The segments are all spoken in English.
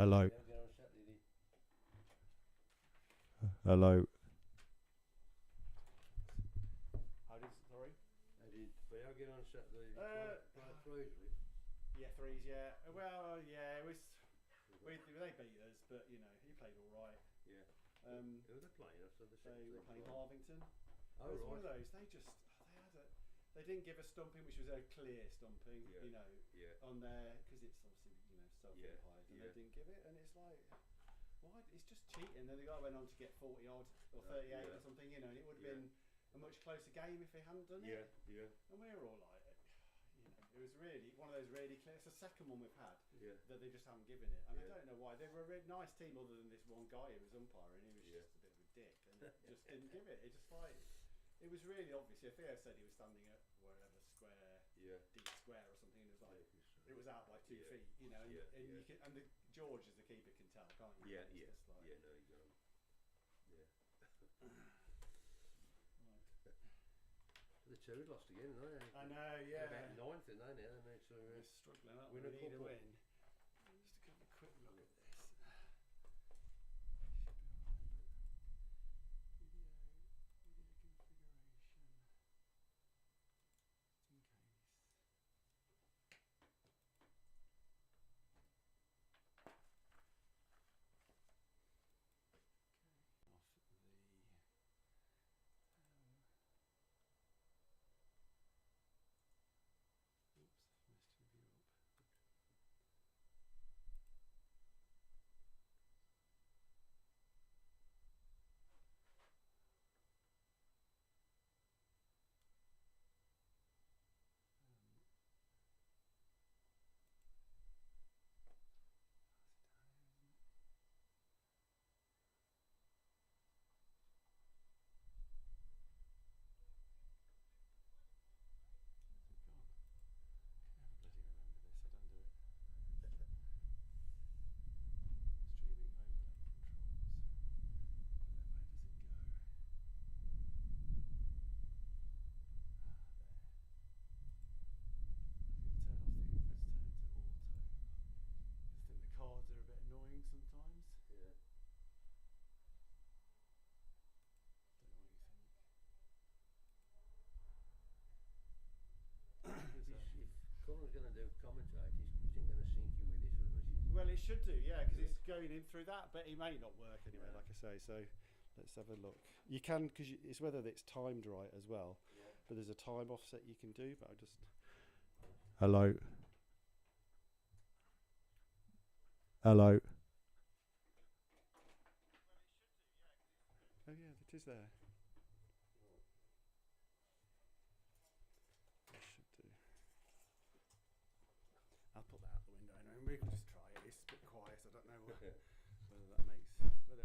Hello. Hello. How did sorry? How did Theo get on Saturday? Threes, Yeah, threes. Yeah. Well, yeah. It was. They beat us, but you know he played all right. Yeah. Um, Who were they playing? So the they were playing Harvington. Oh, It was right. one of those. They didn't give a stumping, which was a clear stumping. Yeah. You know. Yeah. On there because it's obviously self-implied, and Yeah. they didn't give it, and it's like. Why? It's just cheating. Then the guy went on to get 40 odd or 38 or something, you know, and it would have been a much closer game if they hadn't done it. Yeah. And we were all like, you know, it was really one of those really clear. It's the second one we've had that they just haven't given it, and I don't know why. They were a really nice team, other than this one guy who was umpiring. He was just a bit of a dick and just didn't give it. It just like it was really obvious. If Theo said he was standing at wherever square, deep square or something, it was like it was out by 2 feet, you know, and you can, and the George as the keeper can tell, can't you? Yeah. Like, No, you don't. Yeah. The two lost again, no? I know, yeah. About ninth, and they now, mate. So we're struggling up. Win We a need a couple. win. Just have a quick look at this. Video configuration. Just in case. Oops, messed review up. Sometimes. Yeah. Don't know what you think. If Colin's going to do commentate, he's not going to sink in with this, was it? Well, it should do, yeah, because it's going in through that, but it may not work anyway, like I say. So let's have a look. You can, because it's whether it's timed right as well. Yeah. But there's a time offset you can do. But I just. Hello. Hello. Oh yeah, it is there. It should do. I'll put that out the window anyway. We can just try it. It's a bit quiet. I don't know whether that makes whether.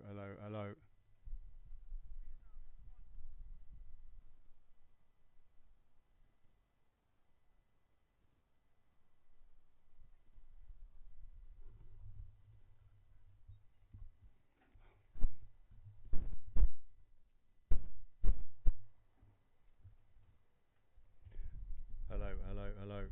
hello, hello. Hello, hello, hello.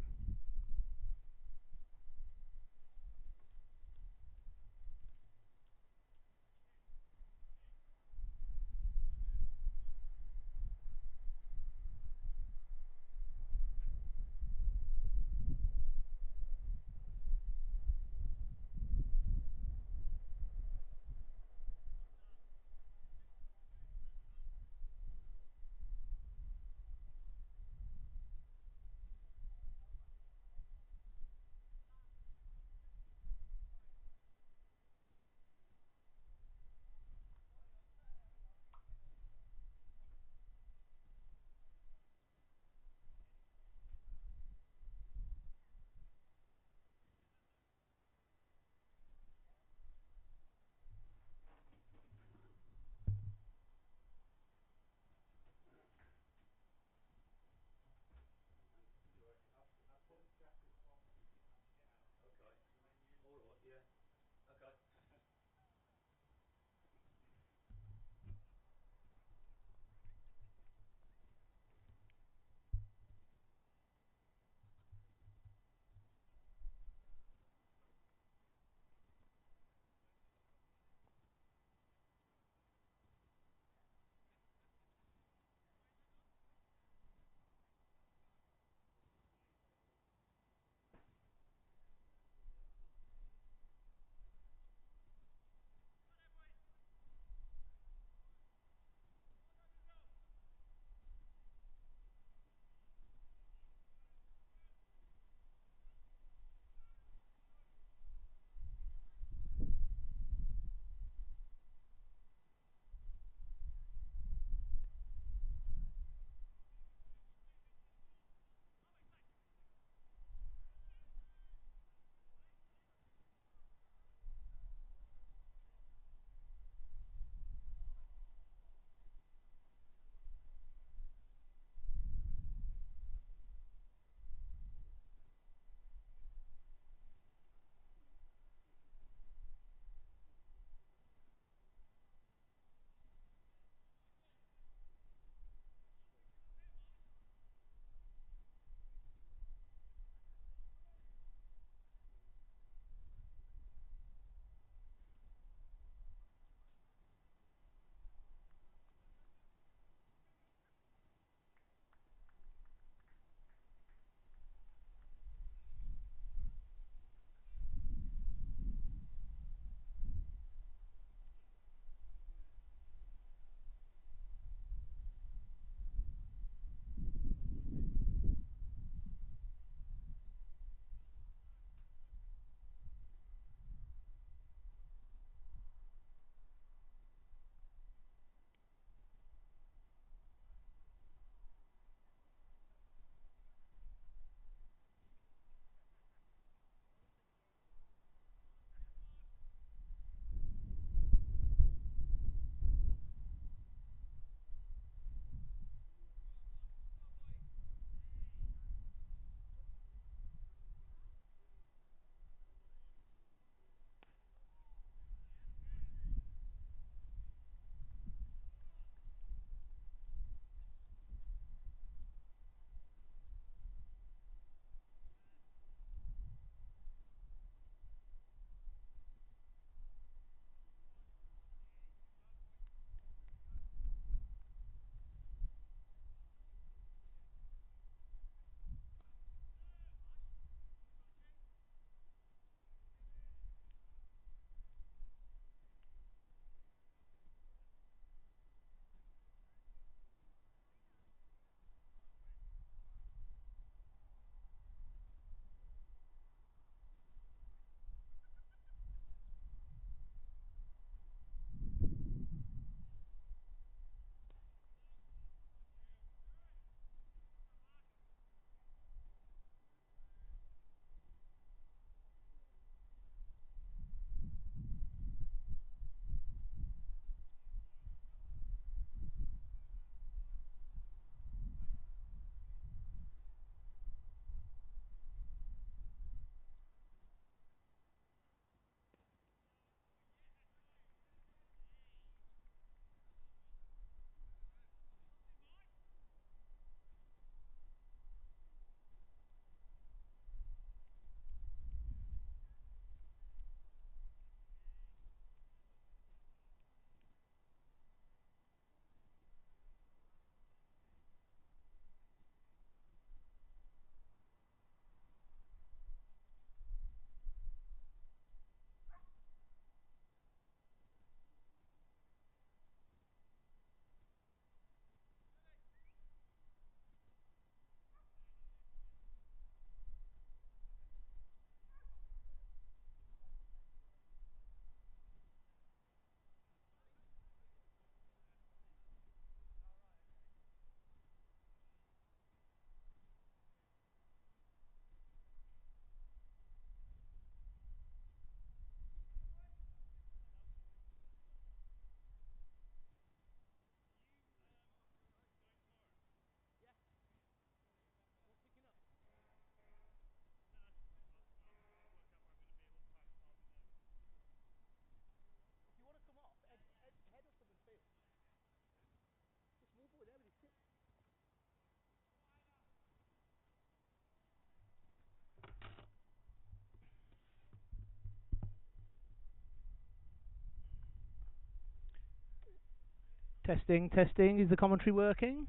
Testing, testing. Is the commentary working?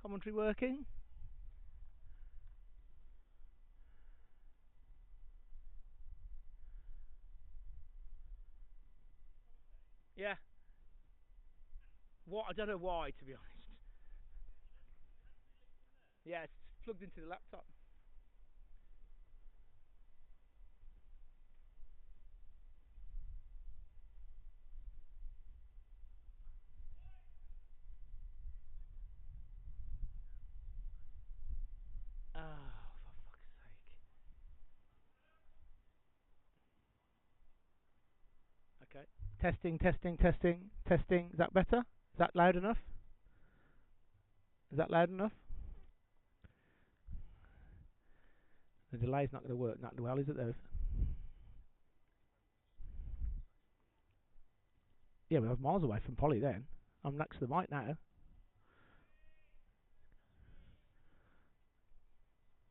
Commentary working? Yeah. What? I don't know why, to be honest. Yeah, it's plugged into the laptop. Oh, for fuck's sake. Okay. Testing, testing, testing, testing. Is that better? Is that loud enough? Is that loud enough? The delay's not going to work that well, is it, though? Yeah, we're miles away from Polly then. I'm next to the mic now.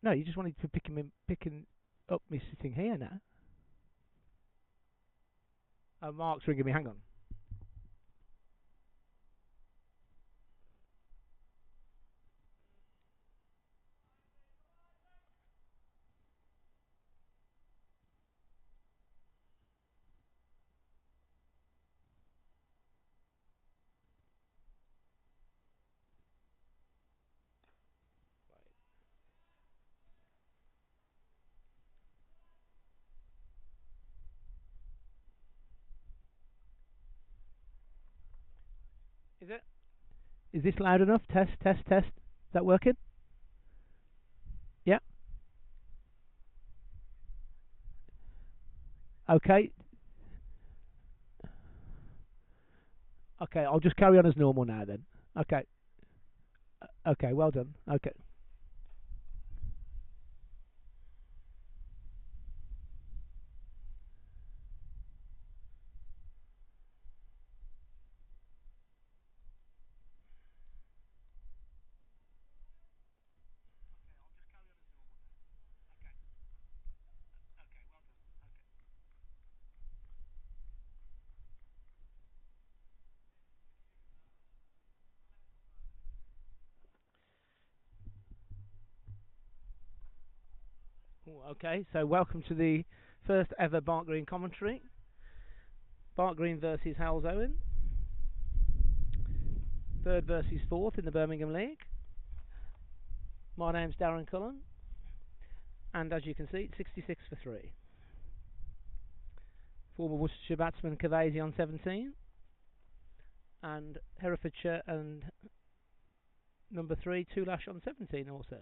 No, you just wanted to picking up me sitting here now. Oh, Mark's ringing me. Hang on. Is it? Is this loud enough? Test, test, test. Is that working? Yeah. Okay. Okay, I'll just carry on as normal now then. Okay. Okay, well done. Okay. Okay, so welcome to the first ever Barnt Green commentary. Barnt Green versus Halesowen. Third versus fourth in the Birmingham League. My name's Darren Cullen. And as you can see, it's 66 for 3. Former Worcestershire batsman Cavesi on 17. And Herefordshire and number 3, Toolash on 17 also.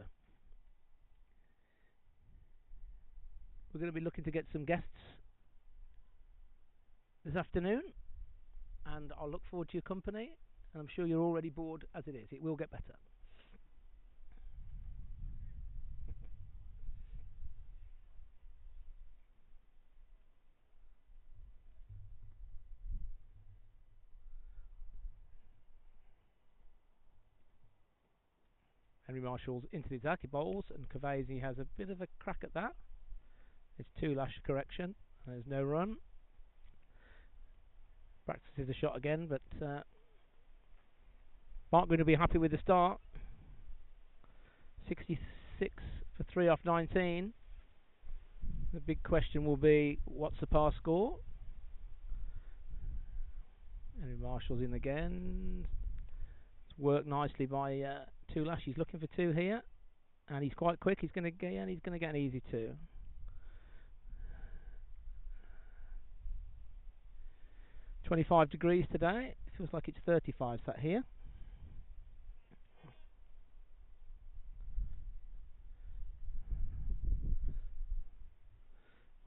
We're going to be looking to get some guests this afternoon, and I'll look forward to your company, and I'm sure you're already bored as it is. It will get better. Henry Marshall's into the attack, he bowls, and Cavesi has a bit of a crack at that. It's Toolash correction. There's no run. Practices a shot again, but Barnt going to be happy with the start. 66 for 3 off 19. The big question will be, what's the par score? Henry Marshall's in again. It's worked nicely by Toolash. He's looking for 2 here, and he's quite quick. He's going to get an easy 2. $25 degrees today. It feels like it's 35 sat here.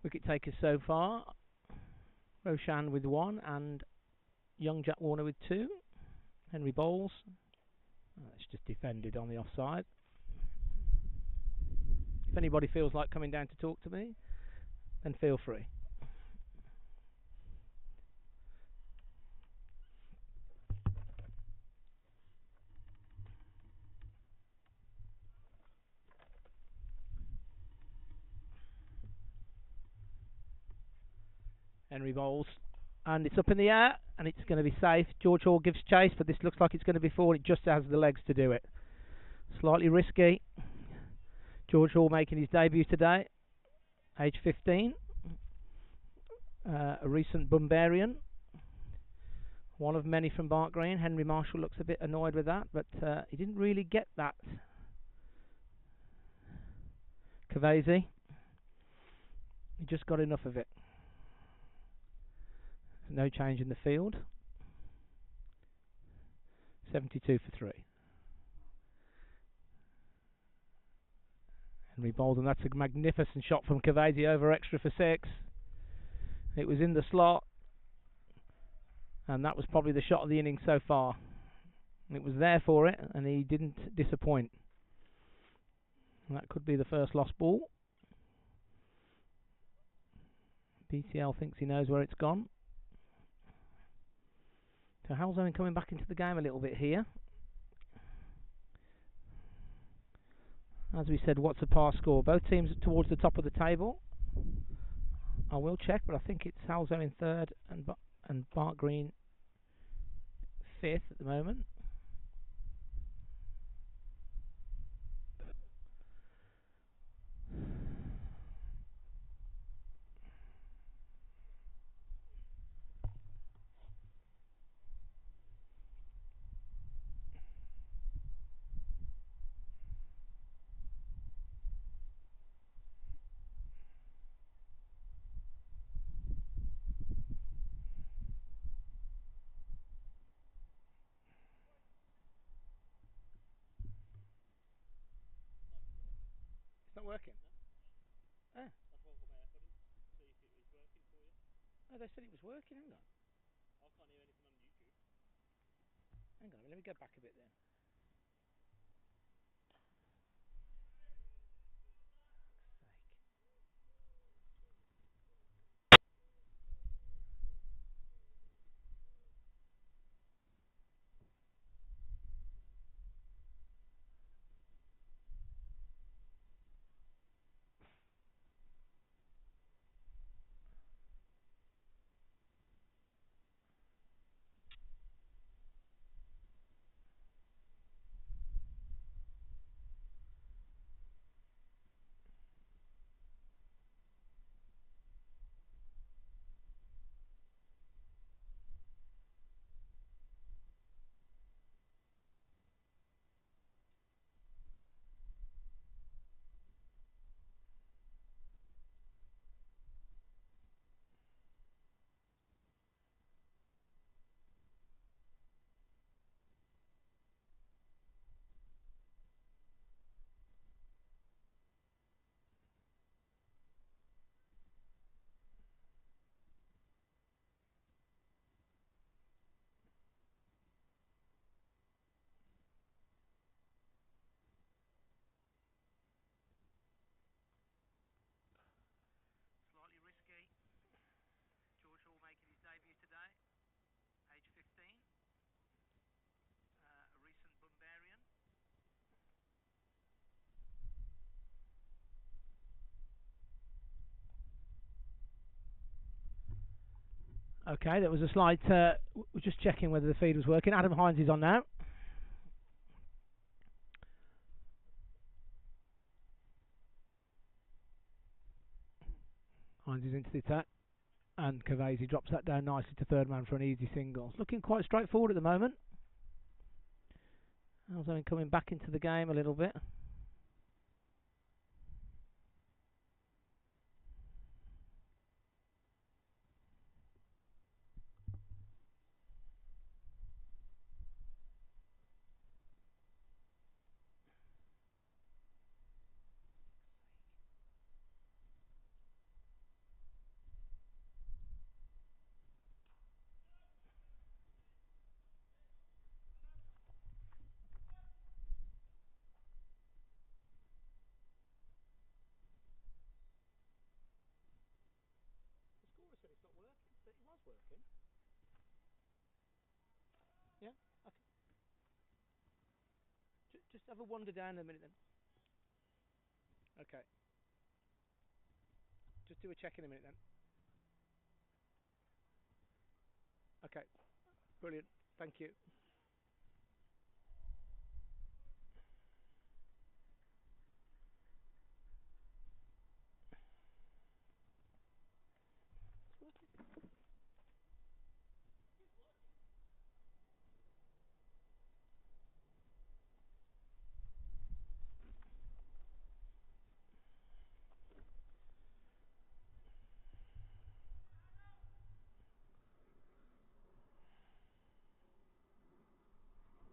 Wicket takers so far: Roshan with 1 and young Jack Warner with 2. Henry bowls. It's just defended on the offside. If anybody feels like coming down to talk to me, then feel free. Henry bowls. And it's up in the air, and it's going to be safe. George Hall gives chase, but this looks like it's going to be forward. It just has the legs to do it. Slightly risky. George Hall making his debut today, age 15. A recent Bumbarian. One of many from Barnt Green. Henry Marshall looks a bit annoyed with that, but he didn't really get that. Cavesi. He just got enough of it. No change in the field. 72 for 3. Henry Bolden, that's a magnificent shot from Cavesi over extra for 6. It was in the slot, and that was probably the shot of the inning so far. It was there for it, and he didn't disappoint. And that could be the first lost ball. BTL thinks he knows where it's gone. So Halesowen coming back into the game a little bit here. As we said, what's a par score? Both teams towards the top of the table. I will check, but I think it's Halesowen 3rd and Barnt Green 5th at the moment. It's not working. No? Ah. Oh, they said it was working. Hang on. I can't hear anything on YouTube. Hang on, let me go back a bit then. Slightly risky. George Hall making his debut today, age 15. A recent Bumbarian. Okay, that was a slight. We're just checking whether the feed was working. Adam Hines is on now. Hines is into the attack, and Cavesi drops that down nicely to third man for an easy single. Looking quite straightforward at the moment. Halesowen coming back into the game a little bit. The scorer said it's not working, but it was working. Yeah? Okay. Just have a wander down a minute then. Okay. Just do a check in a minute then. Okay, brilliant. Thank you.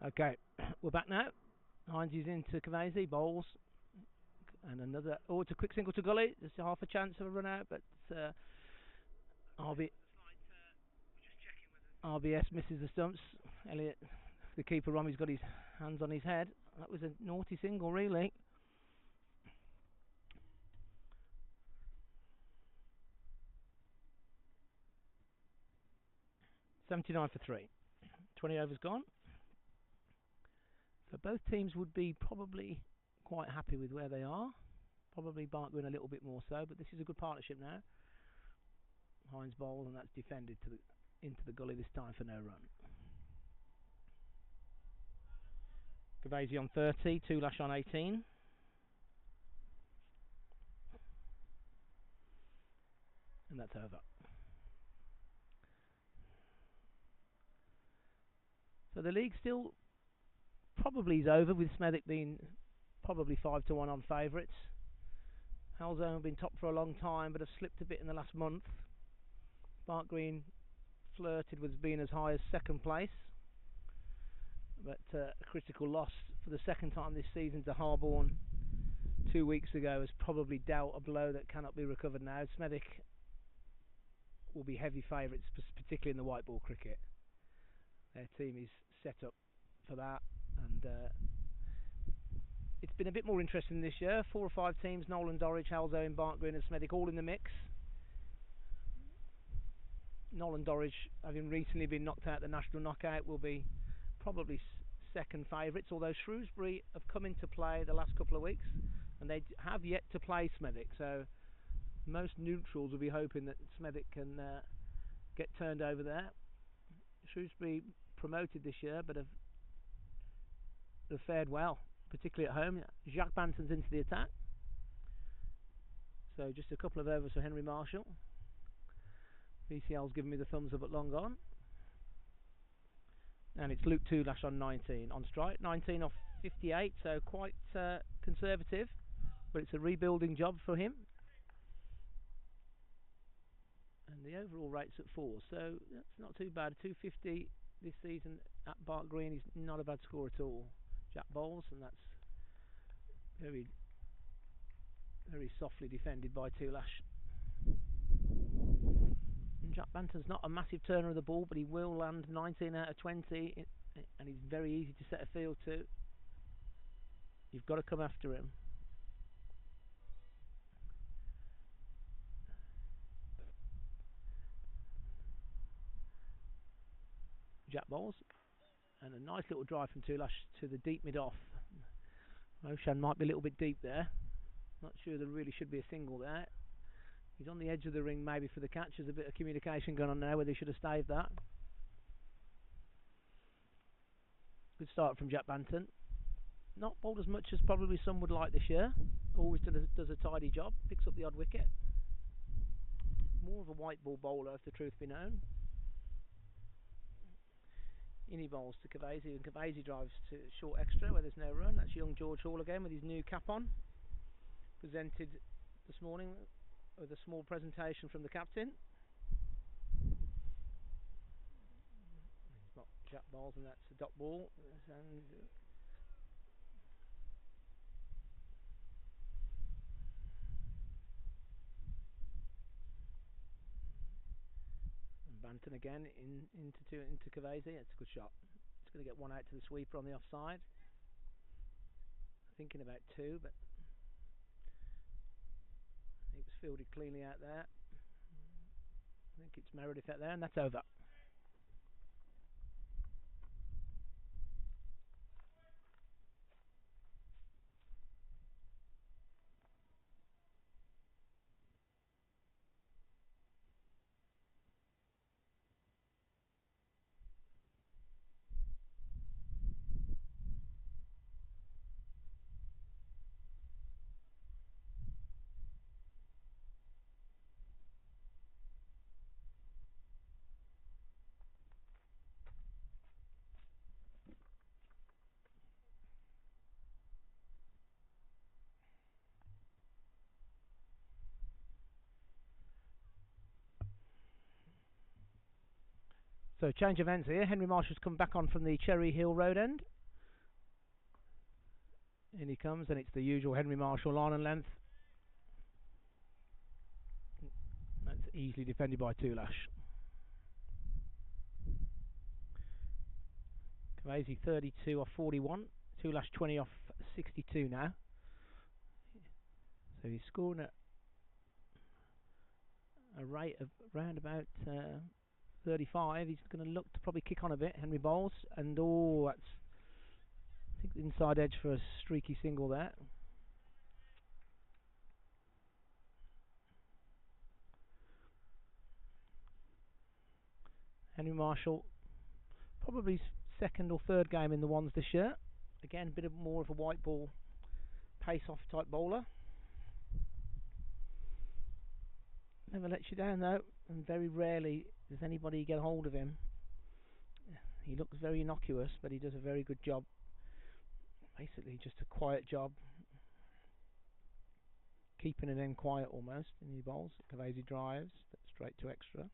Okay, we're back now. Hines is into Cavesi, bowls, and another. Oh, it's a quick single to gully. There's half a chance of a run out, but RBS misses the stumps. Elliot, the keeper, Romy's got his hands on his head. That was a naughty single, really. $79 for 3. 20 overs gone. So both teams would be probably quite happy with where they are. Probably Barnt Green a little bit more so, but this is a good partnership now. Hines bowls, and that's defended into the gully this time for no run. Cavesi on 30, Tulash on 18. And that's over. So the league still probably is over, with Smethwick being probably 5-1 on favourites. Halesowen have been top for a long time, but have slipped a bit in the last month. Barnt Green flirted with being as high as second place, but a critical loss for the second time this season to Harborne 2 weeks ago has probably dealt a blow that cannot be recovered now. Smethwick will be heavy favourites, particularly in the white ball cricket. Their team is set up for that, and it's been a bit more interesting this year. 4 or 5 teams: Nolan, Dorridge, Halesowen, Barnt Green and Smethwick, all in the mix. Nolan Dorridge, having recently been knocked out the national knockout, will be probably second favourites, although Shrewsbury have come into play the last couple of weeks and they have yet to play Smethwick, so most neutrals will be hoping that Smethwick can get turned over there. Shrewsbury promoted this year, but have fared well, particularly at home. Jacques Banton's into the attack, so just a couple of overs for Henry Marshall. VCL's given me the thumbs up at long on, and it's Luke Tulash on 19 on strike. 19 off 58, so quite conservative, but it's a rebuilding job for him. And the overall rate's at 4, so that's not too bad. 250 this season at Barnt Green is not a bad score at all. Jack bowls, and that's very, very softly defended by Tulash. And Jack Banton's not a massive turner of the ball, but he will land 19 out of 20, and he's very easy to set a field to. You've got to come after him. Jack bowls, and a nice little drive from Tulash to the deep mid-off. Moshan might be a little bit deep there. Not sure there really should be a single there. He's on the edge of the ring maybe for the catch. There's a bit of communication going on there where they should have staved that. Good start from Jack Banton. Not bowled as much as probably some would like this year. Always does a tidy job. Picks up the odd wicket. More of a white ball bowler, if the truth be known. Innie bowls to Cavesi, and Cavesi drives to short extra where there's no run. That's young George Hall again with his new cap on. Presented this morning with a small presentation from the captain. He's got Jack bowls, and that's a dot ball. And Banton again into Cavesi. It's a good shot. It's going to get one out to the sweeper on the offside. Thinking about 2, but it was fielded cleanly out there. I think it's Meredith out there, and that's over. So change of ends here. Henry Marshall's come back on from the Cherry Hill Road end. In he comes, and it's the usual Henry Marshall line and length. That's easily defended by Toolash. Crazy 32 off 41. Toolash 20 off 62 now. So he's scoring at a rate of around about 35. He's going to look to probably kick on a bit. Henry bowls, and that's, I think, the inside edge for a streaky single there. Henry Marshall, probably his second or third game in the ones this year. Again, a bit of more of a white ball, pace-off type bowler. Never lets you down though, and very rarely does anybody get hold of him. He looks very innocuous, but he does a very good job. Basically, just a quiet job, keeping it in quiet almost in the bowls. Cavesi drives straight to extra.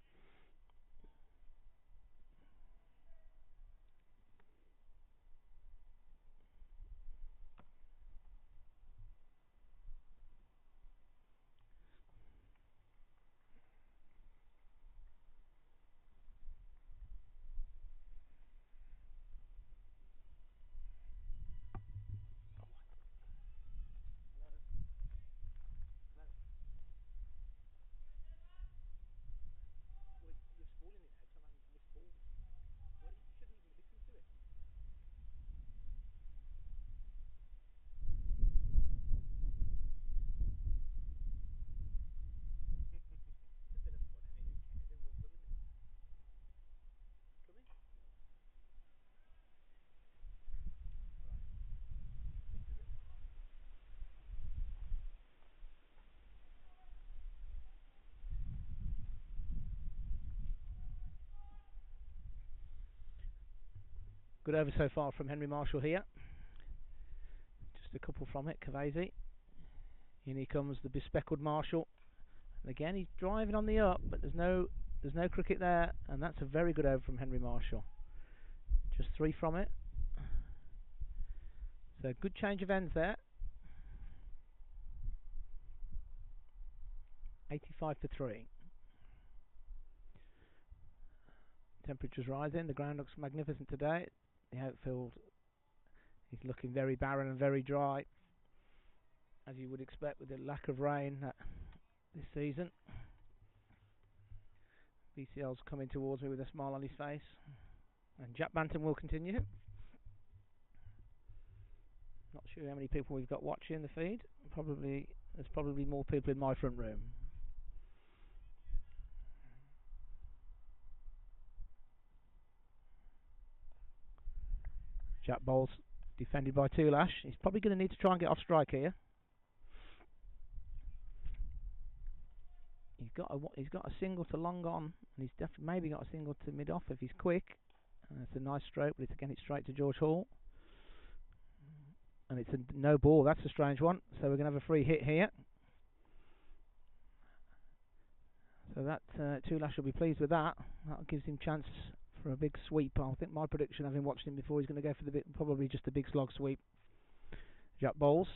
Good over so far from Henry Marshall here. Just a couple from it, Cavesi. In he comes the bespeckled Marshall. And again, he's driving on the up, but there's no cricket there, and that's a very good over from Henry Marshall. Just 3 from it. So good change of ends there. 85 for 3. Temperature's rising. The ground looks magnificent today. The outfield is looking very barren and very dry, as you would expect with the lack of rain this season. BCL's coming towards me with a smile on his face, and Jack Bantam will continue. Not sure how many people we've got watching the feed. There's probably more people in my front room. Jack bowls, defended by Toolash. He's probably going to need to try and get off strike here. He's got a single to long on, and he's definitely maybe got a single to mid off if he's quick. It's a nice stroke, but it's straight to George Hall, and it's a no ball. That's a strange one. So we're going to have a free hit here. So that Toolash will be pleased with that. That gives him chance for a big sweep. I think my prediction, having watched him before, he's going to go for probably just a big slog sweep. Jack bowls,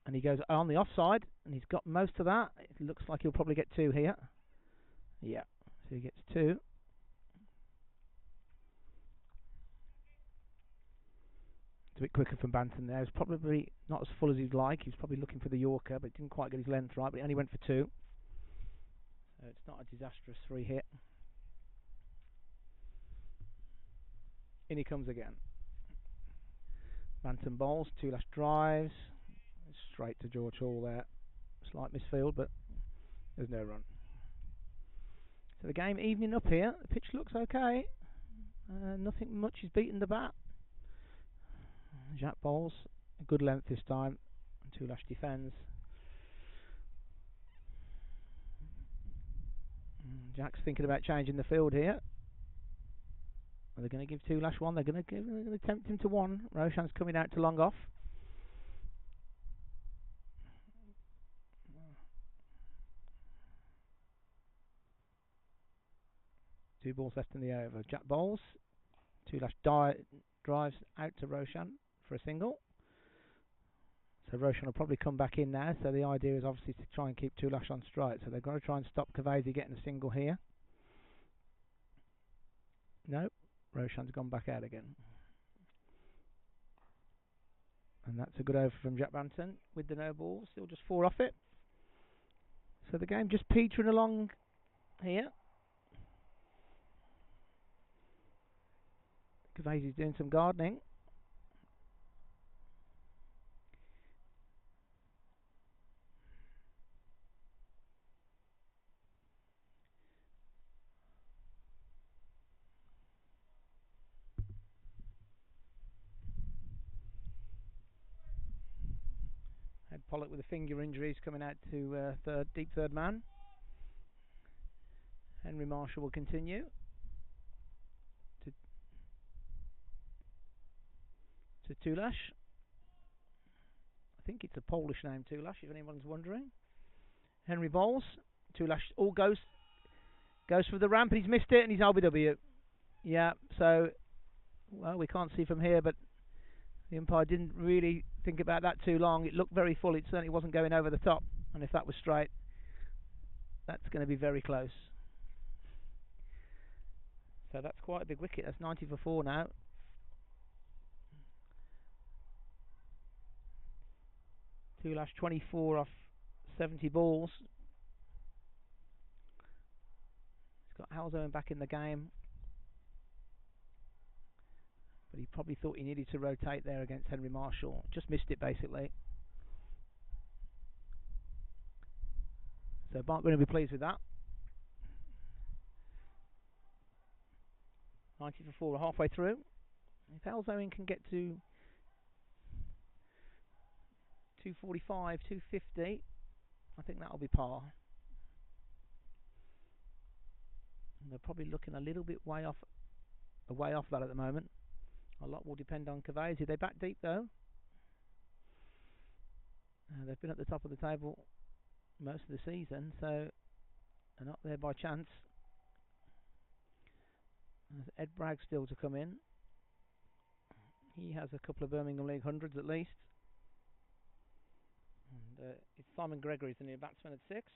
and he goes on the offside, and he's got most of that. It looks like he'll probably get 2 here. Yeah, so he gets 2. It's a bit quicker from Bantam there. It's probably not as full as he'd like. He's probably looking for the Yorker, but didn't quite get his length right, but he only went for 2. So it's not a disastrous 3 hit. In he comes again. Bantam bowls, Toolash drives, straight to George Hall there. Slight misfield, but there's no run. So the game evening up here. The pitch looks okay. Nothing much is beating the bat. Jack bowls, a good length this time. Toolash defends. Jack's thinking about changing the field here. They're going to give Toolash 1. They're going to tempt him to 1. Roshan's coming out to long off. 2 balls left in the over. Jack bowls. Tulash drives out to Roshan for a single. So Roshan will probably come back in now. So the idea is obviously to try and keep Tulash on strike. So they've got to try and stop Kavesi getting a single here. Nope. Roshan's gone back out again. And that's a good over from Jack Banton with the no ball. Still just 4 off it. So the game just petering along here. Kavesi's doing some gardening. Ed Pollock with the finger injuries coming out to deep third man. Henry Marshall will continue to Tulash. I think it's a Polish name, Tulash, if anyone's wondering. Henry bowls. Tulash all goes for the ramp, and he's missed it, and he's LBW. Yeah, so, well, we can't see from here, but the umpire didn't really think about that too long. It looked very full. It certainly wasn't going over the top, and if that was straight, that's going to be very close. So that's quite a big wicket. That's 90 for 4 now. Tulash 24 off 70 balls. He's got Halesowen back in the game. But he probably thought he needed to rotate there against Henry Marshall. Just missed it, basically. So Barnt Green will be pleased with that. 90 for 4, halfway through. If Halesowen can get to 245, 250, I think that'll be par. And they're probably looking a little bit way off that at the moment. A lot will depend on Kavesi. They back deep though. They've been at the top of the table most of the season, so they're not there by chance. There's Ed Bragg still to come in. He has a couple of Birmingham League hundreds at least. And it's Simon Gregory's the new batsman at 6.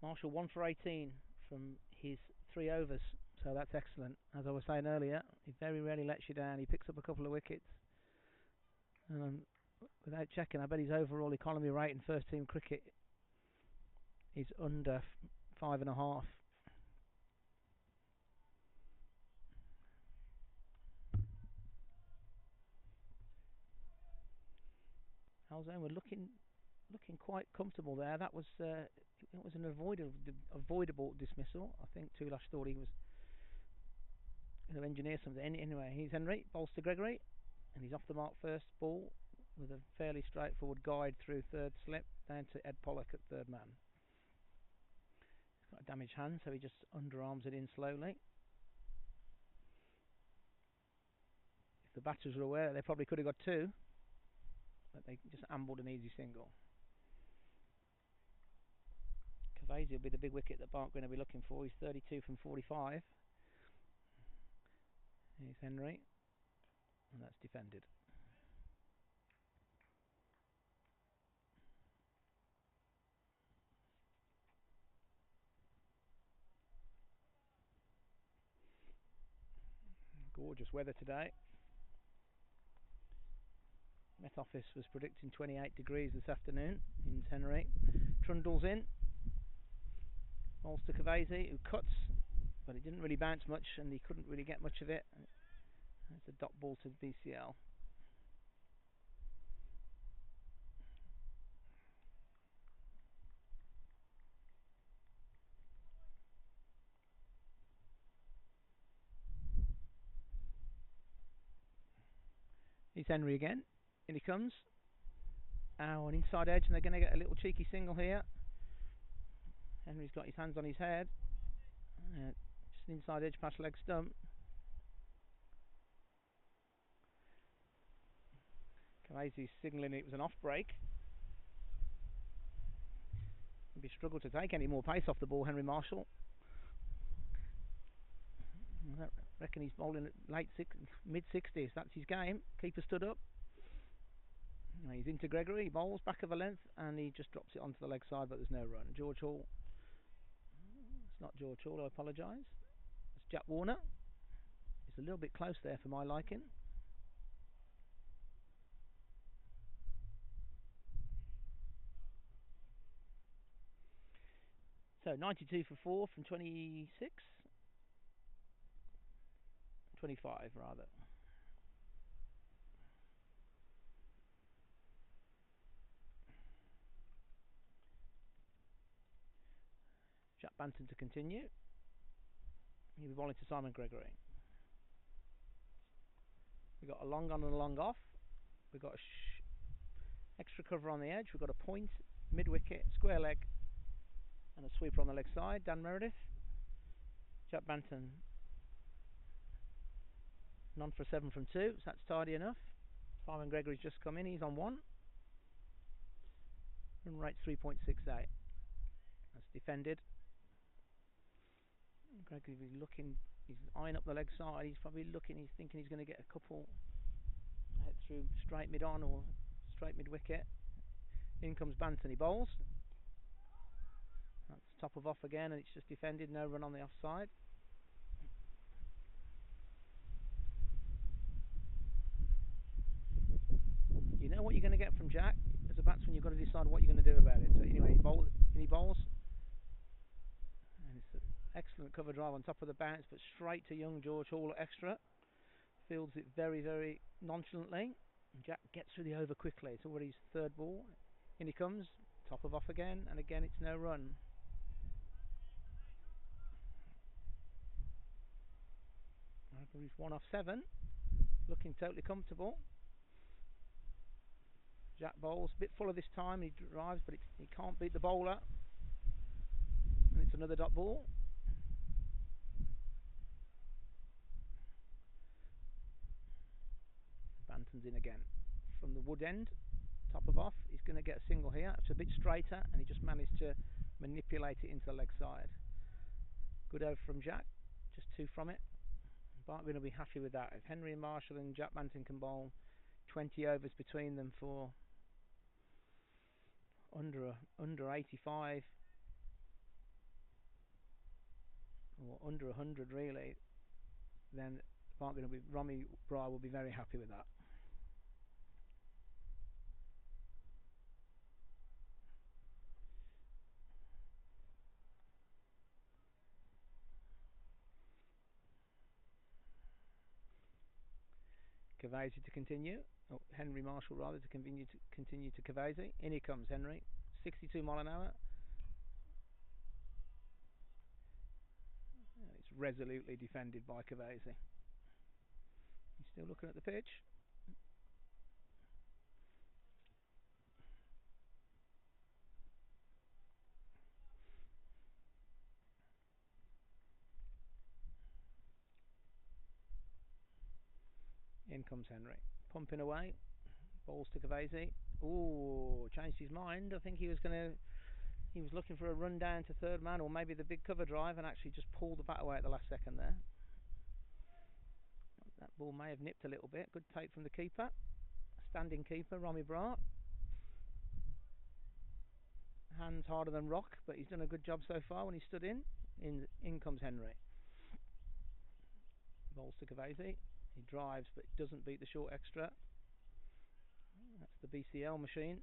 Marshall 1 for 18 from his 3 overs, so that's excellent. As I was saying earlier, he very rarely lets you down. He picks up a couple of wickets. And without checking, I bet his overall economy rate in first team cricket is under 5.5. Halesowen were looking quite comfortable there. That was it was an avoidable dismissal. I think Tulash thought he was going to engineer something. Anyway, he's Henry, bowls to Gregory, and he's off the mark first ball with a fairly straightforward guide through third slip down to Ed Pollock at third man. He's got a damaged hand, so he just underarms it in slowly. If the batters were aware, they probably could have got 2. But they just ambled an easy single. Kavesi will be the big wicket that Barnt Green will be looking for. He's 32 from 45. Here's Henry. And that's defended. Gorgeous weather today. Met Office was predicting 28 degrees this afternoon in Tenerife. Trundle's in. Balls to Kavesi, who cuts, but it didn't really bounce much and he couldn't really get much of it. It's a dot ball to BCL. Here's Henry again. In he comes. An inside edge, and they're going to get a little cheeky single here. Henry's got his hands on his head. Just an inside edge past leg stump. Kavesi's signalling it was an off break. Maybe struggle to take any more pace off the ball, Henry Marshall. I reckon he's bowling at mid-60s. That's his game. Keeper stood up. He's into Gregory. He bowls back of a length and he just drops it onto the leg side, but there's no run. George Hall. It's not George Hall, I apologise. It's Jack Warner. It's a little bit close there for my liking. So 92 for 4 from 26. 25 rather. Jack Banton to continue. He'll be bowling to Simon Gregory. We've got a long on and a long off. We've got a extra cover on the edge. We've got a point, mid-wicket, square leg, and a sweeper on the leg side. Dan Meredith. Jack Banton. None for 7 from 2, so that's tidy enough. Simon Gregory's just come in. He's on 1. Run rate 3.68. That's defended. Gregory is looking, he's eyeing up the leg side, he's probably looking, he's thinking he's going to get a couple head through straight mid on or straight mid wicket. In comes Banton, he bowls. That's top of off again and it's just defended, no run on the offside. You know what you're going to get from Jack. As a batsman you've got to decide what you're going to do about it. So anyway, he bowls. And it's excellent cover drive on top of the bounce, but straight to young George Hall extra. Fields it very, very nonchalantly. And Jack gets through the over quickly. It's already his third ball. In he comes, top of off again, and again it's no run. He's 1 off 7. Looking totally comfortable. Jack bowls, a bit fuller this time. He drives, but he can't beat the bowler. And it's another dot ball. Banton's in again from the wood end, top of off. He's going to get a single here. It's a bit straighter and he just managed to manipulate it into the leg side. Good over from Jack, just 2 from it. Barnt Green will be happy with that. If Henry Marshall and Jack Banton can bowl 20 overs between them for under 85 or under 100 really, then Romy Bry will be very happy with that. Cavazzi to continue. Henry Marshall rather to continue to Cavazzi. In he comes Henry. 62 mile an hour. And it's resolutely defended by Cavazzi. He's still looking at the pitch. In comes Henry, pumping away, balls to Cavazzi. Ooh, changed his mind. I think he was looking for a run down to third man or maybe the big cover drive and actually just pulled the bat away at the last second there. That ball may have nipped a little bit. Good take from the keeper, standing keeper Romy Bra. Hands harder than rock, but he's done a good job so far when he stood in. In comes Henry. Balls to Cavazzi. He drives but doesn't beat the short extra. That's the BCL machine.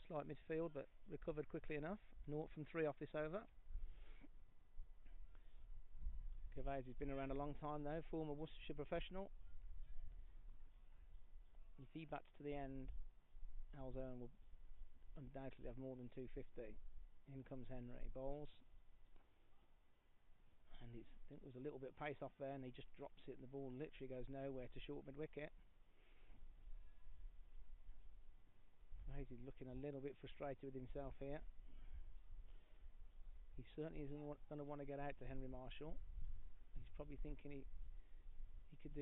Slight midfield but recovered quickly enough. 0 from 3 off this over. Cavazzi's been around a long time though, former Worcestershire professional. If he bats to the end, Halesowen will undoubtedly have more than 250. In comes Henry, bowls. And I think there was a little bit of pace off there and he just drops it and the ball literally goes nowhere to short mid-wicket. He's looking a little bit frustrated with himself here. He certainly isn't going to want to get out to Henry Marshall. He's probably thinking he could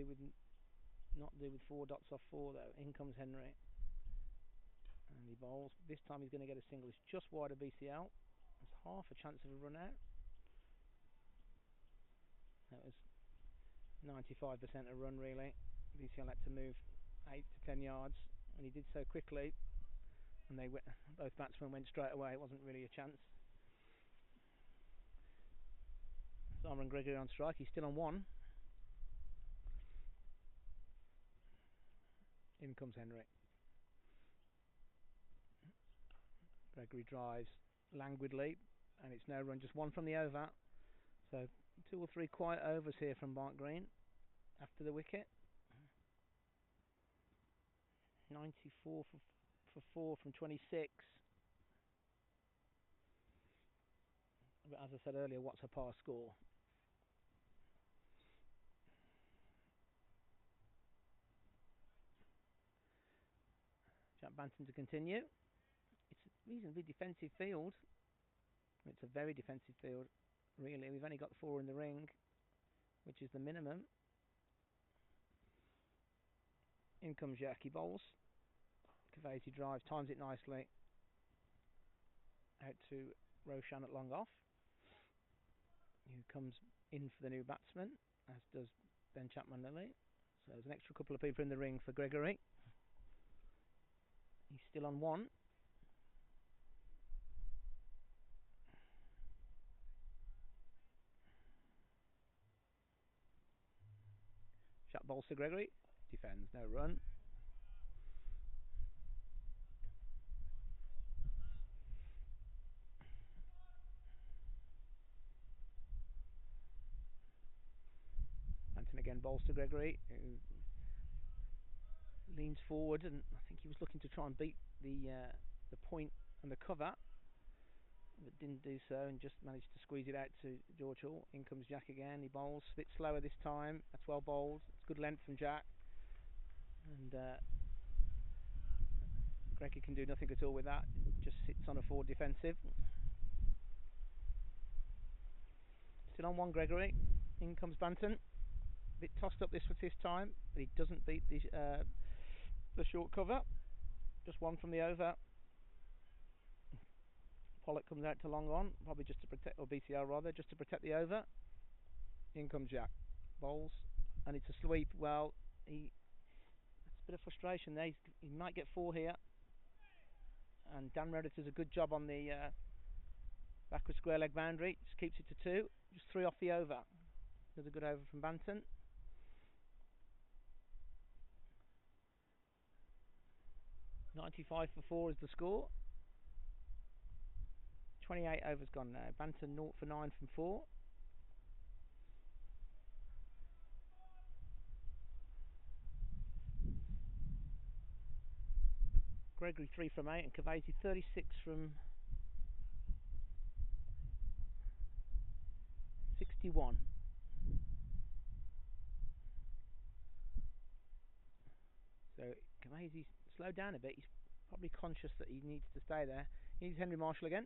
not do with 4 dots off 4 though. In comes Henry. And he bowls. This time he's going to get a single. It's just wide of BCL. It's half a chance of a run out. That was 95% a run really. BCL had to move 8 to 10 yards, and he did so quickly, and both batsmen went straight away. It wasn't really a chance. Simon Gregory on strike. He's still on 1. In comes Henry. Gregory drives languidly, and it's no run, just 1 from the over. So 2 or 3 quiet overs here from Barnt Green after the wicket. 94 for 4 from 26. But as I said earlier, what's a par score? Jack Banton to continue. It's a reasonably defensive field. It's a very defensive field, really. We've only got 4 in the ring, which is the minimum. In comes Jack. He bowls. Cavati drives, times it nicely. Out to Roshan at long off, who comes in for the new batsman, as does Ben Chapman-Lilly. So there's an extra couple of people in the ring for Gregory. He's still on 1. Shot bowls to Gregory. Defends, no run. Banton again bowls to Gregory, who leans forward, and I think he was looking to try and beat the point and the cover, but didn't do so, and just managed to squeeze it out to George Hall. In comes Jack again. He bowls a bit slower this time. That's well bowled. It's good length from Jack, and Gregory can do nothing at all with that. Just sits on a forward defensive. Still on 1 Gregory. In comes Banton. A bit tossed up this time, but he doesn't beat the short cover. Just 1 from the over. Pollock comes out to long on, probably just to protect, or BCL rather, just to protect the over. In comes Jack. Bowls, and it's a sweep. Well, it's a bit of frustration there. He might get 4 here. And Dan Meredith does a good job on the backward square leg boundary. Just keeps it to 2. Just 3 off the over. Another good over from Banton. .95 for 4 is the score. 28 overs gone now. Banton 0 for 9 from 4. Gregory 3 from 8, and Cavati 36 from 61. So Cavati's slowed down a bit. He's probably conscious that he needs to stay there. He needs Henry Marshall again.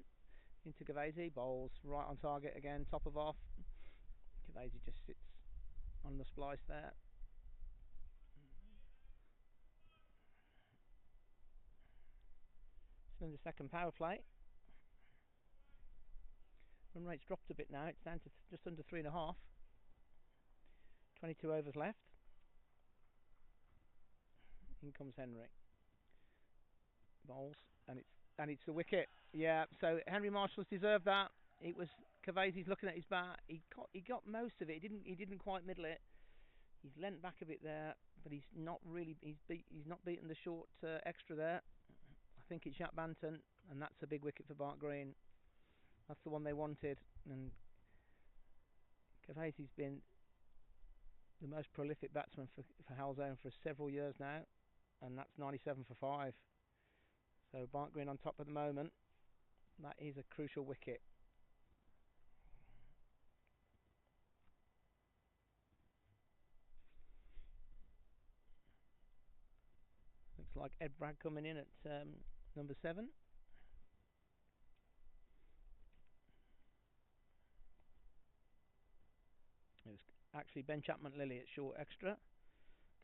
Into Cavati, bowls right on target again, top of off. Cavati just sits on the splice there. Still in the second power play. Run rate's dropped a bit now. It's down to just under 3.5. 22 overs left. In comes Henry. Bowls, and it's a wicket. Yeah, so Henry Marshall's deserved that. It was Cavati's looking at his bat. He got most of it. He didn't quite middle it. He's leant back a bit there, but he's not really. He's not beaten the short extra there. I think it's Jack Banton, and that's a big wicket for Barnt Green. That's the one they wanted, and Cavati's been the most prolific batsman for Halesowen for several years now, and that's 97 for 5. So Barnt Green on top at the moment. That is a crucial wicket. Looks like Ed Bragg coming in at number 7. It was actually Ben Chapman-Lilly at short extra.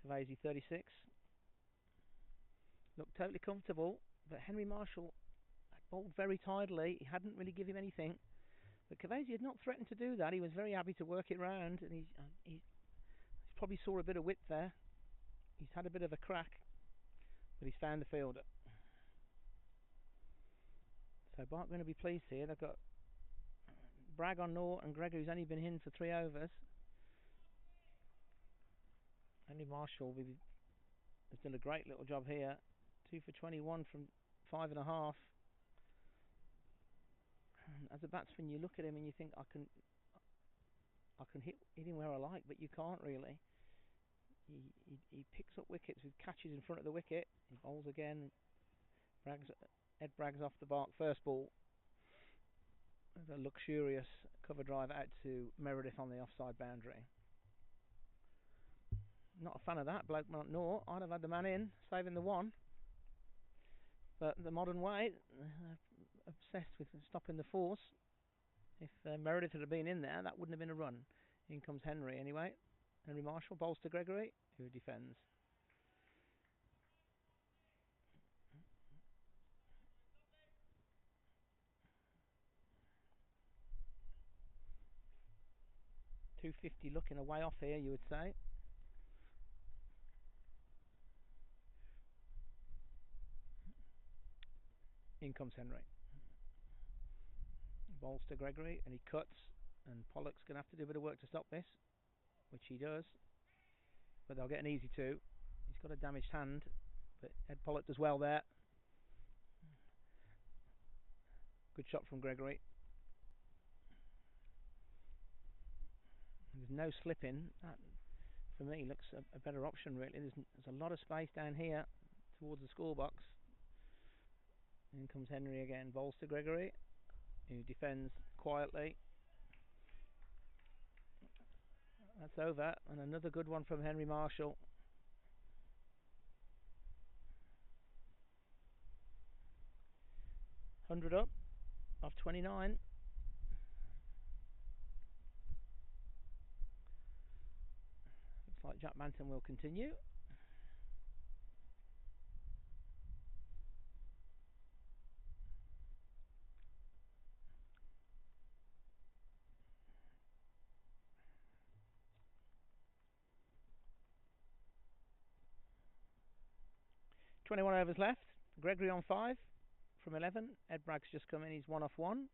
Cavati 36. Looked totally comfortable, but Henry Marshall had bowled very tidily. He hadn't really given him anything. But Cavesi had not threatened to do that. He was very happy to work it round, and he probably saw a bit of width there. He's had a bit of a crack, but he's found the fielder. So Barnt going to be pleased here. They've got Bragg on naught and Gregor, who's only been in for 3 overs. Henry Marshall has done a great little job here. 2 for 21 from 5.5. As a batsman, you look at him and you think, I can hit him where I like, but you can't really. He picks up wickets with catches in front of the wicket. He bowls again. Ed Bragg's off the mark. First ball. A luxurious cover drive out to Meredith on the offside boundary. Not a fan of that. Bloke not naught. I'd have had the man in, saving the one. But the modern way, obsessed with stopping the force. If Meredith had been in there, that wouldn't have been a run. In comes Henry anyway. Henry Marshall bowls to Gregory, who defends. .250 looking a way off here, you would say. In comes Henry. Bowls to Gregory, and he cuts, and Pollock's going to have to do a bit of work to stop this, which he does. But they'll get an easy 2. He's got a damaged hand, but Ed Pollock does well there. Good shot from Gregory. There's no slipping. That, for me, looks a better option, really. There's a lot of space down here towards the score box. In comes Henry again. Bowls to Gregory, who defends quietly. That's over. And another good one from Henry Marshall. .100 up off 29. Looks like Jack Manton will continue. .21 overs left. Gregory on 5 from 11. Ed Bragg's just come in. He's 1 off 1.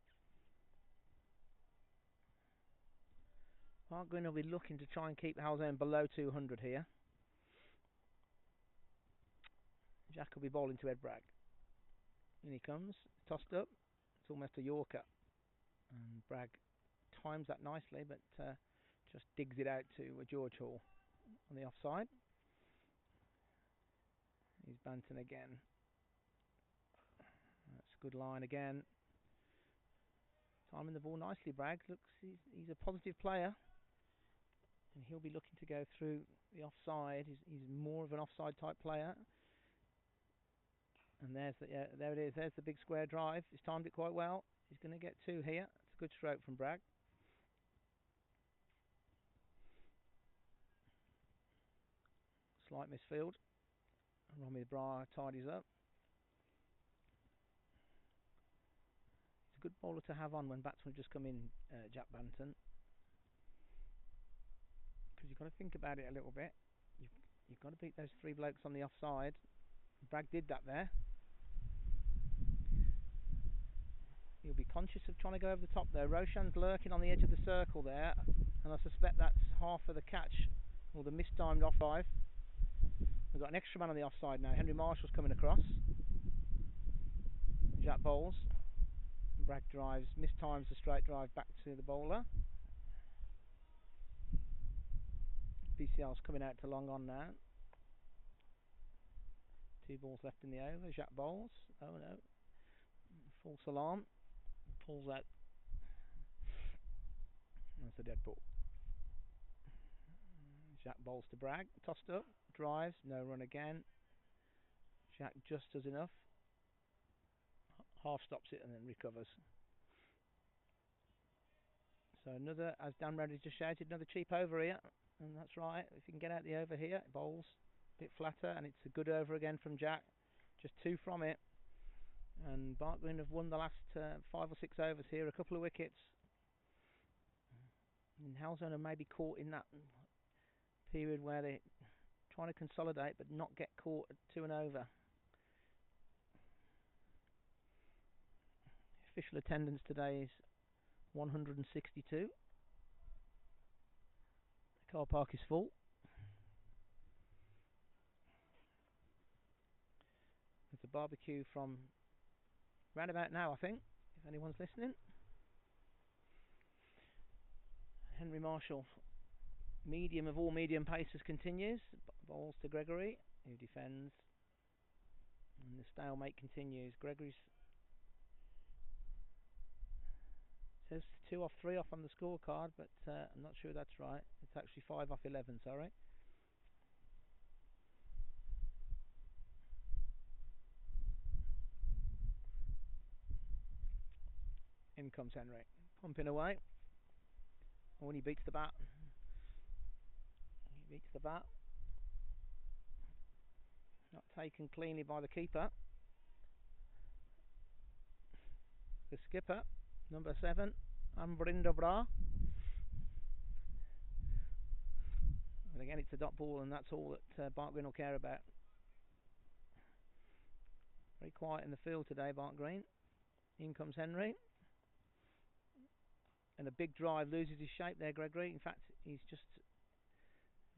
Barnt Green will be looking to try and keep Halesowen below 200 here. Jack will be bowling to Ed Bragg. In he comes. Tossed up. It's almost a Yorker. And Bragg times that nicely, but just digs it out to George Hall on the offside. He's Banton again. That's a good line again. Timing the ball nicely, Bragg. Looks, he's a positive player. And he'll be looking to go through the offside. He's more of an offside type player. And there it is. There's the big square drive. He's timed it quite well. He's going to get 2 here. It's a good stroke from Bragg. Slight misfield. Romy Bra tidies up. He's a good bowler to have on when batsmen just come in, Jack Banton. Because you've got to think about it a little bit. You've got to beat those 3 blokes on the offside. Bragg did that there. He'll be conscious of trying to go over the top there. Roshan's lurking on the edge of the circle there, and I suspect that's half of the catch, or the mistimed off 5. We've got an extra man on the offside now. Henry Marshall's coming across. Jack bowls. Bragg drives, mistimes the straight drive back to the bowler. BCL's coming out to long on now. 2 balls left in the over. Jack bowls. Oh no. False alarm. Pulls out. That's a dead ball. Jack bowls to Bragg. Tossed up. Drives. No run again. Jack just does enough. Half stops it and then recovers. So another, as Dan Reddy just shouted, another cheap over here. And that's right. If you can get out the over here, it bowls a bit flatter, and it's a good over again from Jack. Just 2 from it. And Barnt Green have won the last 5 or 6 overs here, a couple of wickets. And Halesowen are maybe caught in that period where they're trying to consolidate but not get caught at 2 and over. Official attendance today is 162. The car park is full. There's a barbecue from round about now, I think, if anyone's listening. Henry Marshall, medium of all medium paces, continues. Bowls to Gregory, who defends. And the stalemate continues. Gregory's says 2 off 3 off on the scorecard, but I'm not sure that's right. It's actually 5 off 11, sorry. In comes Henry, pumping away. Oh, and he beats the bat. He beats the bat. Not taken cleanly by the keeper. The skipper, number 7, Ambrindo Bra. And again, it's a dot ball, and that's all that Barnt Green will care about. Very quiet in the field today, Barnt Green. In comes Henry. And a big drive, loses his shape there, Gregory. In fact, he's just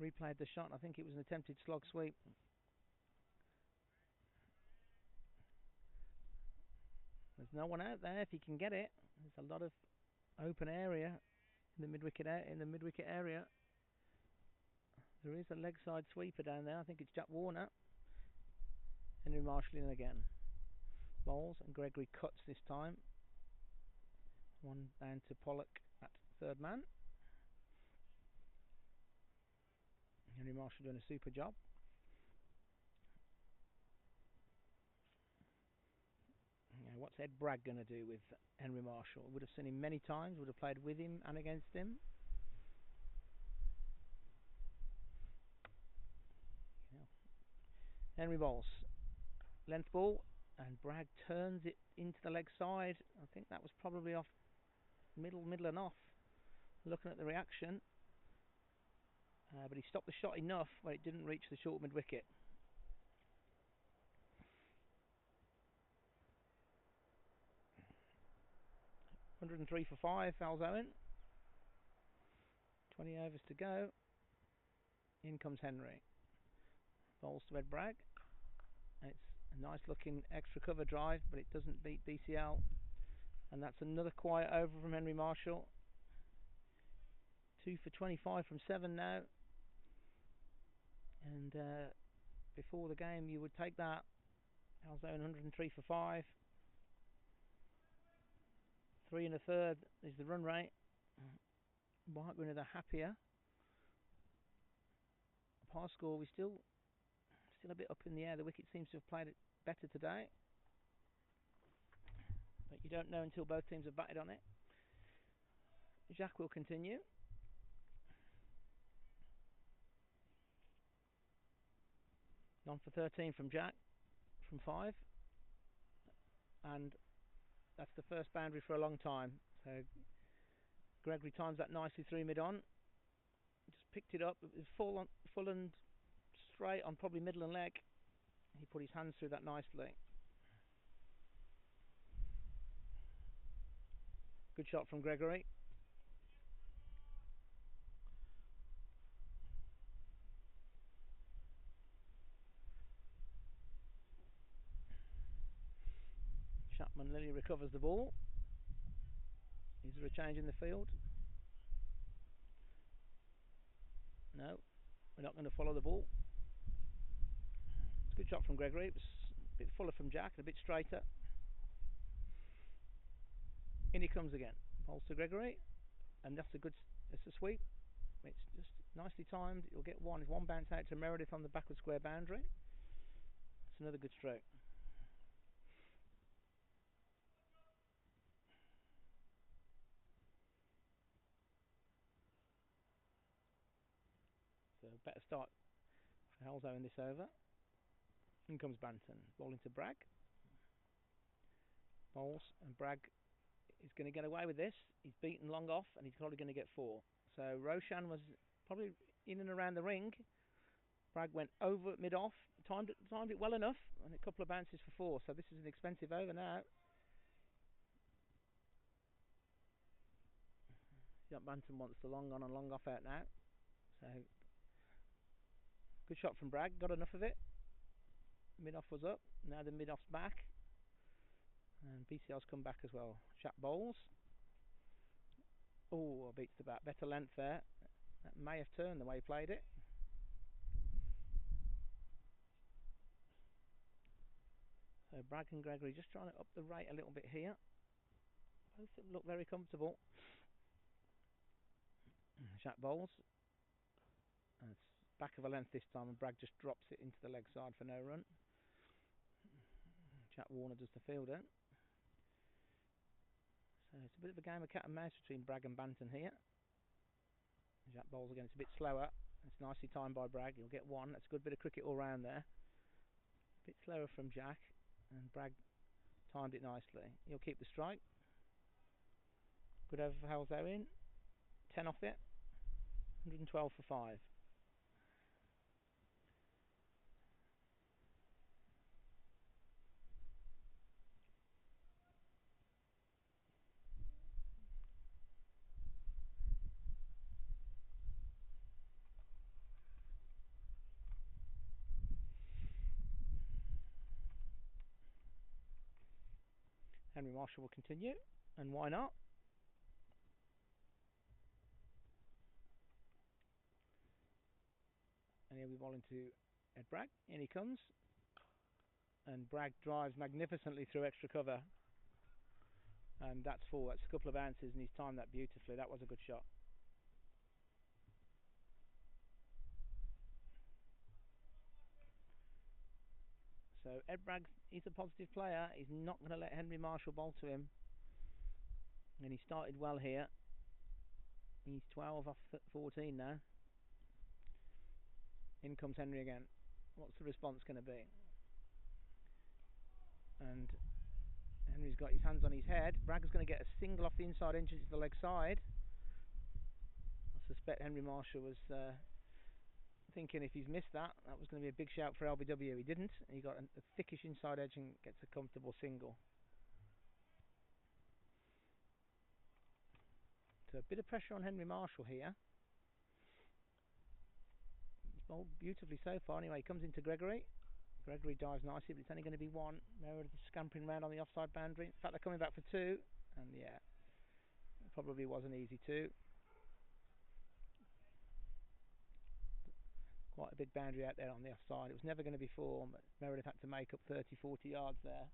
replayed the shot. I think it was an attempted slog sweep. There's no one out there if he can get it. There's a lot of open area in the mid-wicket area. There is a leg side sweeper down there. I think it's Jack Warner. Henry Marshall in again. Bowls, and Gregory cuts this time. 1 down to Pollock at 3rd man. Henry Marshall doing a super job. Now, what's Ed Bragg going to do with Henry Marshall? Would have seen him many times, would have played with him and against him. Henry bowls. Length ball, and Bragg turns it into the leg side. I think that was probably off middle and off. Looking at the reaction. But he stopped the shot enough where it didn't reach the short mid-wicket. $103 for 5, Halesowen. 20 overs to go. In comes Henry. Bowls to Ed Bragg. It's a nice looking extra cover drive, but it doesn't beat BCL. And that's another quiet over from Henry Marshall. 2 for 25 from 7 now. And before the game, you would take that. Halesowen 103 for 5. 3 1/3 is the run rate. Barnt Green are the happier. Par score, we still a bit up in the air. The wicket seems to have played it better today, but you don't know until both teams have batted on it. Jacques will continue. None for 13 from Jack from 5, and that's the first boundary for a long time. So Gregory times that nicely through mid-on. Just picked it up. It was full and straight on probably middle and leg. He put his hands through that nicely. Good shot from Gregory. Chapman Lilly recovers the ball. Is there a change in the field? No, we're not going to follow the ball. It's a good shot from Gregory. It was a bit fuller from Jack, and a bit straighter. In he comes again. Bowls to Gregory, and that's it's a sweep. It's just nicely timed. You'll get one. If one bounce out to Meredith on the backward square boundary, it's another good stroke. So better start for Halesowen this over. In comes Banton, bowling to Bragg. Bowls, and Bragg is going to get away with this. He's beaten long off, and he's probably going to get 4. So Roshan was probably in and around the ring. Bragg went over mid-off, timed it well enough, and a couple of bounces for 4. So this is an expensive over now. Bantam wants the long on and long off out now. So good shot from Bragg, got enough of it. Mid-off was up, now the mid-off's back. And BCL's come back as well. Jack bowls. Oh, beats the bat. Better length there. That may have turned the way he played it. So Bragg and Gregory just trying to up the rate a little bit here. Both of them look very comfortable. Jack bowls. And it's back of a length this time, and Bragg just drops it into the leg side for no run. Jack Warner does the fielder. So it's a bit of a game of cat and mouse between Bragg and Banton here. Jack bowls again, it's a bit slower. It's nicely timed by Bragg, he'll get 1. That's a good bit of cricket all round there. A bit slower from Jack, and Bragg timed it nicely. He'll keep the strike. Good over for Halesowen. 10 off it. 112 for 5. Henry Marshall will continue, and why not? And he'll be bowling to Ed Bragg. In he comes, and Bragg drives magnificently through extra cover, and that's 4. That's a couple of ounces, and he's timed that beautifully. That was a good shot. So Ed Bragg, he's a positive player. He's not going to let Henry Marshall bowl to him. And he started well here. He's 12 off 14 now. In comes Henry again. What's the response going to be? And Henry's got his hands on his head. Bragg's going to get a single off the inside edge to the leg side. I suspect Henry Marshall was thinking if he's missed that was going to be a big shout for LBW. He didn't. He got a thickish inside edge and gets a comfortable single. So a bit of pressure on Henry Marshall here. He's bowled beautifully so far. Anyway, he comes into Gregory. Gregory dives nicely, but it's only going to be 1. Meredith scampering round on the offside boundary. In fact, they're coming back for 2. And yeah, it probably was an easy 2. Quite a big boundary out there on the offside. It was never going to be 4, but Meredith had to make up 30, 40 yards there.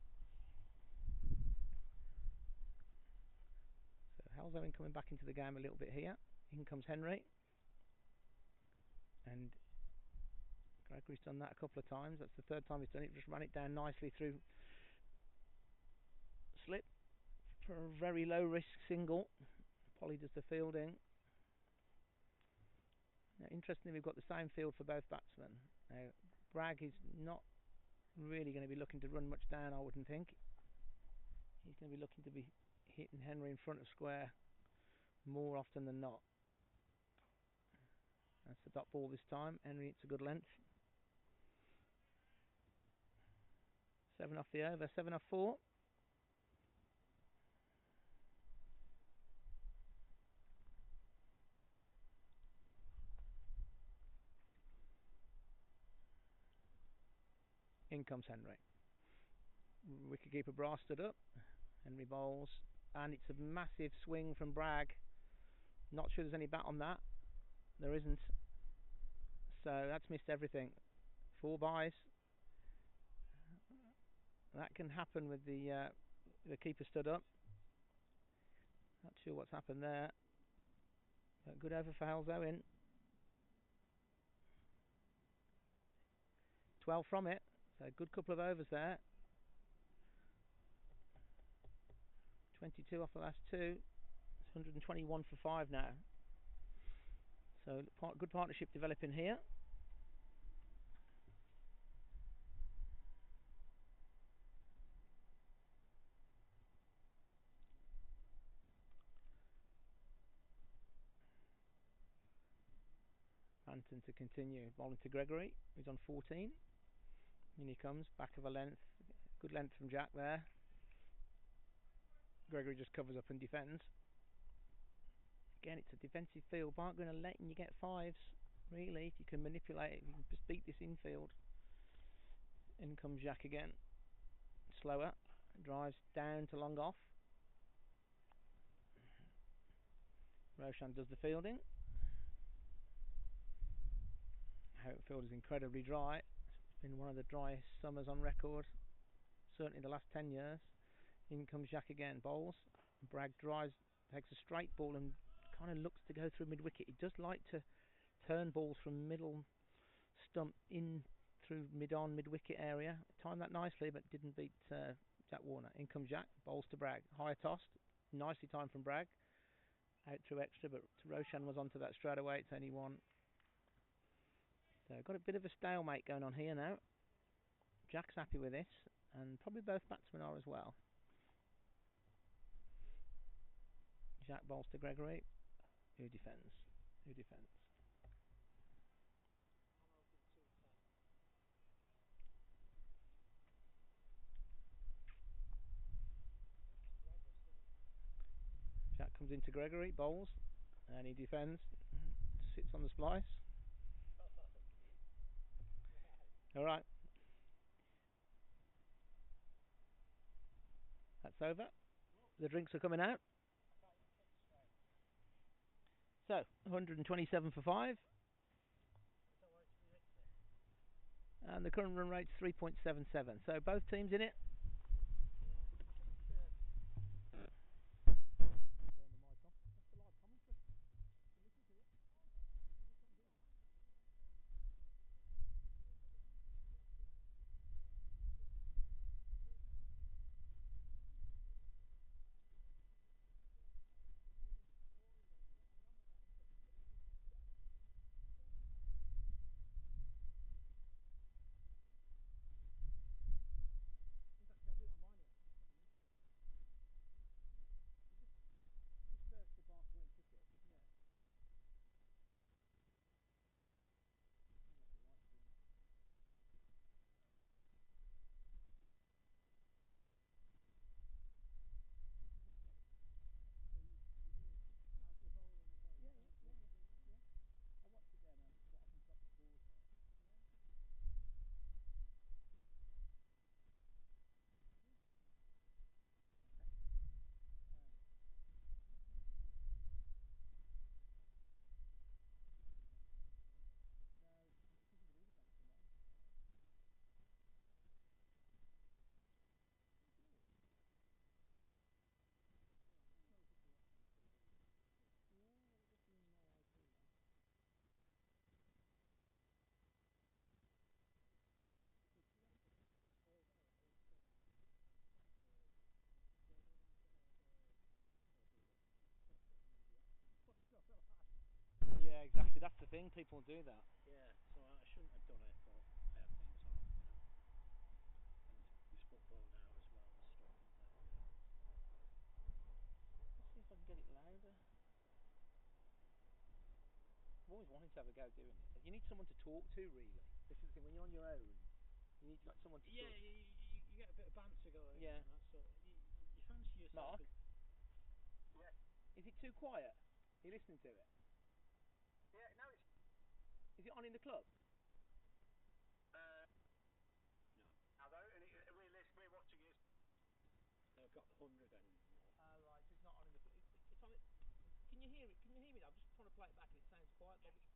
So Halesowen coming back into the game a little bit here. In comes Henry. And Gregory's done that a couple of times. That's the 3rd time he's done it. Just ran it down nicely through slip for a very low risk single. Polly does the fielding. Now, interestingly, we've got the same field for both batsmen. Now, Bragg is not really going to be looking to run much down, I wouldn't think. He's going to be looking to be hitting Henry in front of square more often than not. That's the dot ball this time. Henry, it's a good length. 7 off the over, 7 off 4. In comes Henry. Wicketkeeper Brass stood up. Henry bowls, and it's a massive swing from Bragg. Not sure there's any bat on that. There isn't. So that's missed everything. 4 byes. That can happen with the keeper stood up. Not sure what's happened there. But good over for Halesowen. 12 from it. So a good couple of overs there. 22 off the last 2. It's 121 for 5 now. So good partnership developing here. Hampton to continue. Bowling to Gregory, who's on 14. In he comes, back of a length. Good length from Jack there. Gregory just covers up and defends. Again, it's a defensive field. Barnt Green are letting you get fives, really, if you can manipulate it. You can just beat this infield. In comes Jack again. Slower. Drives down to long off. Roshan does the fielding. Outfield is incredibly dry. It's been one of the driest summers on record, certainly in the last 10 years. In comes Jack again, bowls. Bragg drives, takes a straight ball and kind of looks to go through mid-wicket. He does like to turn balls from middle stump in through mid-on, mid-wicket area. Timed that nicely, but didn't beat Jack Warner. In comes Jack, bowls to Bragg. Higher tossed, nicely timed from Bragg. Out through extra, but Roshan was onto that straight away. It's only one. So got a bit of a stalemate going on here now. Jack's happy with this, and probably both batsmen are as well. Jack bowls to Gregory. Who defends? Who defends? Jack comes into Gregory, bowls, and he defends. Sits on the splice. Alright. That's over. The drinks are coming out. So, 127 for 5. And the current run rate's 3.77. So both teams in it. Yeah, exactly. That's the thing. People do that. Yeah, so I shouldn't have done it, but I have things on, you know. And it's football now as well and stuff. Let's see if I can get it louder. I've always wanted to have a go doing it. You need someone to talk to, really. This is the thing. When you're on your own, you need like someone to talk. Yeah, you get a bit of banter going. Yeah. And that sort of, you fancy yourself. Mark? Yeah. Is it too quiet? Are you listening to it? Yeah, no, it's... Is it on in the club? No. Although, and we're watching it. They've got the 100 and... Right, so it's not on in the club. It's on it. Can you hear it? Can you hear me now? I'm just trying to play it back and it sounds quiet. Yeah.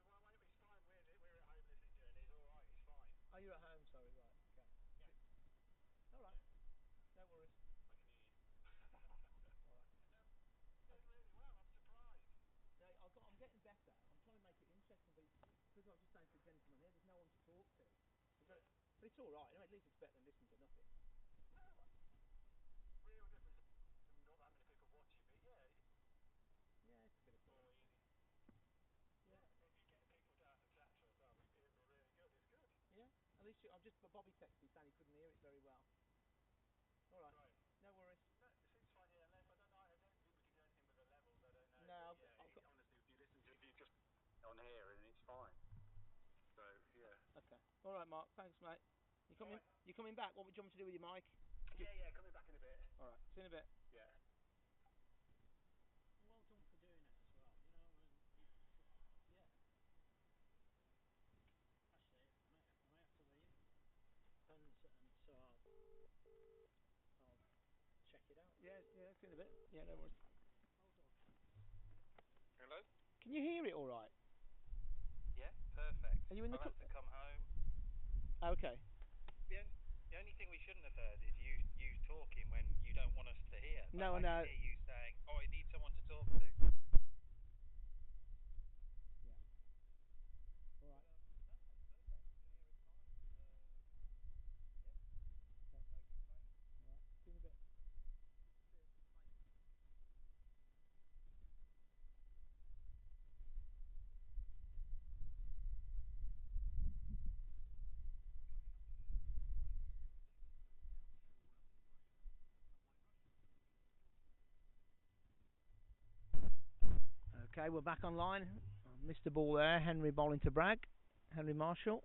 No, well, it's fine. We're at home listening to it. It's all right. It's fine. Oh, you're at home. Sorry, right. Okay. Yeah. All right. No worries. I can hear you. Doing really well. I'm surprised. No, I'm getting better. I'm trying to make it interesting, but because I was just saying to the gentleman here, there's no one to talk to. But it's all right. At least it's better than listening to nothing. No, real difference. Not that many people watching, but yeah. Yeah, it's a bit of fun. More easy. Yeah. If you get people down to chat to us, it'll be really good. It's good. Yeah. At least Bobby texted me saying he couldn't hear it very well. All right. Right. No worries. No, it seems fine. Yeah, unless I don't think we can do anything with the levels. I don't know. No, Yeah, honestly, if you just on Mark. Thanks, mate. You coming back? What would you want me to do with your mic? Yeah, coming back in a bit. All right. See you in a bit. Yeah. Well done for doing it as well. You know, and yeah. Actually, I may have to leave, and so I'll check it out. Yeah. See you in a bit. Yeah, no worries. Well done. Hello? Can you hear it all right? Yeah, perfect. Are you in the? I've had to come home. Okay. The only thing we shouldn't have heard is you talking when you don't want us to hear. But No, I no. can hear you saying, "Oh, I need someone to talk to." All right. See you in a bit. Okay, we're back online. Missed the ball there. Henry bowling to Bragg. Henry Marshall.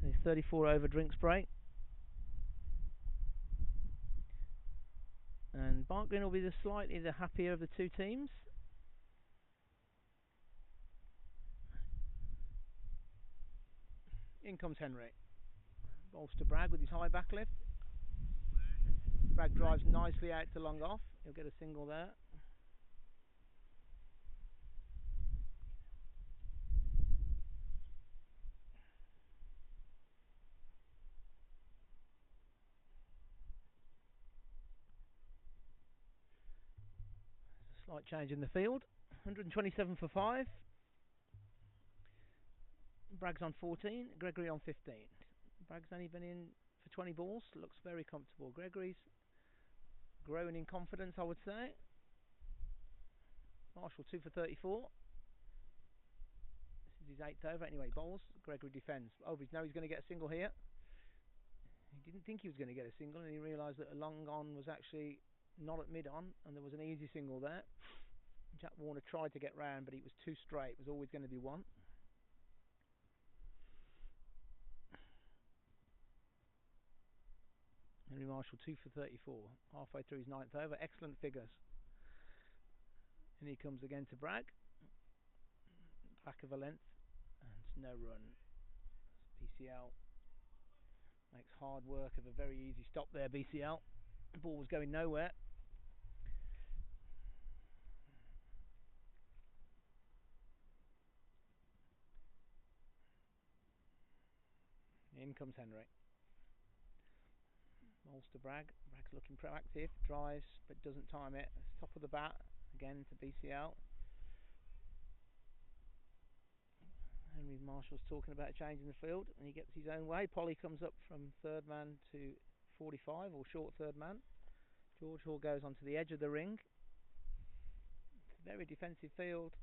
His 34 over drinks break. And Barnt Green will be slightly the happier of the two teams. In comes Henry. Bowls to Bragg with his high back lift. Bragg drives nicely out to long off. He'll get a single there. Slight change in the field. 127 for 5. Bragg's on 14. Gregory on 15. Bragg's only been in for 20 balls. Looks very comfortable. Gregory's growing in confidence, I would say. Marshall 2 for 34. This is his 8th over. Anyway, bowls. Gregory defends. Oh, he's going to get a single here. He didn't think he was going to get a single, and he realised that a long on was actually not at mid on, and there was an easy single there. Jack Warner tried to get round, but it was too straight. It was always going to be one. Henry Marshall 2 for 34. Halfway through his 9th over. Excellent figures. And he comes again to Bragg. Back of a length. And no run. BCL makes hard work of a very easy stop there, BCL. The ball was going nowhere. In comes Henry. Bowls to Bragg. Bragg's looking proactive. Drives, but doesn't time it. Top of the bat. Again to BCL. Henry Marshall's talking about a change in the field, and he gets his own way. Polly comes up from third man to 45, or short third man. George Hall goes onto the edge of the ring. It's a very defensive field.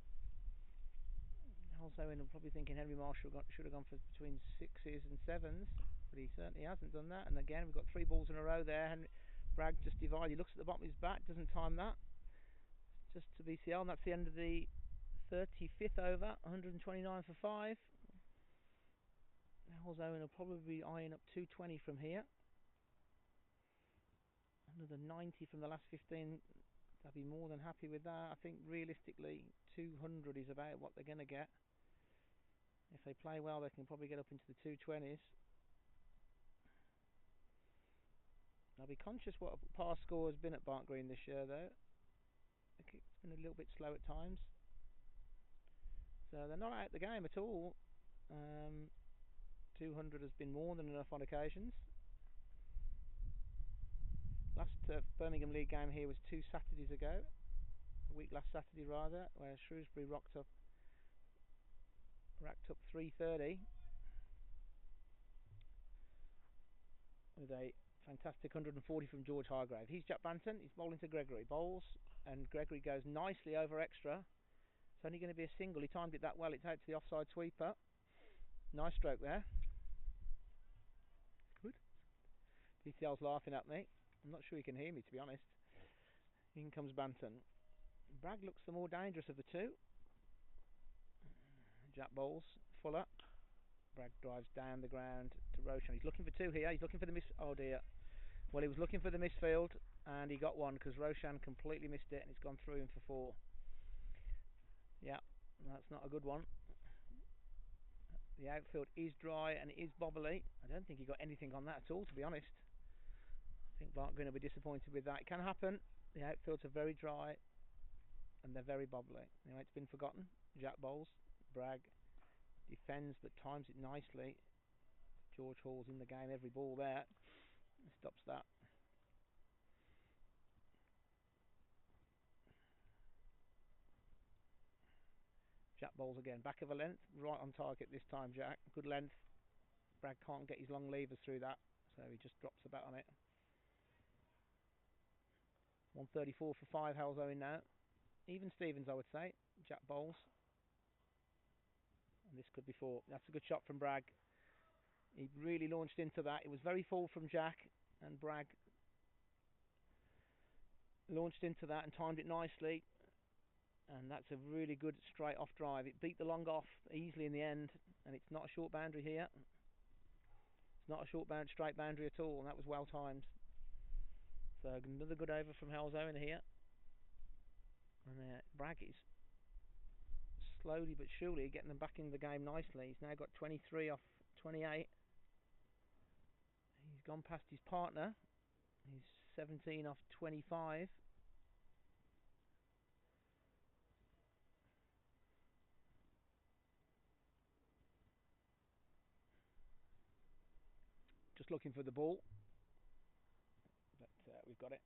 Halesowen will probably thinking Henry Marshall should have gone for between 6s and 7s, but he certainly hasn't done that. And again, we've got 3 balls in a row there. Bragg just divided. He looks at the bottom of his bat, doesn't time that. Just to BCL, and that's the end of the 35th over. 129 for 5. Halesowen will probably be eyeing up 220 from here. Another 90 from the last 15. They'll be more than happy with that. I think realistically 200 is about what they're going to get. If they play well, they can probably get up into the 220s. I'll be conscious what past score has been at Barnt Green this year, though. It's been a little bit slow at times. So they're not out the game at all. 200 has been more than enough on occasions. Last Birmingham League game here was 2 Saturdays ago. A week last Saturday rather, where Shrewsbury racked up 330 with a fantastic 140 from George Hargrave. He's Jack Banton. He's bowling to Gregory. Bowls, and Gregory goes nicely over extra. It's only going to be a single. He timed it that well. It's out to the offside sweeper. Nice stroke there. Good. BCL's laughing at me. I'm not sure he can hear me, to be honest. In comes Banton. Bragg looks the more dangerous of the two. Jack bowls. Fuller. Bragg drives down the ground to Roshan. He's looking for two here. He's looking for the miss. Oh dear. Well, he was looking for the misfield, and he got one because Roshan completely missed it, and it's gone through him for 4. Yeah, that's not a good one. The outfield is dry and it is bobbly. I don't think he got anything on that at all, to be honest. I think Barnt Green will be disappointed with that. It can happen. The outfields are very dry and they're very bobbly. Anyway, it's been forgotten. Jack bowls. Bragg defends but times it nicely. George Hall's in the game every ball there. Stops that. Jack bowls again. Back of a length. Right on target this time, Jack. Good length. Bragg can't get his long levers through that, so he just drops the bat on it. 134 for 5, Halesowen now. Even Stevens, I would say. Jack bowls. And this could be 4. That's a good shot from Bragg. He really launched into that. It was very full from Jack, and Bragg launched into that and timed it nicely. And that's a really good straight off drive. It beat the long off easily in the end, and it's not a short boundary here. It's not a short straight boundary at all, and that was well timed. So another good over from Halesowen here. And Bragg is slowly but surely getting them back in the game nicely. He's now got 23 off 28. He's gone past his partner. He's 17 off 25. Just looking for the ball, but we've got it.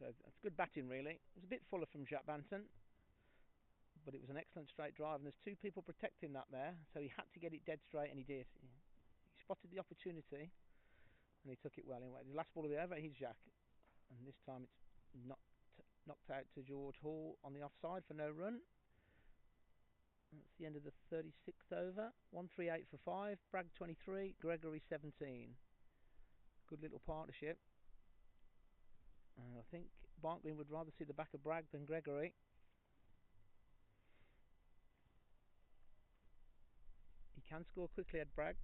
So that's good batting, really. It was a bit fuller from Jack Banton, but it was an excellent straight drive, and there's 2 people protecting that there, so he had to get it dead straight, and he did. He spotted the opportunity, and he took it well. Anyway, the last ball of the over, he's Jack, and this time it's knocked out to George Hall on the offside for no run. That's the end of the 36th over. 138 for 5. Bragg 23, Gregory 17. Good little partnership. I think Barnt Green would rather see the back of Bragg than Gregory. He can score quickly at Bragg.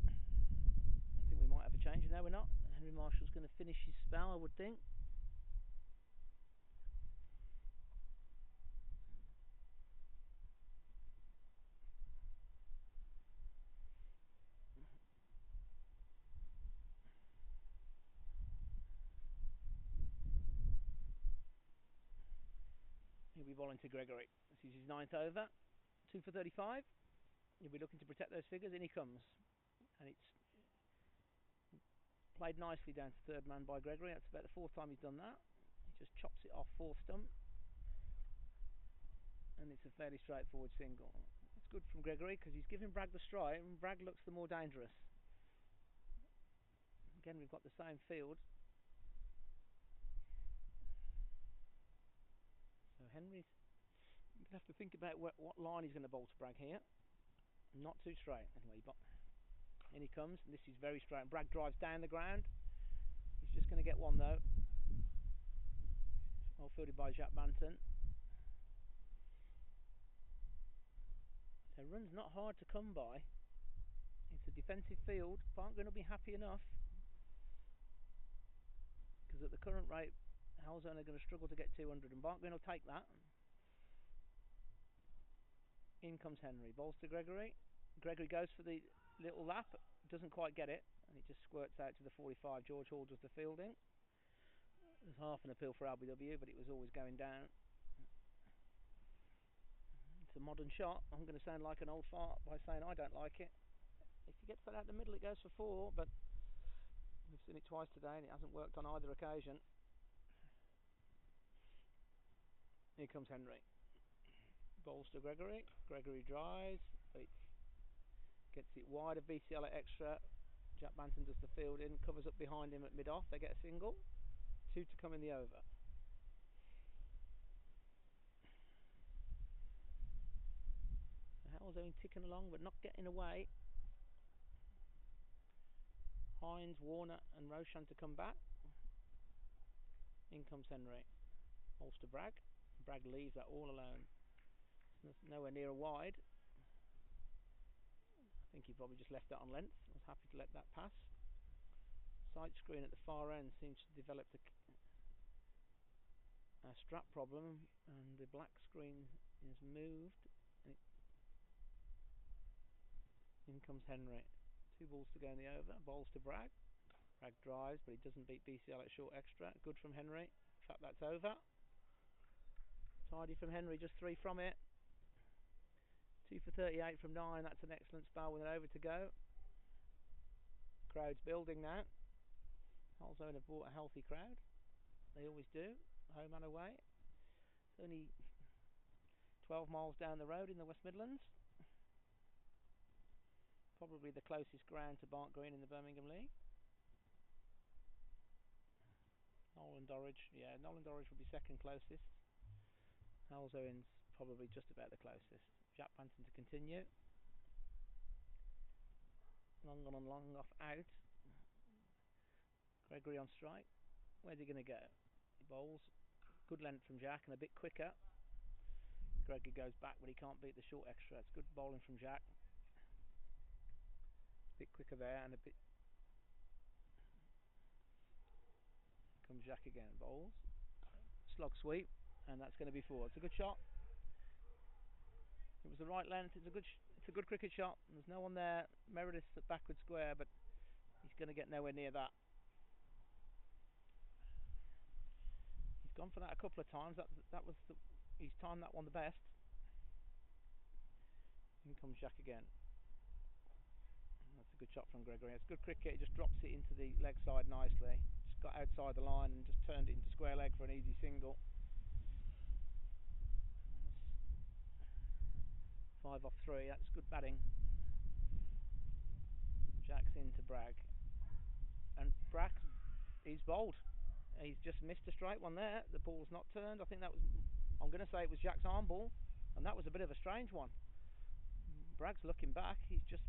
I think we might have a change. No, we're not. Henry Marshall's going to finish his spell, I would think. He'll be bowling to Gregory. This is his 9th over. 2 for 35. He'll be looking to protect those figures. In he comes. And it's played nicely down to 3rd man by Gregory. That's about the 4th time he's done that. He just chops it off 4th stump. And it's a fairly straightforward single. It's good from Gregory because he's giving Bragg the strike, and Bragg looks the more dangerous. Again, we've got the same field. So Henry's going to have to think about what line he's going to bowl to Bragg here. Not too straight. Anyway, in he comes, and this is very straight. And Bragg drives down the ground. He's just going to get one though. Well fielded by Jack Banton. So run's not hard to come by. It's a defensive field. Barnt Green will be happy enough, because at the current rate, Halesowen are going to struggle to get 200, and Barnt Green will take that. In comes Henry. Bowls to Gregory. Gregory goes for the little lap, doesn't quite get it, and it just squirts out to the 45. George Hall does the fielding. There's half an appeal for LBW, but it was always going down. It's a modern shot. I'm going to sound like an old fart by saying I don't like it. If he gets that out the middle, it goes for 4, but we've seen it twice today, and it hasn't worked on either occasion. Here comes Henry. Bowls to Gregory. Gregory drives, but it gets it wide of VCL at extra. Jack Banton does the field in, covers up behind him at mid-off. They get a single. 2 to come in the over. Halesowen ticking along but not getting away. Hines, Warner and Roshan to come back. In comes Henry. Balls to Bragg. Bragg leaves that all alone. It's nowhere near a wide. I think he probably just left that on length. I was happy to let that pass. Side screen at the far end seems to develop a strap problem, and the black screen is moved. In comes Henry. 2 balls to go in the over. Balls to Bragg. Bragg drives, but he doesn't beat BCL at short extra. Good from Henry. In fact, that's over. Tidy from Henry, just 3 from it. 2 for 38 from 9. That's an excellent spell with an over to go. Crowd's building now. Halesowen have brought a healthy crowd. They always do, home and away. It's only 12 miles down the road in the West Midlands. Probably the closest ground to Barnt Green in the Birmingham League. Nolan Dorridge, yeah, Nolan Dorridge would be second closest. Halesowen's probably just about the closest. Jack Banton to continue. Long on and long off out. Gregory on strike. Where's he going to go? He bowls. Good length from Jack and a bit quicker. Gregory goes back, but he can't beat the short extra. It's good bowling from Jack. A bit quicker there and a bit. Comes Jack again. Bowls. Slog sweep, and that's going to be 4. It's a good shot. It was the right length. It's a good cricket shot. There's no one there. Meredith at backward square, but he's going to get nowhere near that. He's gone for that a couple of times. He's timed that one the best. In comes Jack again. That's a good shot from Gregory. It's good cricket. He just drops it into the leg side nicely. Just got outside the line and just turned it into square leg for an easy single. 5 off 3. That's good batting. Jack's into Bragg, and Bragg, he's bowled. He's just missed a straight one there. The ball's not turned. I think that was. I'm going to say it was Jack's arm ball, and that was a bit of a strange one. Bragg's looking back. He's just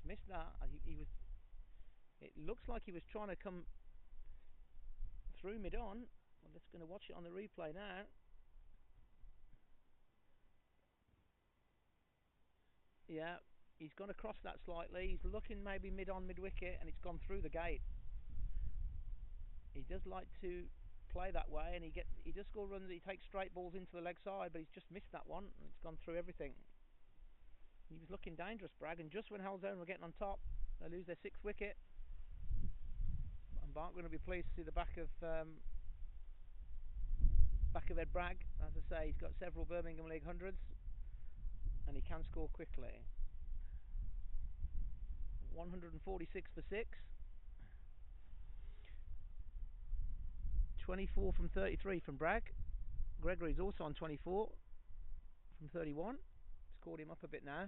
missed that. He was. It looks like he was trying to come through mid on. Well, let's going to watch it on the replay now. Yeah, he's gone across that slightly. He's looking maybe mid on, mid wicket, and it's gone through the gate. He does like to play that way, and he does score runs. He takes straight balls into the leg side, but he's just missed that one, and it's gone through everything. He was looking dangerous, Bragg, and just when Halesowen were getting on top, they lose their 6th wicket. And Barnt going to be pleased to see the back of Ed Bragg. As I say, he's got several Birmingham League hundreds, and he can score quickly. 146 for 6. 24 from 33 from Bragg. Gregory's also on 24 from 31. Scored him up a bit now.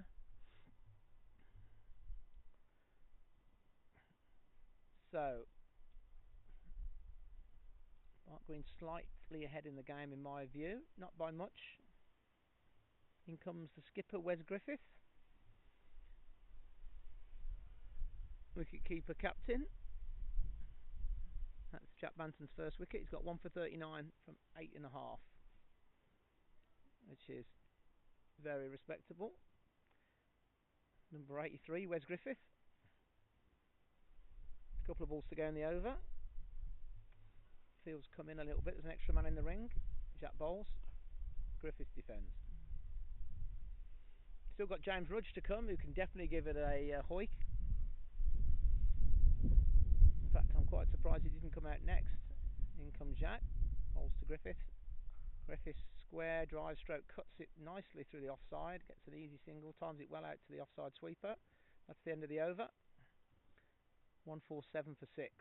So Barnt Green slightly ahead in the game in my view, not by much. In comes the skipper Wes Griffith, wicket keeper captain. That's Jack Banton's first wicket. He's got 1 for 39 from 8.5, which is very respectable. Number 83, Wes Griffith. A couple of balls to go in the over. Field's come in a little bit. There's an extra man in the ring. Jack bowls. Griffith defends. Still got James Rudge to come, who can definitely give it a hoik. In fact, I'm quite surprised he didn't come out next. In comes Jack. Bowls to Griffith. Griffith square, drive stroke, cuts it nicely through the offside. Gets an easy single, times it well out to the offside sweeper. That's the end of the over. 147 for 6.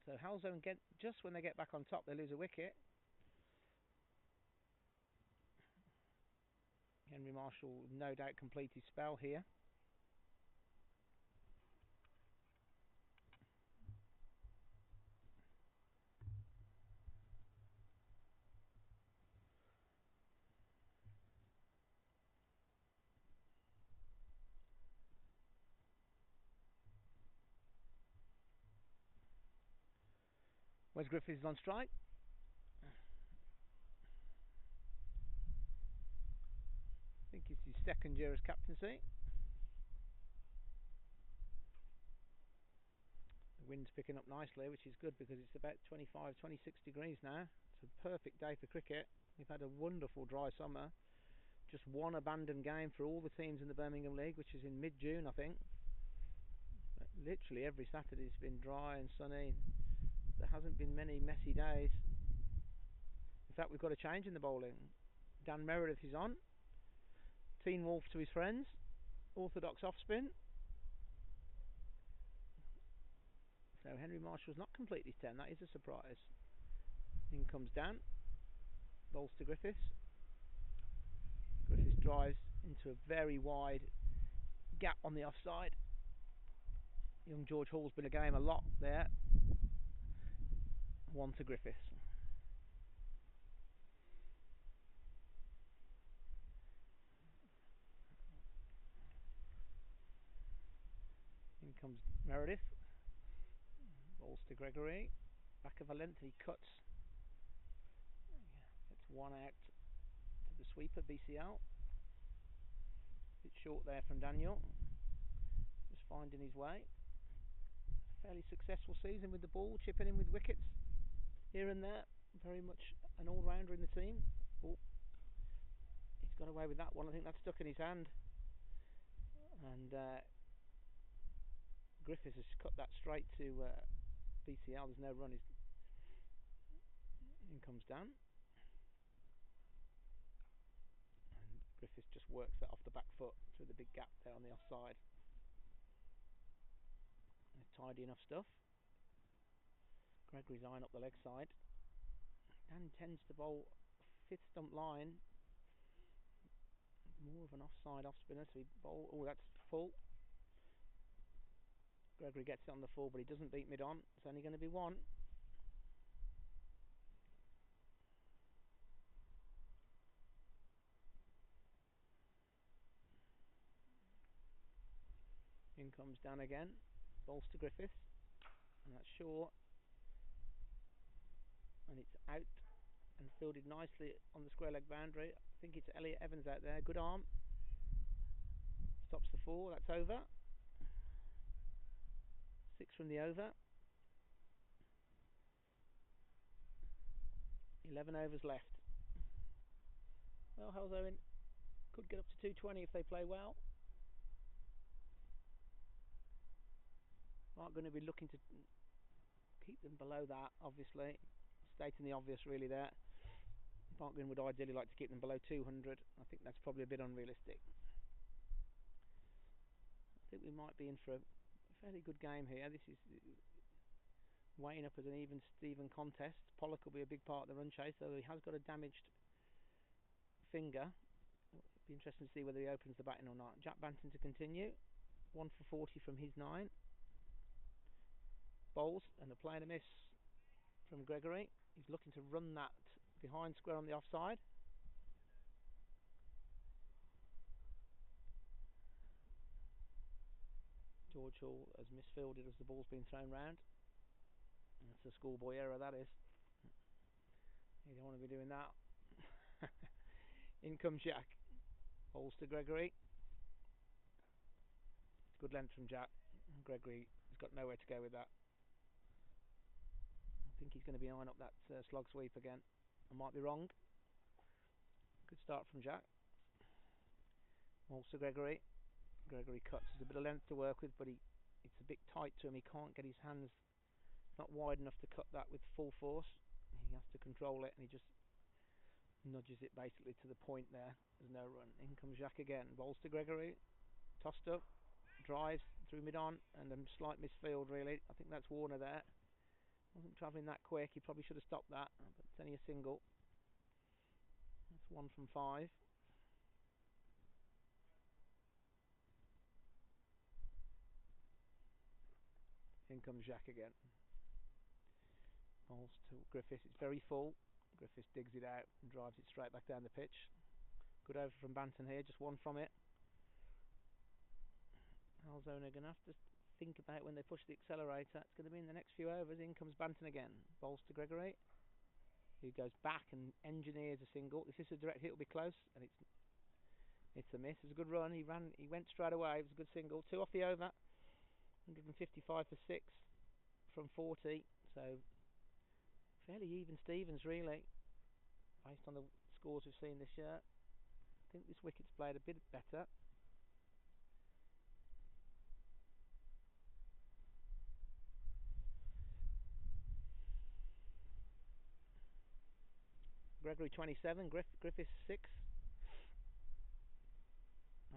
So Halesowen just when they get back on top, they lose a wicket. Henry Marshall will no doubt complete his spell here. Wes Griffith is on strike. think it's his second year as captaincy. The wind's picking up nicely, which is good because it's about 25, 26 degrees now. It's a perfect day for cricket. We've had a wonderful dry summer. Just one abandoned game for all the teams in the Birmingham League, which is in mid-June, I think. But literally every Saturday's been dry and sunny. There hasn't been many messy days. In fact, we've got a change in the bowling. Dan Meredith is on. Teen Wolf to his friends. Orthodox off spin. So Henry Marshall's not complete his 10. That is a surprise. In comes Dan. Bowls to Griffiths. Griffiths drives into a very wide gap on the offside. Young George Hall's been a game a lot there. 1 to Griffiths. In comes Meredith. Balls to Gregory. Back of a length, he cuts. Gets one out to the sweeper, BCL. Bit short there from Daniel. Just finding his way. Fairly successful season with the ball, chipping in with wickets here and there. Very much an all-rounder in the team. Oh, he's got away with that one. I think that's stuck in his hand. And Griffiths has cut that straight to BCL. There's no run. In comes Dan. And Griffiths just works that off the back foot through the big gap there on the offside. Tidy enough stuff. Gregory's eyeing up the leg side. Dan tends to bowl fifth stump line. More of an offside off spinner, so he bowl. Oh, that's full. Gregory gets it on the full, but he doesn't beat mid on. It's only going to be one. In comes Dan again. Bowls to Griffiths. And that's short. And it's out and fielded nicely on the square leg boundary. I think it's Elliot Evans out there. Good arm. Stops the 4. That's over. 6 from the over. 11 overs left. Well, Halesowen could get up to 220 if they play well. Aren't going to be looking to keep them below that, obviously. Stating the obvious really there. Barnt Green would ideally like to keep them below 200. I think that's probably a bit unrealistic. I think we might be in for a fairly good game here. This is weighing up as an even Steven contest. Pollock will be a big part of the run chase, though he has got a damaged finger. It'll be interesting to see whether he opens the batting or not. Jack Banton to continue. 1 for 40 from his 9. Bowls and a play and a miss from Gregory. He's looking to run that behind square on the offside. George Hall has misfielded as the ball's been thrown round. That's a schoolboy error, that is. You don't want to be doing that. In comes Jack. Bowls to Gregory. Good length from Jack. Gregory has got nowhere to go with that. I think he's going to be eyeing up that slog sweep again. I might be wrong. Good start from Jack. Bowls to Gregory. Gregory cuts. There's a bit of length to work with, but it's a bit tight to him. He can't get his hands not wide enough to cut that with full force. He has to control it, and he just nudges it basically to the point there. There's no run. In comes Jack again. Bowls to Gregory. Tossed up. Drives through mid-on, and a slight misfield really. I think that's Warner there. Wasn't travelling that quick. He probably should have stopped that, but it's only a single. That's 1 from 5. In comes Jack again. Bowls to Griffiths. It's very full. Griffiths digs it out and drives it straight back down the pitch. Good over from Banton here. Just 1 from it. Halesowen are going to have to think about when they push the accelerator. It's going to be in the next few overs. In comes Banton again. Bowls to Gregory. He goes back and engineers a single. If this is a direct hit, it'll be close, and It's a miss. It was a good run. He went straight away. It was a good single. 2 off the over. 155 for 6 from 40. So fairly even Stevens, really, based on the scores we've seen this year. I think this wicket's played a bit better. Gregory 27, Griffiths 6.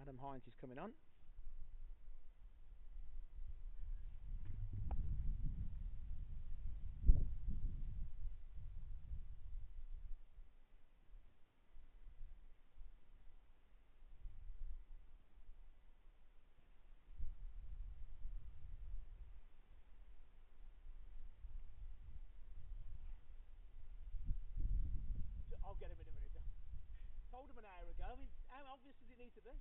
Adam Hines is coming on. I'll get him in a minute. Told him an hour ago. I mean, how obvious does it need to be?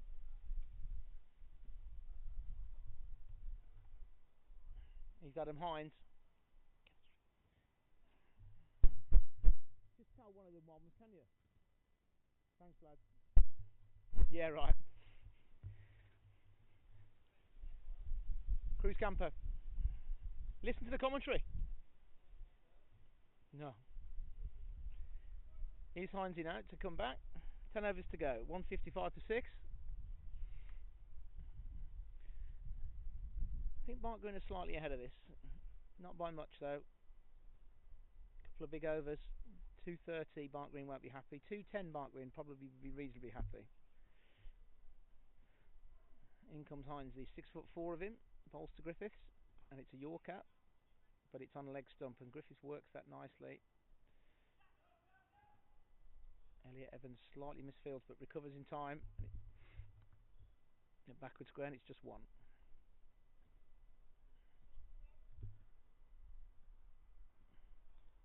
He's Adam Hines. Just tell one of them ones, can you? Thanks, lad. Yeah, right. Cruise camper. Listen to the commentary. No. Here's Hinesy now to come back. 10 overs to go. 155 for 6. I think Barnt Green is slightly ahead of this. Not by much though. Couple of big overs. 230 Barnt Green won't be happy. 210 Barnt Green probably be reasonably happy. In comes Hinesy. 6'4" of him. Bowls to Griffiths. And it's a Yorker. But it's on a leg stump and Griffiths works that nicely. Elliot Evans slightly misfields but recovers in time. And backwards square and it's just 1.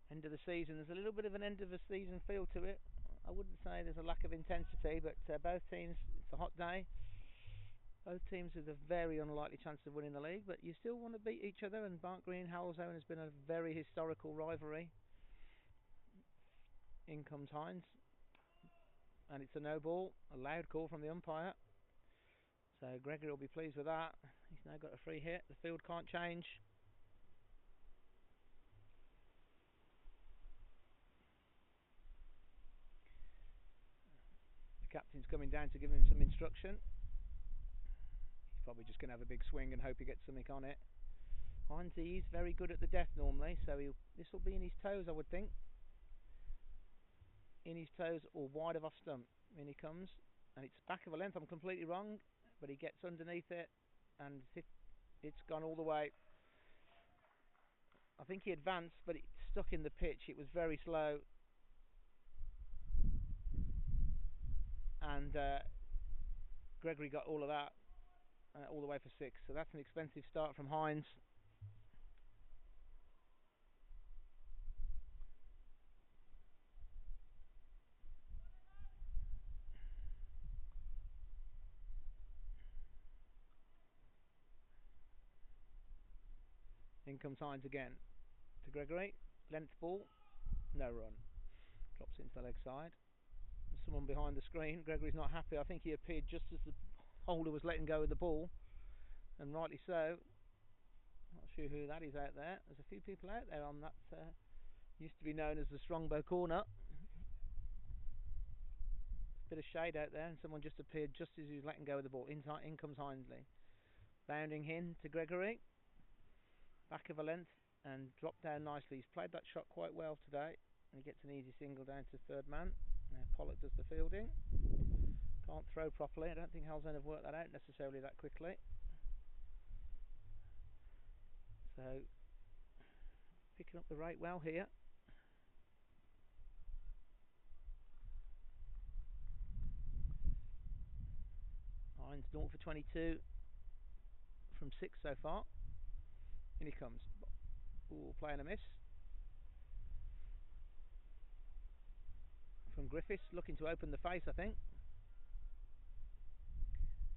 End of the season. There's a little bit of an end of the season feel to it. I wouldn't say there's a lack of intensity, but both teams, it's a hot day. Both teams with a very unlikely chance of winning the league, but you still want to beat each other, and Barnt Green Halesowen has been a very historical rivalry. In comes Hines. And it's a no ball, a loud call from the umpire. So Gregory will be pleased with that. He's now got a free hit. The field can't change. The captain's coming down to give him some instruction. He's probably just going to have a big swing and hope he gets something on it. Hinesy is very good at the death normally, so this will be in his toes, I would think. In his toes or wide of off stump. In he comes, and it's back of a length. I'm completely wrong, but he gets underneath it, and it's gone all the way. I think he advanced, but it stuck in the pitch. It was very slow, and Gregory got all of that, all the way for 6. So that's an expensive start from Hines. In comes Hines again to Gregory. Length ball, no run. Drops into the leg side. There's someone behind the screen. Gregory's not happy. I think he appeared just as the holder was letting go of the ball, and rightly so. Not sure who that is out there. There's a few people out there on that. Used to be known as the Strongbow corner. Bit of shade out there, and someone just appeared just as he was letting go of the ball. In comes Hinesley, bounding in to Gregory. Back of a length and dropped down nicely. He's played that shot quite well today, and he gets an easy single down to third man. Pollock does the fielding. Can't throw properly. I don't think Halesowen have worked that out necessarily that quickly. So picking up the rate well here. Hines 0 for 22 from 6 so far. In he comes. Ooh, playing a miss. From Griffiths, looking to open the face, I think.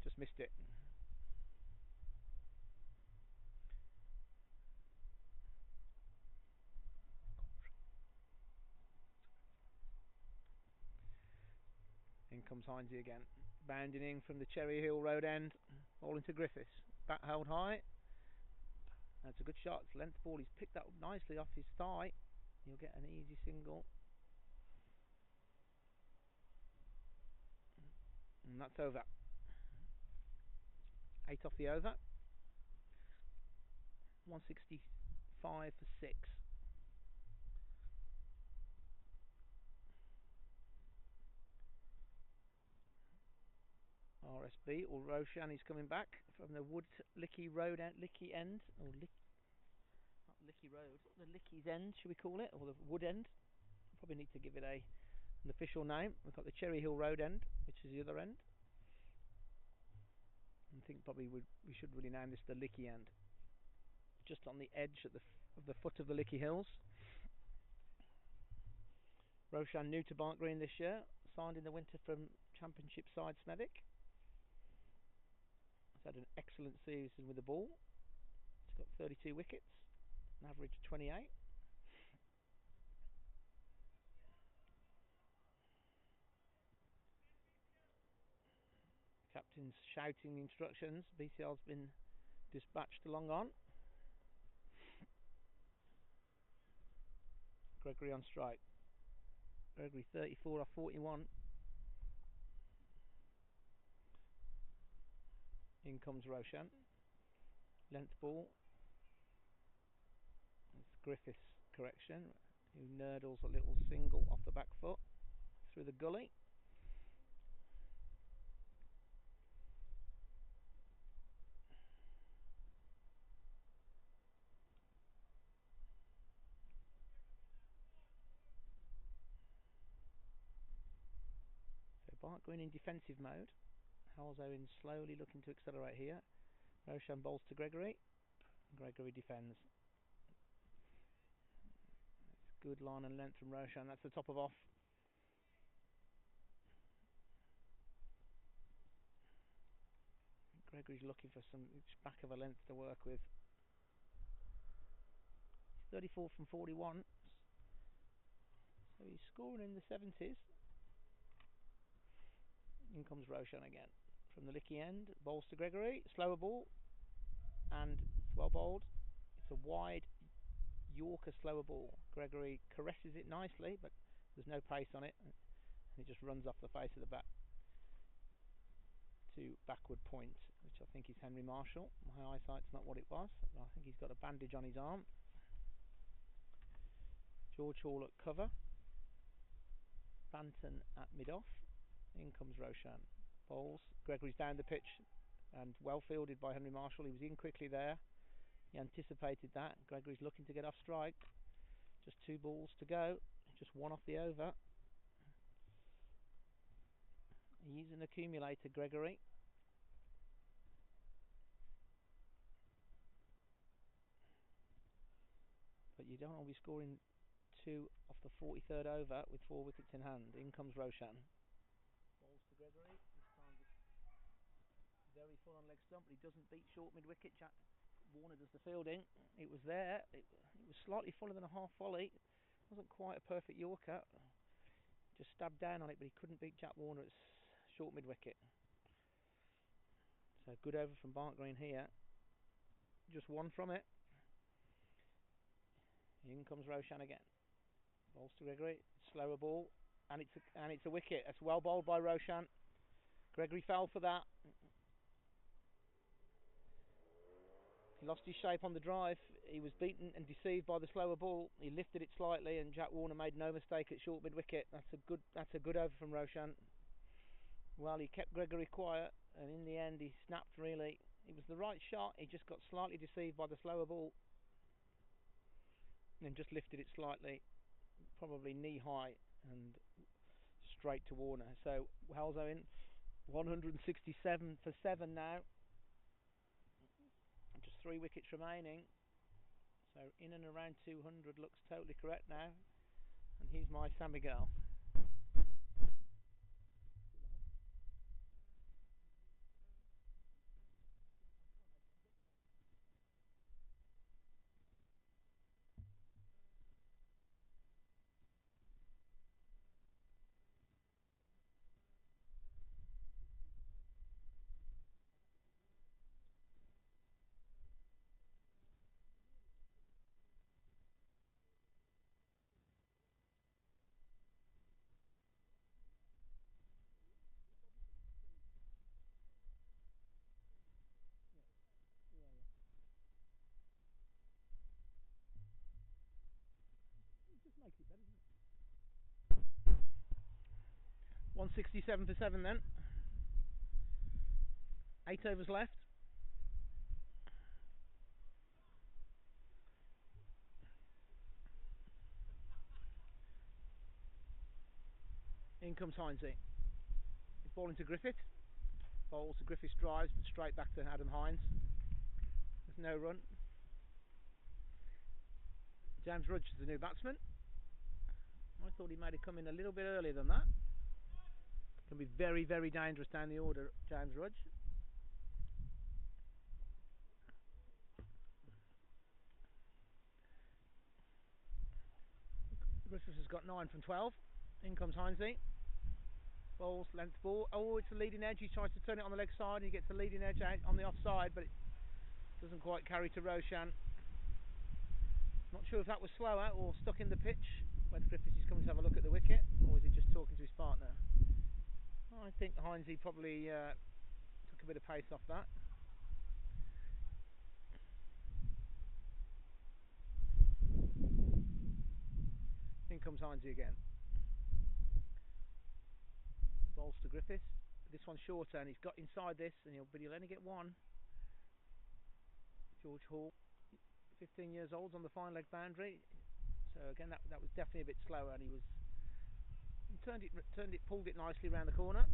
Just missed it. In comes Hinesy again. Bounding in from the Cherry Hill Road end, ball into Griffiths. Bat held high. That's a good shot. It's length ball. He's picked that up nicely off his thigh. He'll get an easy single. And that's over. 8 off the over. 165 for 6. RSB or Roshan is coming back from the Licky Road end, Licky end, or not Licky Road, the Licky's end, should we call it, or the Wood end? Probably need to give it an official name. We've got the Cherry Hill Road end, which is the other end. I think probably we should really name this the Licky end. Just on the edge of the foot of the Licky Hills. Roshan new to Barnt Green this year, signed in the winter from Championship side Smethwick. He's had an excellent season with the ball. He's got 32 wickets, an average of 28. Captain's shouting instructions. BCL's been dispatched along on. Gregory on strike. Gregory 34 off 41. In comes Roshan. Length ball. It's Griffiths correction, who nurdles a little single off the back foot through the gully. So Barnt Green in defensive mode. Halesowen slowly looking to accelerate here. Roshan bowls to Gregory. Gregory defends. It's good line and length from Roshan. That's the top of off. Gregory's looking for some back of a length to work with. 34 from 41. So he's scoring in the 70s. In comes Roshan again. From the Licky end, bowls to Gregory. Slower ball. And it's well bowled. It's a wide Yorker slower ball. Gregory caresses it nicely, but there's no pace on it. And it just runs off the face of the bat to backward point, which I think is Henry Marshall. My eyesight's not what it was. I think he's got a bandage on his arm. George Hall at cover. Banton at mid-off. In comes Roshan. Bowls. Gregory's down the pitch and well fielded by Henry Marshall. He was in quickly there. He anticipated that. Gregory's looking to get off strike. Just 2 balls to go. Just 1 off the over. He's an accumulator, Gregory. But you don't want to be scoring 2 off the 43rd over with 4 wickets in hand. In comes Roshan. Balls to Gregory. This time it's very full on leg stump, but he doesn't beat short mid wicket. Jack Warner does the fielding. It was there. It was slightly fuller than a half volley. It wasn't quite a perfect Yorker. Just stabbed down on it, but he couldn't beat Jack Warner at short mid wicket. So good over from Barnt Green here. Just 1 from it. In comes Roshan again. Balls to Gregory. Slower ball, and it's a wicket. That's well bowled by Roshan. Gregory fell for that. He lost his shape on the drive. He was beaten and deceived by the slower ball. He lifted it slightly, and Jack Warner made no mistake at short mid wicket. That's a good over from Roshan. Well, he kept Gregory quiet, and in the end he snapped really. It was the right shot. He just got slightly deceived by the slower ball and just lifted it slightly, probably knee high, and straight to Warner. So Halesowen 167 for 7 now. Just 3 wickets remaining. So in and around 200 looks totally correct now. And here's my Sammy girl. on 67 for 7 then. 8 overs left. In comes Heinze. He's balling to Griffith. Bowls to Griffith's drives, but straight back to Adam Hines. There's no run. James Rudge is the new batsman. I thought he might have come in a little bit earlier than that. Can be very, very dangerous down the order, James Rudge. Griffiths has got 9 from 12. In comes Heinze. Bowls, length ball. Oh, it's the leading edge. He tries to turn it on the leg side and he gets the leading edge out on the offside, but it doesn't quite carry to Roshan. Not sure if that was slower or stuck in the pitch. Whether Griffiths is coming to have a look at the wicket, or is he just talking to his partner? I think Heinze probably took a bit of pace off that. In comes Heinze again. Bowls to Griffiths. This one's shorter and he's got inside this, but he'll only get one. George Hall, 15 years old, on the fine leg boundary. So again, that was definitely a bit slower, and he pulled it nicely around the corner.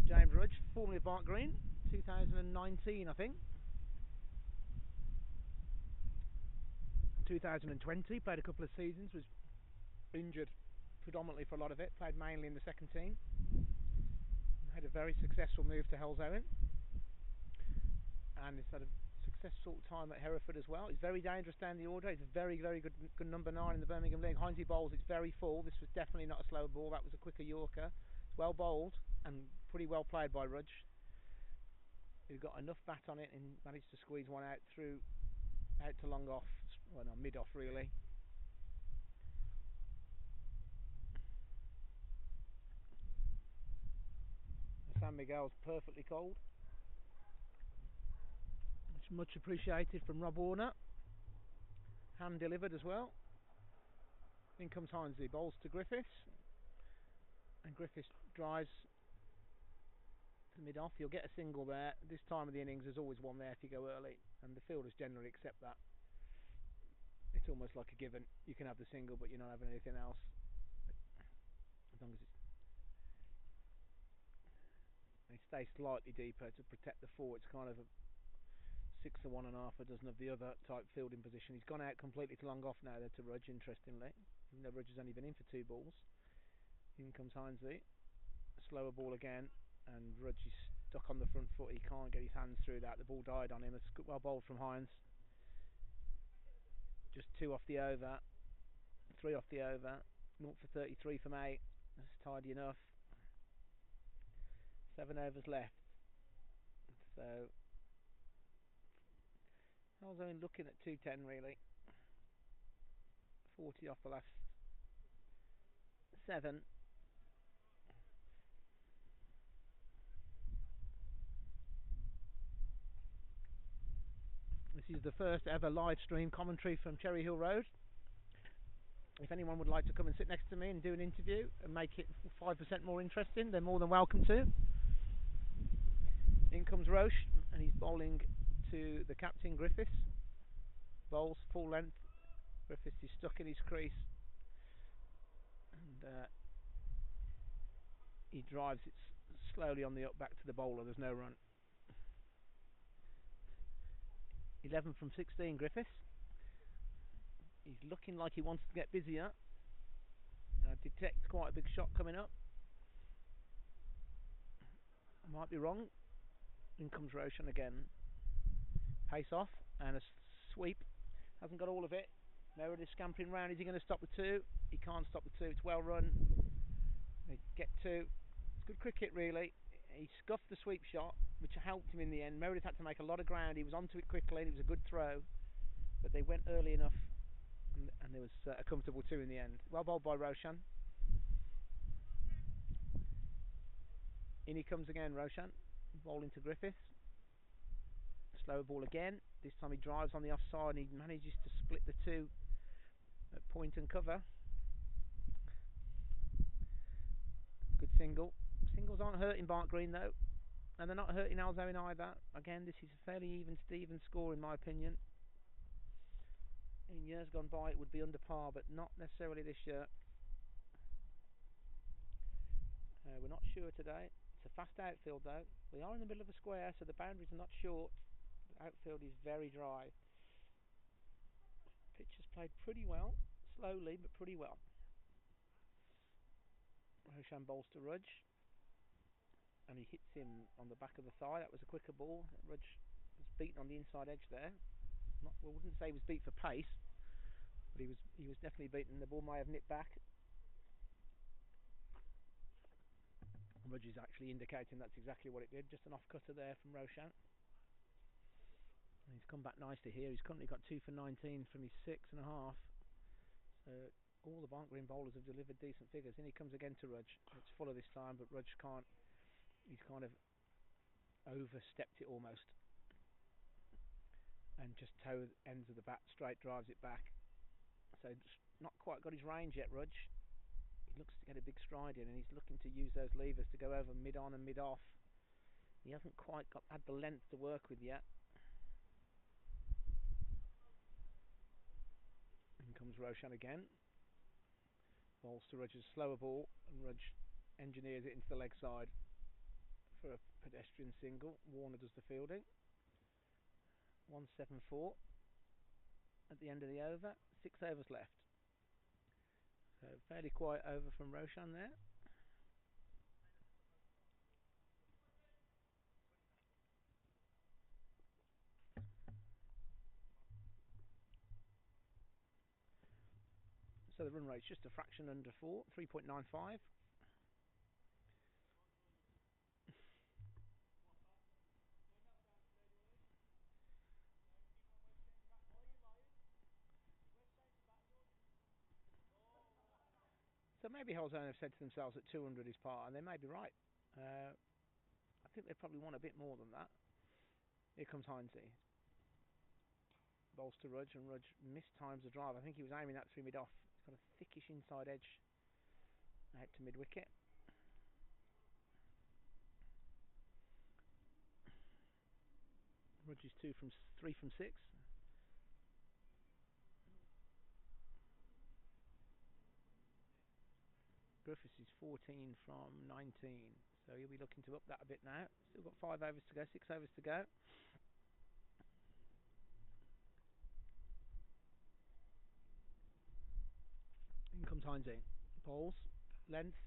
James Rudge, formerly of Barnt Green, 2019, I think. 2020, played a couple of seasons, was injured predominantly for a lot of it, played mainly in the second team. Had a very successful move to Halesowen, and he's had a successful time at Hereford as well. He's very dangerous down the order. He's a very, very good number 9 in the Birmingham League. Heinze bowls, it's very full. This was definitely not a slow ball. That was a quicker Yorker. It's well bowled and pretty well played by Rudge. He got enough bat on it and managed to squeeze one out to long off. Well, no, mid off really. San Miguel's perfectly cold. Much appreciated from Rob Warner. Hand delivered as well. In comes Heinze, bowls to Griffiths, and Griffiths drives to mid off. You'll get a single there. This time of the innings there's always one there if you go early, and the fielders generally accept that. It's almost like a given. You can have the single but you're not having anything else, as long as they stay slightly deeper to protect the 4. It's kind of a 6 to 1 1/2 a dozen of the other type fielding position. He's gone out completely to long off now there to Rudge, interestingly, even though Rudge has only been in for 2 balls. In comes Heinze. Slower ball again, and Rudge is stuck on the front foot. He can't get his hands through that. The ball died on him. It's well bowled from Hines. Just 2 off the over, 3 off the over, 0 for 33 from 8. That's tidy enough. 7 overs left. So I was only looking at 210 really. 40 off the last 7. This is the first ever live stream commentary from Cherry Hill Road. If anyone would like to come and sit next to me and do an interview and make it 5% more interesting, they're more than welcome to. In comes Roche, and he's bowling to the captain Griffiths. Bowls full length. Griffiths is stuck in his crease, and he drives it slowly on the up back to the bowler. There's no run. 11 from 16 Griffiths. He's looking like he wants to get busier. I detect quite a big shot coming up. I might be wrong. In comes Roshan again. Pace off and a sweep. Hasn't got all of it. Meredith scampering round. Is he going to stop the 2? He can't stop the 2. It's well run. They get 2. It's good cricket really. He scuffed the sweep shot, which helped him in the end. Meredith had to make a lot of ground. He was onto it quickly and it was a good throw, but they went early enough, and there was a comfortable 2 in the end. Well bowled by Roshan. In he comes again, Roshan, bowling to Griffiths. Slower ball again. This time he drives on the offside and he manages to split the 2 at point and cover. single. Singles aren't hurting Barnt Green though, and they're not hurting Halesowen either. Again, this is a fairly even Steven score in my opinion. In years gone by it would be under par, but not necessarily this year. We're not sure today. It's a fast outfield though. We are in the middle of a square, so the boundaries are not short. The outfield is very dry. Pitch has played pretty well, slowly but pretty well. Roshan bowls to Rudge, and he hits him on the back of the thigh. That was a quicker ball. Rudge was beaten on the inside edge there. We wouldn't say he was beat for pace, but he was definitely beaten. The ball may have nipped back. Rudge is actually indicating that's exactly what it did. Just an off cutter there from Roshan. And he's come back nicely here. He's currently got 2 for 19 from his 6.5. So all the Barnt Green bowlers have delivered decent figures. In he comes again to Rudge. It's fuller this time, but Rudge can't. He's kind of overstepped it almost, and just toe ends of the bat straight, drives it back. So not quite got his range yet, Rudge. He looks to get a big stride in, and he's looking to use those levers to go over mid on and mid off. He hasn't quite had the length to work with yet. In comes Roshan again. Bowls to Rudge's slower ball, and Rudge engineers it into the leg side for a pedestrian single. Warner does the fielding. 174 at the end of the over. 6 overs left. So fairly quiet over from Roshan there. So the run rate's just a fraction under 4, 3.95. So maybe Halesowen have said to themselves that 200 is par, and they may be right. I think they probably want a bit more than that. Here comes Heinze. Bowls to Rudge, and Rudge mistimes the drive. I think he was aiming that through mid-off. He's got a thickish inside edge out to mid-wicket. Rudge is 3 from 6. Griffiths is 14 from 19, so he'll be looking to up that a bit now. Still got 5 overs to go, 6 overs to go. In comes Heinze. Bowls, length,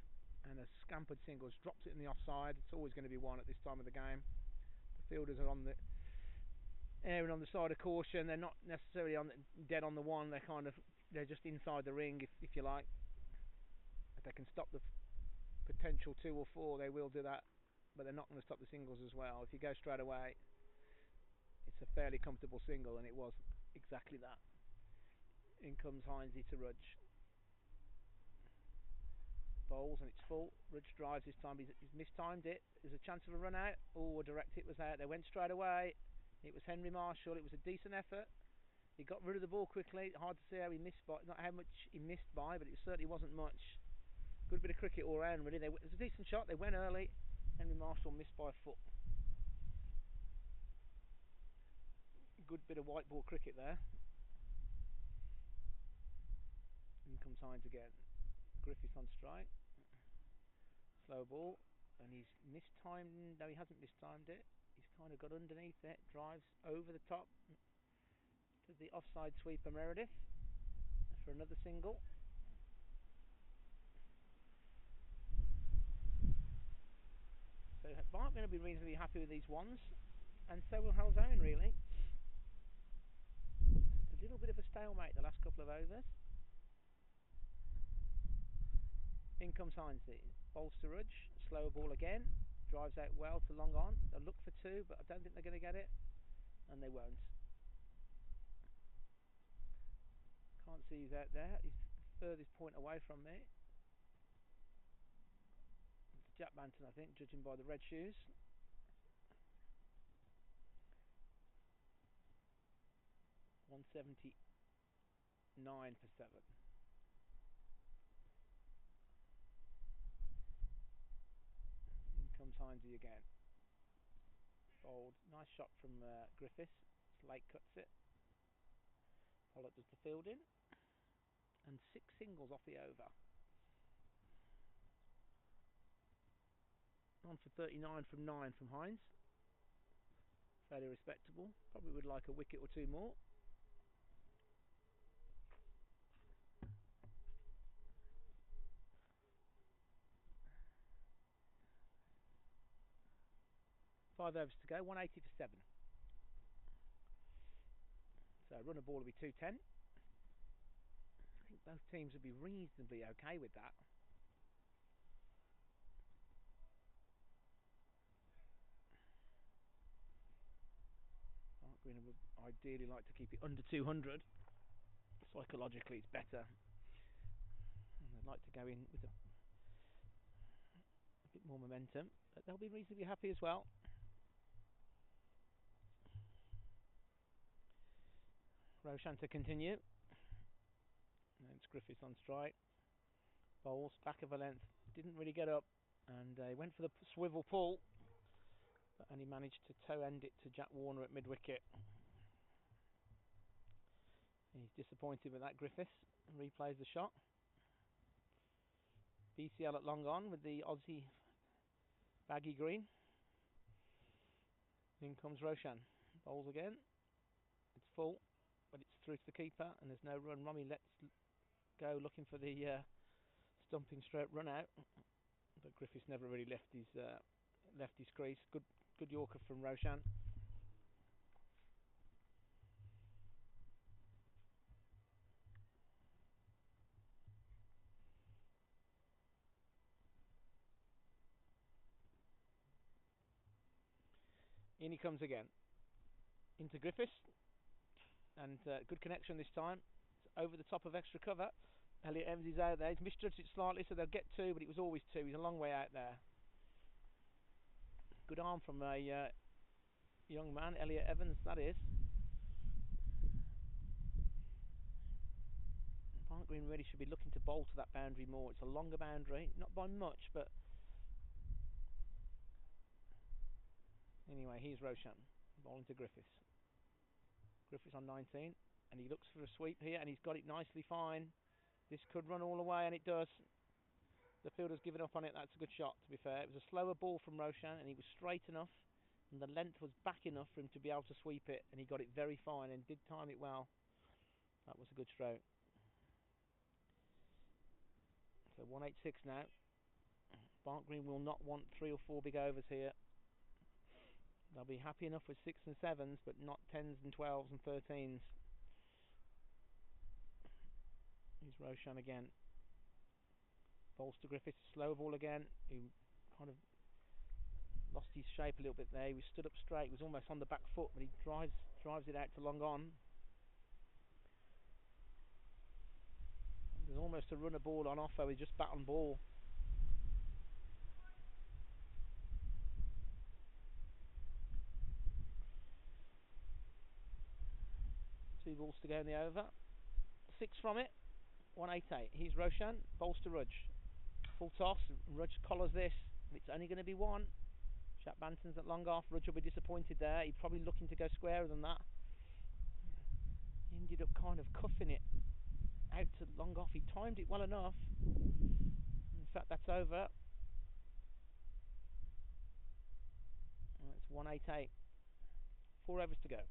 and a scampered single. Has dropped it in the offside. It's always going to be one at this time of the game. The fielders are on the airing on the side of caution. They're not necessarily dead on the one. They're just inside the ring, if you like. If they can stop the potential 2 or 4, they will do that, but they're not going to stop the singles as well. If you go straight away, it's a fairly comfortable single, and it was exactly that. In comes Heinze to Rudge. Bowls, and it's full. Rudge drives this time. He's mistimed it. There's a chance of a run out. Oh, a direct hit was out. They went straight away. It was Henry Marshall. It was a decent effort. He got rid of the ball quickly. Hard to see how he missed by, not how much he missed by, but it certainly wasn't much. Good bit of cricket all round, really. It was a decent shot. They went early. Henry Marshall missed by a foot. Good bit of white ball cricket there. In comes Hines again. Griffiths on strike. Slow ball, and he's mistimed. No, he hasn't mistimed it. He's kind of got underneath it. Drives over the top to the offside sweeper Meredith for another single. So Barnt going to be reasonably happy with these ones, and so will Halesowen really. It's a little bit of a stalemate the last couple of overs. In comes Heinze. Bowls to Rudge. Slower ball again. Drives out well to long on. They'll look for 2, but I don't think they're going to get it, and they won't. Can't see he's out there. He's the furthest point away from me. It's Jack Banton, I think, judging by the red shoes. $179 for 7. timesy again. Bowled. Nice shot from Griffiths. Slate cuts it. Pollock does the fielding. And 6 singles off the over. On for 39 from 9 from Hines. Fairly respectable. Probably would like a wicket or 2 more. Five overs to go, 180 for 7. So run a ball will be 210. I think both teams would be reasonably okay with that. Barnt Green would ideally like to keep it under 200. Psychologically it's better. And they'd like to go in with a bit more momentum. But they'll be reasonably happy as well. Roshan to continue. And it's Griffiths on strike. Bowls, back of a length. Didn't really get up. And went for the swivel pull. But only managed to toe end it to Jack Warner at mid-wicket. He's disappointed with that, Griffiths. Replays the shot. BCL at long on with the Aussie baggy green. In comes Roshan. Bowls again. It's full, but it's through to the keeper, and there's no run. Rummy lets go, looking for the stumping stroke run out, but Griffiths never really left his crease. Good Yorker from Roshan. In he comes again. Into Griffiths. And good connection this time. It's over the top of extra cover. Elliot Evans is out there. He's misjudged it slightly, so they'll get 2, but it was always 2. He's a long way out there. Good arm from a young man, Elliot Evans, that is. Barnt Green really should be looking to bowl to that boundary more. It's a longer boundary, not by much, but anyway, here's Roshan bowling to Griffiths. Griffiths on 19, and he looks for a sweep here, and he's got it nicely fine. This could run all the way, and it does. The fielder's given up on it. That's a good shot, to be fair. It was a slower ball from Roshan, and he was straight enough, and the length was back enough for him to be able to sweep it, and he got it very fine and did time it well. That was a good stroke. So 186 now. Barnt Green will not want 3 or 4 big overs here. They'll be happy enough with 6 and 7s, but not 10s and 12s and 13s. Here's Roshan again. Bowls to Griffiths, slower ball again. He kind of lost his shape a little bit there. He was stood up straight. He was almost on the back foot, but he drives it out to long on. There's almost a runner ball on offer with just bat on ball. Two balls to go in the over. 6 from it. 188. Here's Roshan. Bowls to Rudge. Full toss. Rudge collars this. It's only going to be 1. Jack Banton's at long off. Rudge will be disappointed there. He's probably looking to go squarer than that. He ended up kind of cuffing it out to long off. He timed it well enough. In fact, that's over. It's 188. 4 overs to go.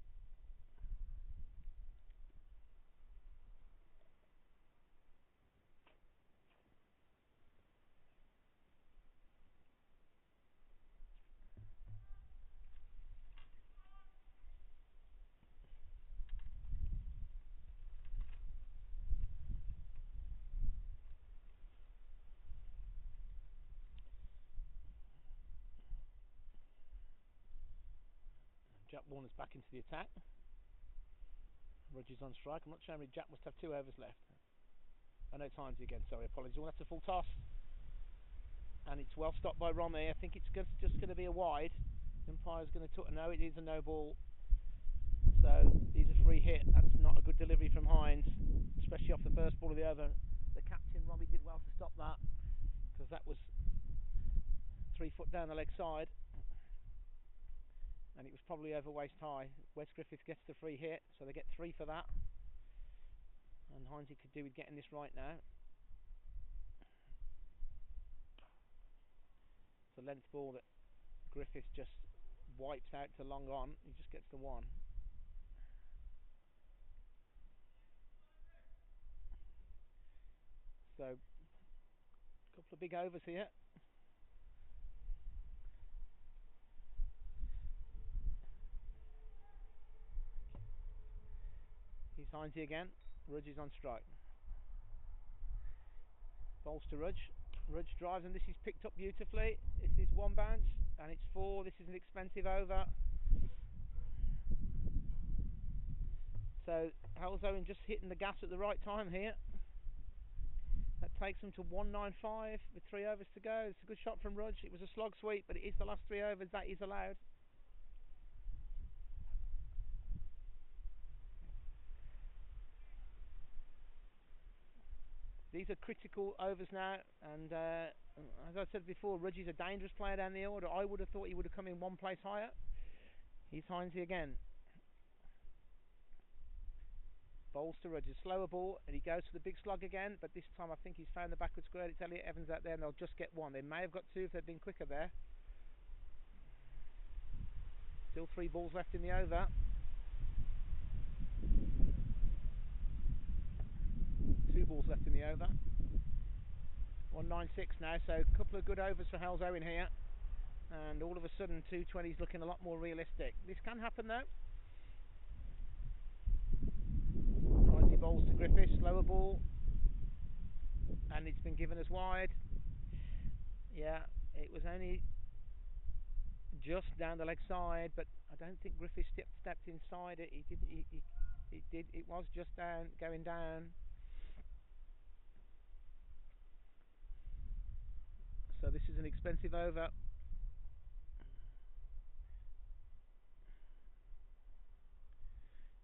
Jack Warner's back into the attack. Rudge is on strike. I'm not sure how many. Jack must have 2 overs left. Oh no, times again, sorry, apologies. Well, that's a full toss. And it's well stopped by Romy. I think it's just going to be a wide. The umpire's going to no, it is a no ball. So he's a free hit. That's not a good delivery from Hines, especially off the first ball of the over. The captain, Romy, did well to stop that, because that was 3 foot down the leg side, and it was probably over waist high. Wes Griffith gets the free hit, so they get 3 for that. And Heinze could do with getting this right now. It's a length ball that Griffith just wipes out to long on. He just gets the 1. So, a couple of big overs here. Here's Heinze again. Rudge is on strike. Bowls to Rudge. Rudge drives, and this is picked up beautifully. This is 1 bounce, and it's 4. This is an expensive over. So Halesowen just hitting the gas at the right time here. That takes them to 195 with 3 overs to go. It's a good shot from Rudge. It was a slog sweep, but it is the last 3 overs. That is allowed. These are critical overs now, and as I said before, Rudge is a dangerous player down the order. I would have thought he would have come in 1 place higher. Here's Heinze again. Bowls to Rudge, a slower ball, and he goes for the big slug again, but this time I think he's found the backward square. It's Elliot Evans out there, and they'll just get 1. They may have got 2 if they'd been quicker there. Still 3 balls left in the over. 2 balls left in the over. 196 now, so a couple of good overs for Halesowen here, and all of a sudden 220 is looking a lot more realistic. This can happen though. Heinze bowls to Griffiths, slower ball, and it's been given as wide. Yeah, it was only just down the leg side, but I don't think Griffiths stepped inside it. He didn't. It did. It was just down, going down. So this is an expensive over.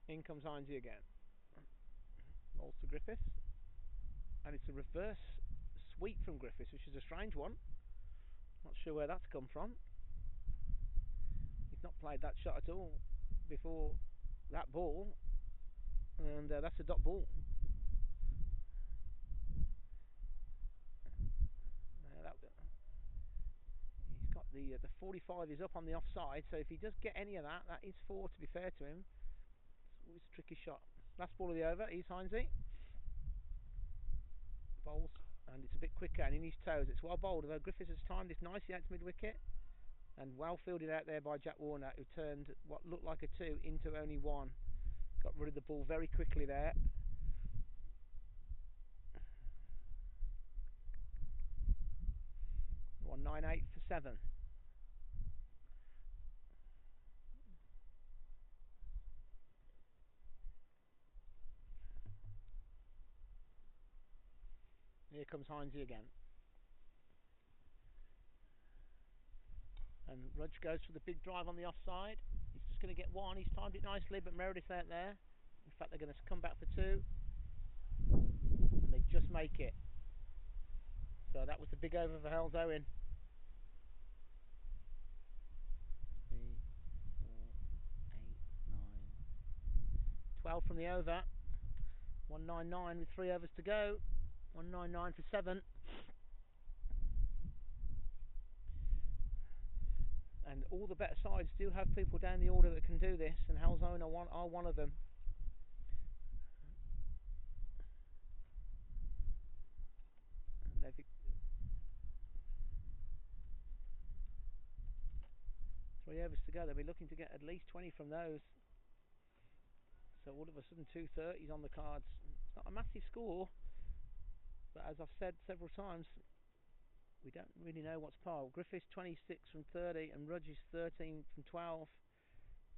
In comes Heinze again. Balls to Griffiths, and it's a reverse sweep from Griffiths, which is a strange one. Not sure where that's come from. He's not played that shot at all before that ball, and that's a dot ball. He's got the 45 is up on the offside, so if he does get any of that, that is 4. To be fair to him, it's always a tricky shot. Last ball of the over. Here's Heinze. Bowls, and it's a bit quicker and in his toes. It's well bowled, although Griffiths has timed this nicely out to mid wicket, and well fielded out there by Jack Warner, who turned what looked like a 2 into only 1. Got rid of the ball very quickly there. One 198 for 7. Here comes Heinze again. And Rudge goes for the big drive on the offside. He's just going to get 1. He's timed it nicely, but Meredith out there. In fact, they're going to come back for 2. And they just make it. So that was the big over for Halesowen. 3, 4, 8, 9. 12 from the over. 199 with 3 overs to go. 199 for 7. And all the better sides do have people down the order that can do this, and Halesowen are one of them. And 3 overs to go. They'll be looking to get at least 20 from those. So all of a sudden 230s on the cards. It's not a massive score, but as I've said several times, we don't really know what's par. Griffiths 26 from 30 and Rudge is 13 from 12.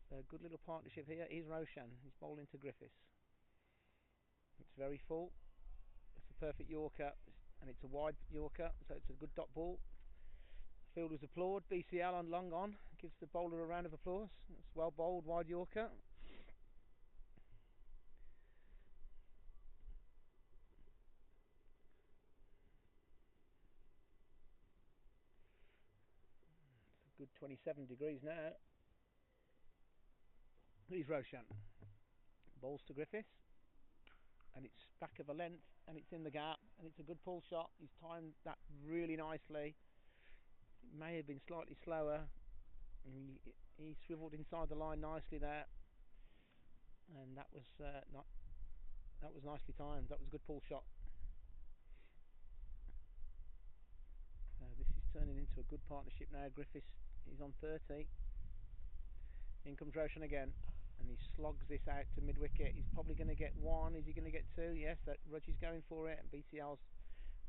So a good little partnership here. Here's Roshan. He's bowling to Griffiths. It's very full. It's a perfect Yorker, and it's a wide Yorker, so it's a good dot ball. Fielders applaud. BCL on long on. Gives the bowler a round of applause. It's well bowled, wide Yorker. good 27 degrees now. Here's Roshan. Balls to Griffiths. And it's back of a length, and it's in the gap, and it's a good pull shot. He's timed that really nicely. It may have been slightly slower. He swiveled inside the line nicely there, and that was nicely timed. That was a good pull shot. This is turning into a good partnership now. Griffiths is on 30. In comes Roshan again, and he slogs this out to mid wicket. He's probably going to get one. Is he going to get two? Yes, that Rudge is going for it, and BCL's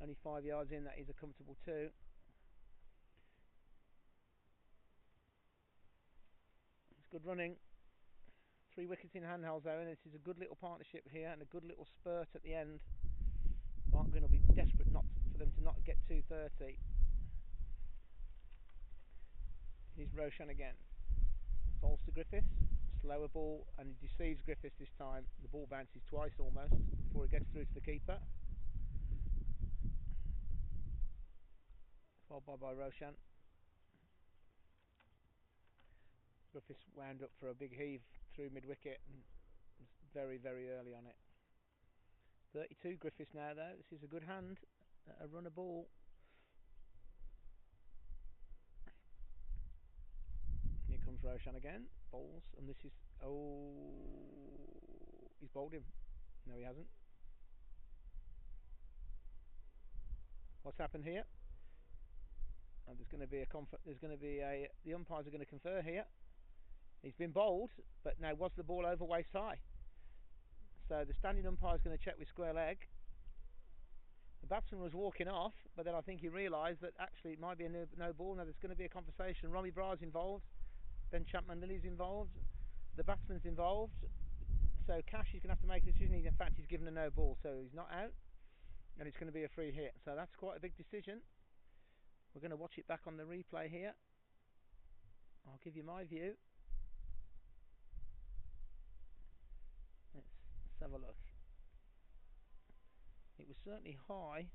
only 5 yards in. That is a comfortable two. It's good running. 3 wickets in hand, Halesowen. This is a good little partnership here, and a good little spurt at the end. Barnt Green will be desperate for them to not get 230. Here's Roshan again. Falls to Griffiths. Slower ball, and he deceives Griffiths this time. The ball bounces twice almost before it gets through to the keeper. Followed by Roshan. Griffiths wound up for a big heave through mid wicket and was very, very early on it. 32 Griffiths now though. This is a good hand. A runner ball. Here comes Roshan again. Bowls, and this is he's bowled him. No, he hasn't. What's happened here? And there's going to be the umpires are going to confer here. He's been bowled, but now was the ball over waist high? So the standing umpire is going to check with square leg. The batsman was walking off, but then I think he realised that actually it might be a no ball. Now there's going to be a conversation. Romy Bra's involved. Ben Chapman-Lilly's involved. The batsman's involved. So Cash is going to have to make a decision. In fact, he's given a no ball, so he's not out. And it's going to be a free hit. So that's quite a big decision. We're going to watch it back on the replay here. I'll give you my view. Let's have a look. It was certainly high.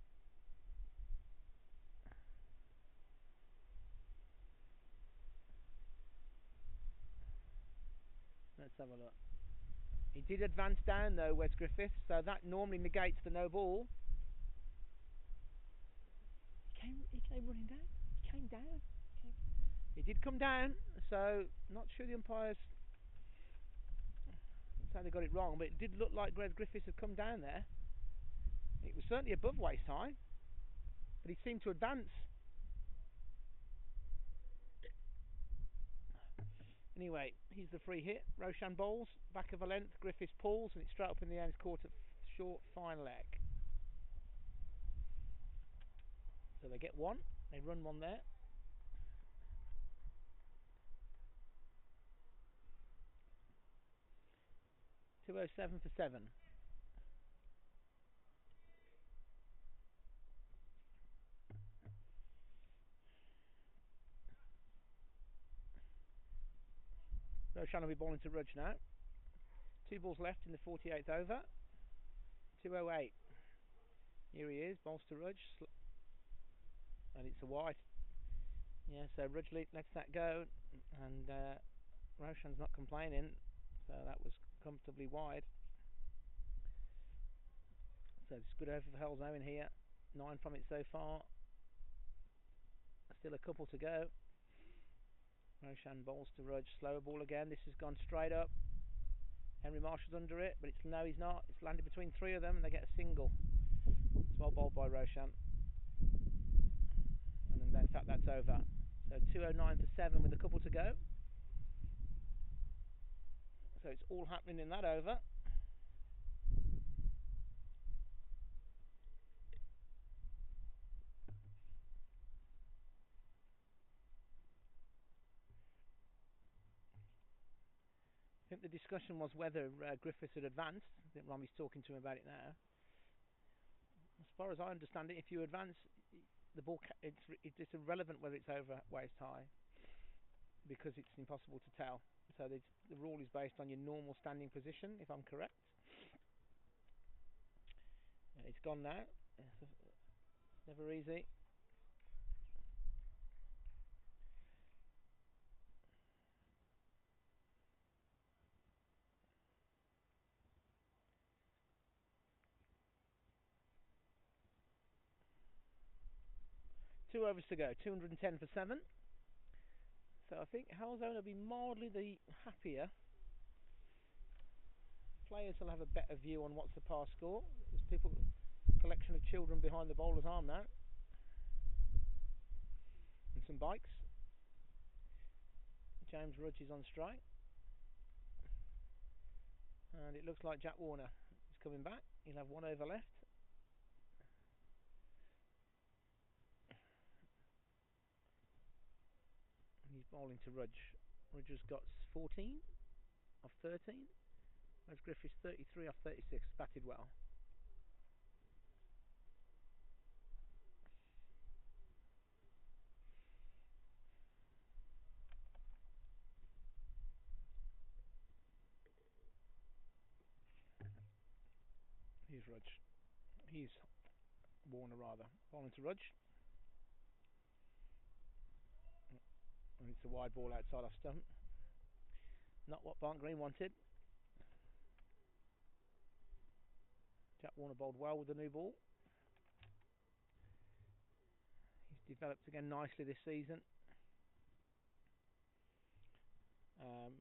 Let's have a look. He did advance down though, Wes Griffiths, so that normally negates the no ball. He came running down. He came down. He did come down, so not sure the umpires say they got it wrong, but it did look like Wes Griffiths had come down there. It was certainly above waist high, but he seemed to advance. Anyway, here's the free hit. Roshan bowls, back of a length, Griffiths pulls, and it's straight up in the air. It's caught at short, fine leg. So they get one, they run one there. .207 for 7. Roshan will be bowling to Rudge now. 2 balls left in the 48th over. 208. Here he is, bowls to Rudge. And it's a wide. Yeah, so Rudge lets that go. And Roshan's not complaining. So that was comfortably wide. So it's good over for Halesowen here. 9 from it so far. Still a couple to go. Roshan bowls to Rudge. Slower ball again. This has gone straight up. Henry Marshall's under it, but no, he's not. It's landed between 3 of them, and they get a single. It's well bowled by Roshan. And then, in fact, that's over. So 209 for 7 with a couple to go. So it's all happening in that over. I think the discussion was whether Griffiths had advanced. I think Romy's talking to him about it now. As far as I understand it, if you advance, the ball it's irrelevant whether it's over waist high, because it's impossible to tell. So the rule is based on your normal standing position, if I'm correct. It's gone now. It's never easy. 2 overs to go, 210 for 7. So I think Halesowen will be mildly the happier. Players will have a better view on what's the past score. There's people, collection of children behind the bowler's arm now. And some bikes. James Rudge is on strike. And it looks like Jack Warner is coming back. He'll have 1 over left. And he's bowling to Rudge. Rudge has got 14 off 13. Whereas Griffiths 33 off 36. Batted well. Here's Rudge. He's Warner rather. Bowling to Rudge. And it's a wide ball outside off stump. Not what Barnt Green wanted. Jack Warner bowled well with the new ball. He's developed again nicely this season. And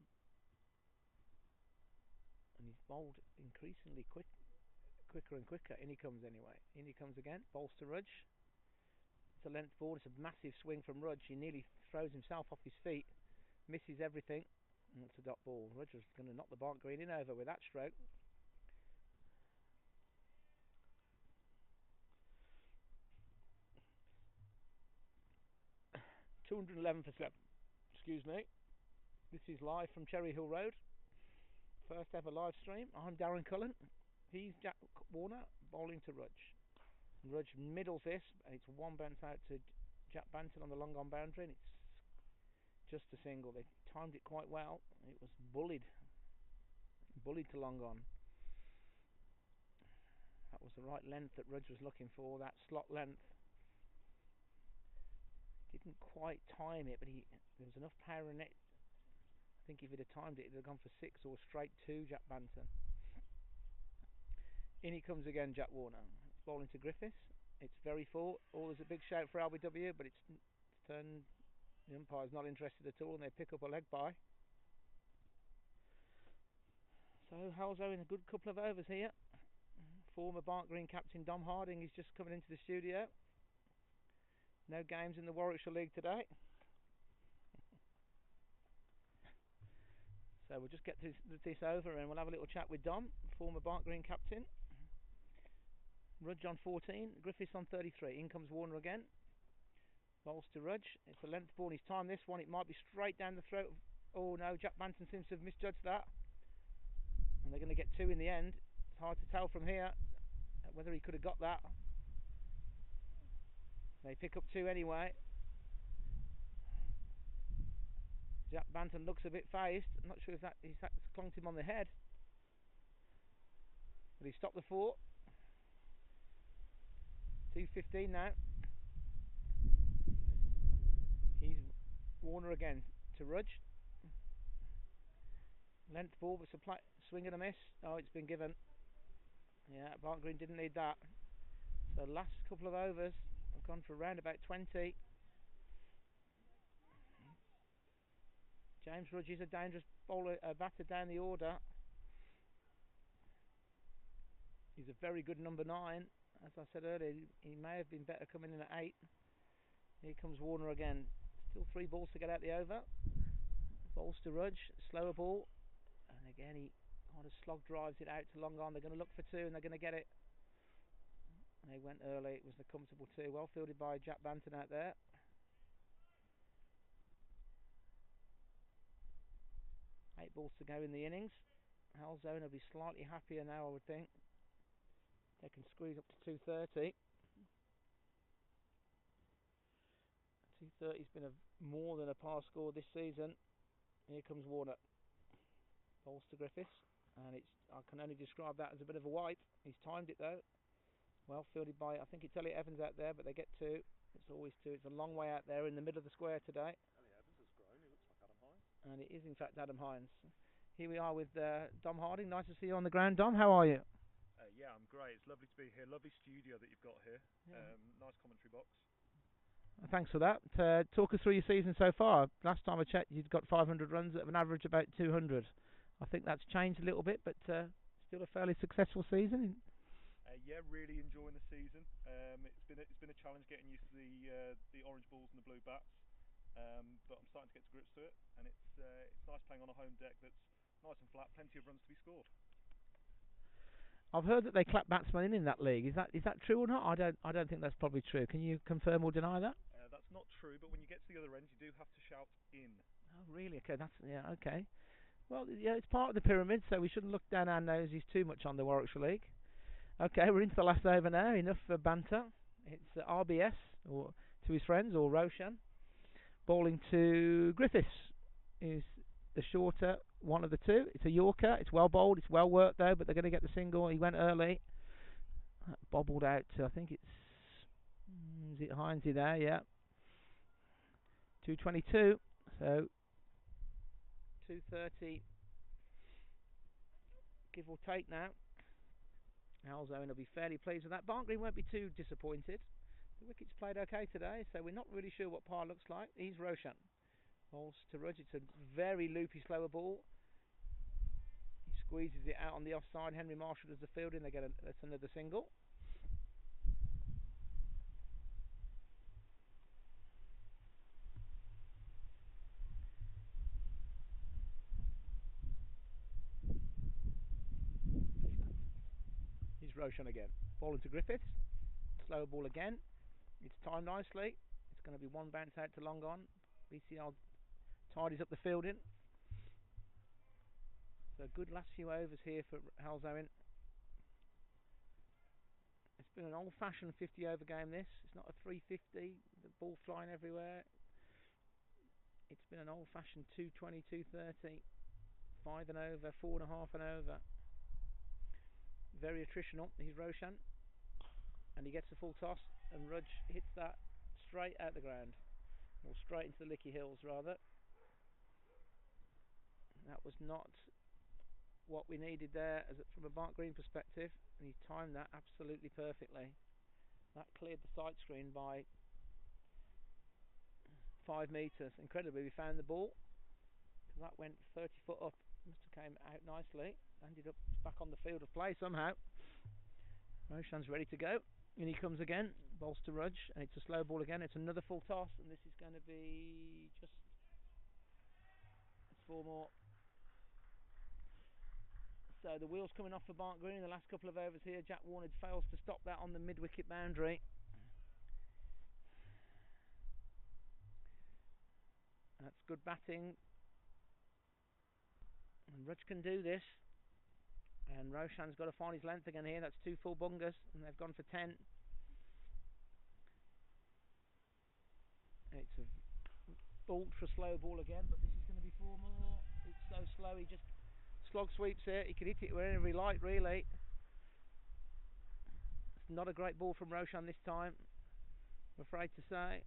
he's bowled increasingly quicker and quicker. In he comes anyway. In he comes again. Bowls to Rudge. It's a length ball. It's a massive swing from Rudge. He nearly throws himself off his feet. Misses everything. And it's a dot ball. Rudge was going to knock the Barnt Green in over with that stroke. $211 for 7. Excuse me. This is live from Cherry Hill Road. First ever live stream. I'm Darren Cullen. He's Jack Warner bowling to Rudge. Rudge middles this. It's 1 bounce out to Jack Banton on the long on boundary, and it's just a single. They timed it quite well. It was bullied to long on. That was the right length that Rudge was looking for. That slot length. Didn't quite time it, but there was enough power in it. I think if he'd have timed it, it'd have gone for 6 or straight to Jack Banton. In he comes again, Jack Warner. It's bowling to Griffiths. It's very full. Always a big shout for LBW, but it's turned. The umpire's not interested at all, and they pick up a leg by. So Halesowen a good couple of overs here. Former Barnt Green captain Dom Harding is just coming into the studio. No games in the Warwickshire League today. So we'll just get this over and we'll have a little chat with Dom, former Barnt Green captain. Rudge on 14, Griffiths on 33. In comes Warner again. Bowls to Rudge. It's a length ball. He's timed this one. It might be straight down the throat. Oh no, Jack Banton seems to have misjudged that. And they're going to get 2 in the end. It's hard to tell from here whether he could have got that. They pick up 2 anyway. Jack Banton looks a bit phased. I'm not sure if he's clunked him on the head. But he stopped the 4. 2:15 now. He's Warner again to Rudge. Length ball, but swing and a miss. Oh, it's been given. Yeah, Barnt Green didn't need that. So last couple of overs have gone for around about 20. James Rudge is a dangerous bowler, batter down the order. He's a very good number 9. As I said earlier, he may have been better coming in at 8. Here comes Warner again. Still 3 balls to get out the over. Bowls to Rudge, slower ball. And again, he kind of slog drives it out to long on. They're going to look for 2 and they're going to get it. And they went early. It was a comfortable 2. Well fielded by Jack Banton out there. Eight balls to go in the innings. Halesowen will be slightly happier now, I would think. They can squeeze up to 230. 230's been more than a par score this season. Here comes Warner. Bowls to Griffiths. And I can only describe that as a bit of a wipe. He's timed it though. Well fielded by, I think it's Elliot Evans out there, but they get 2. It's always 2. It's a long way out there in the middle of the square today. Elliot Evans has grown. He looks like Adam Hines. And it is in fact Adam Hines. Here we are with Dom Harding. Nice to see you on the ground, Dom. How are you? Yeah, I'm great. It's lovely to be here. Lovely studio that you've got here. Yeah. Nice commentary box. Thanks for that. Talk us through your season so far. Last time I checked, you'd got 500 runs at an average about 200. I think that's changed a little bit, but still a fairly successful season. Yeah, really enjoying the season. It's been a challenge getting used to the orange balls and the blue bats, but I'm starting to get to grips to it, and it's nice playing on a home deck that's nice and flat, plenty of runs to be scored. I've heard that they clap batsmen in that league. Is that true or not? I don't think that's probably true. Can you confirm or deny that? That's not true, but when you get to the other end, you do have to shout in. Oh, really? Okay, okay. Well, yeah, it's part of the pyramid, so we shouldn't look down our noses too much on the Warwickshire League. Okay, we're into the last over now. Enough banter. It's RBS, or to his friends, or Roshan. Bowling to Griffiths, who's the shorter one of the two. It's a Yorker. It's well bowled. It's well worked, though, but they're going to get the single. He went early. Bobbled out to, I think it's... Is it Heinze there? Yeah. 222. So, 230. Give or take now. Halesowen will be fairly pleased with that. Barnt Green won't be too disappointed. The wickets played okay today, so we're not really sure what par looks like. He's Roshan. Bowls to Rudge. It's a very loopy, slower ball. He squeezes it out on the offside. Henry Marshall does the fielding. That's another single. He's Roshan again. Ball into Griffiths. Slower ball again. It's timed nicely. It's going to be one bounce out to long on. BCL tidies up the fielding. So good last few overs here for Halesowen. It's been an old-fashioned 50-over game, this. It's not a 350, the ball flying everywhere. It's been an old-fashioned 220, 230, 5 and over, 4.5 and over. Very attritional. He's Roshan. And he gets the full toss, and Rudge hits that straight out the ground. Or straight into the Licky Hills, rather. That was not what we needed there from a Barnt Green perspective, and he timed that absolutely perfectly. That cleared the sight screen by 5 metres. Incredibly, we found the ball. That went 30 foot up. Must have came out nicely. Ended up back on the field of play somehow. Roshan's ready to go. And he comes again. Bowls to Rudge. And it's a slow ball again. It's another full toss. And this is going to be just... It's 4 more. So the wheel's coming off for Barnt Green in the last couple of overs here. Jack Warner fails to stop that on the mid-wicket boundary. That's good batting. And Rudge can do this. And Roshan's got to find his length again here. That's 2 full bungers. And they've gone for 10. It's a ultra slow ball again. But this is going to be 4 more. It's so slow. He just slog sweeps it. He can hit it wherever he likes, really. It's not a great ball from Roshan this time, I'm afraid to say.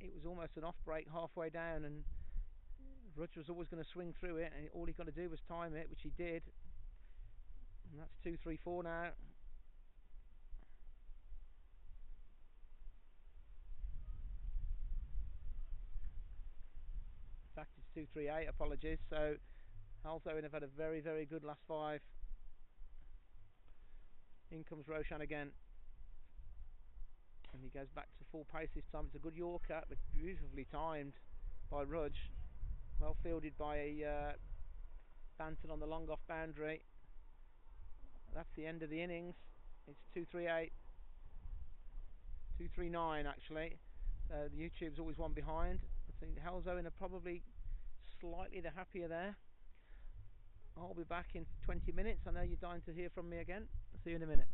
It was almost an off break halfway down, and Rudge was always going to swing through it, and all he got to do was time it, which he did. And that's 2, 3, 4 now. In fact, it's 2, 3, 8. Apologies. So Halesowen have had a very, very good last 5. In comes Roshan again. And he goes back to full pace this time. It's a good Yorker, but beautifully timed by Rudge. Well fielded by Banton on the long off boundary. That's the end of the innings. It's 238. 239 actually. The YouTube's always one behind. I think Halesowen are probably slightly the happier there. I'll be back in 20 minutes. I know you're dying to hear from me again. I'll see you in a minute.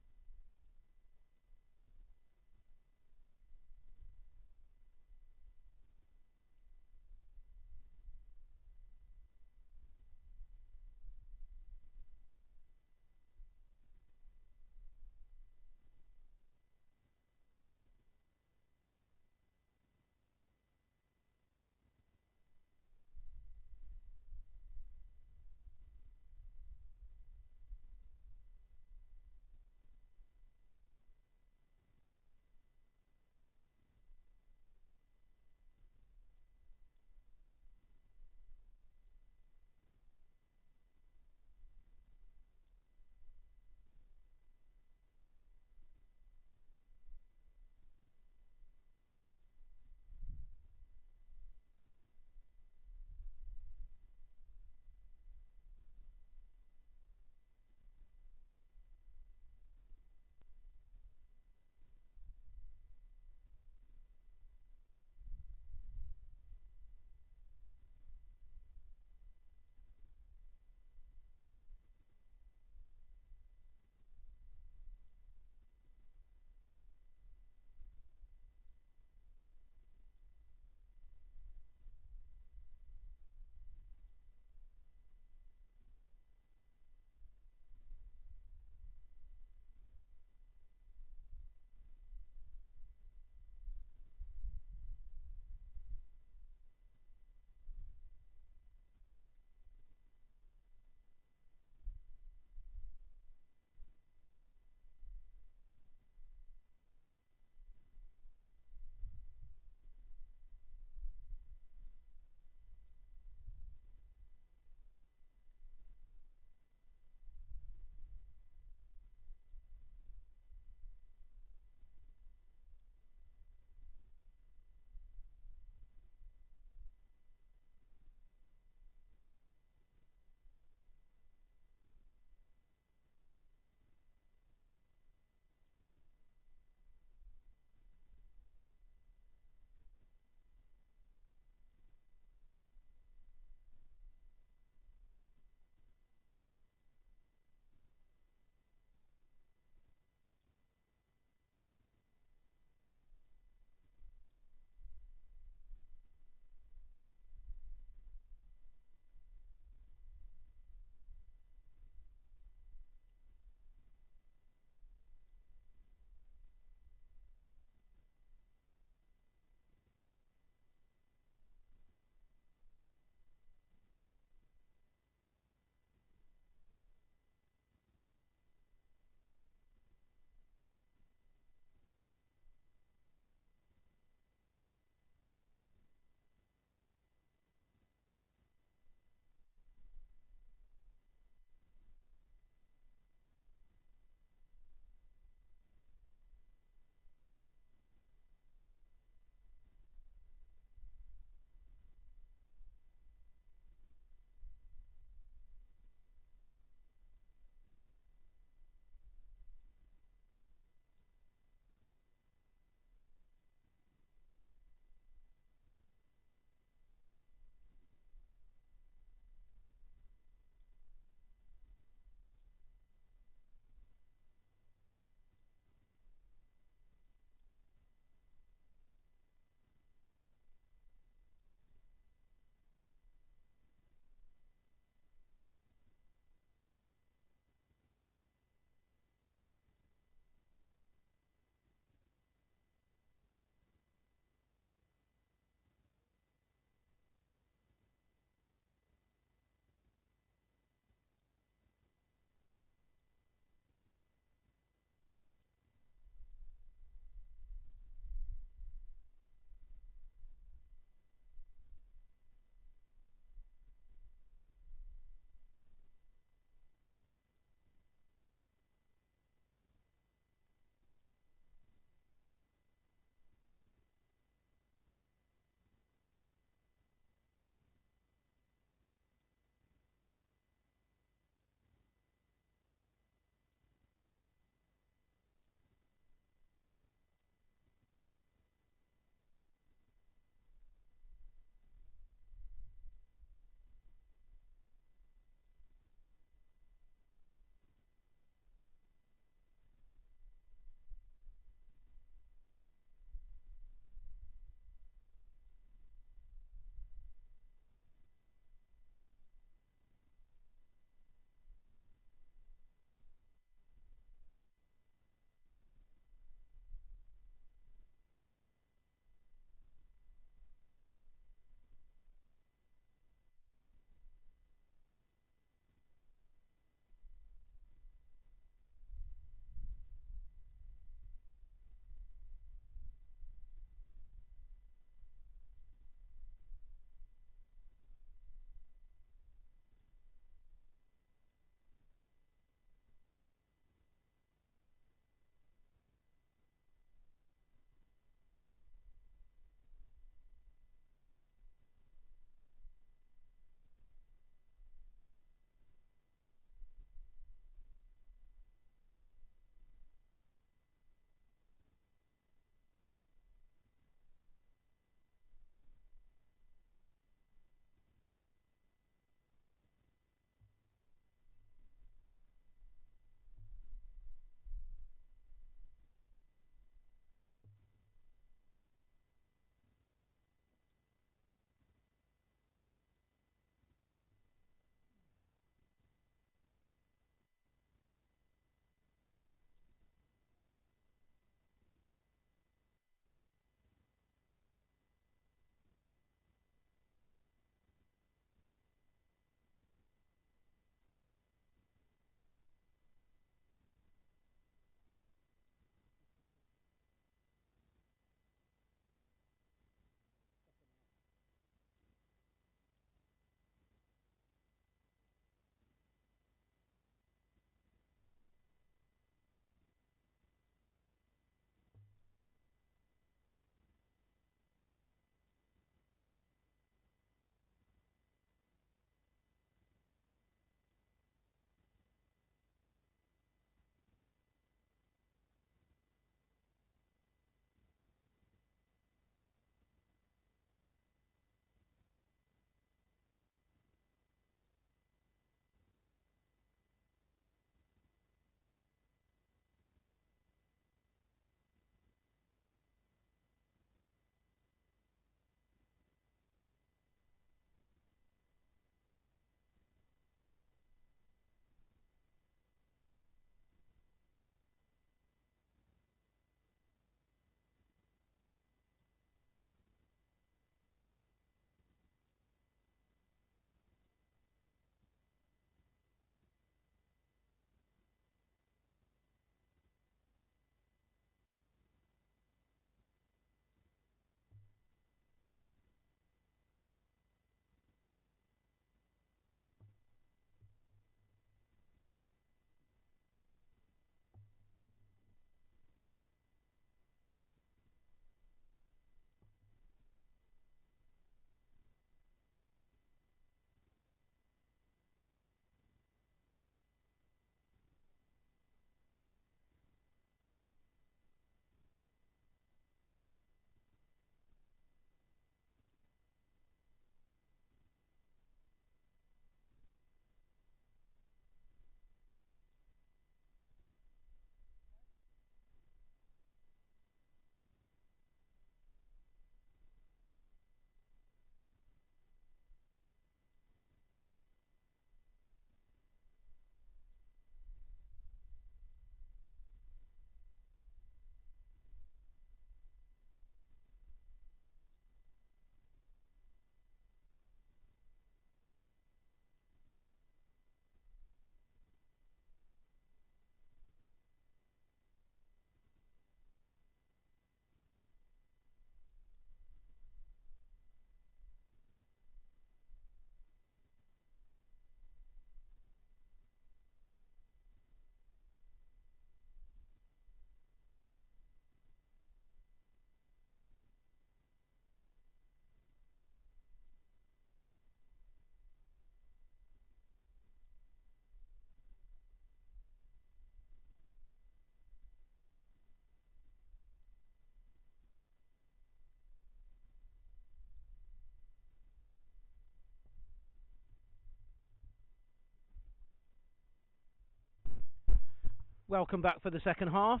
Welcome back for the second half.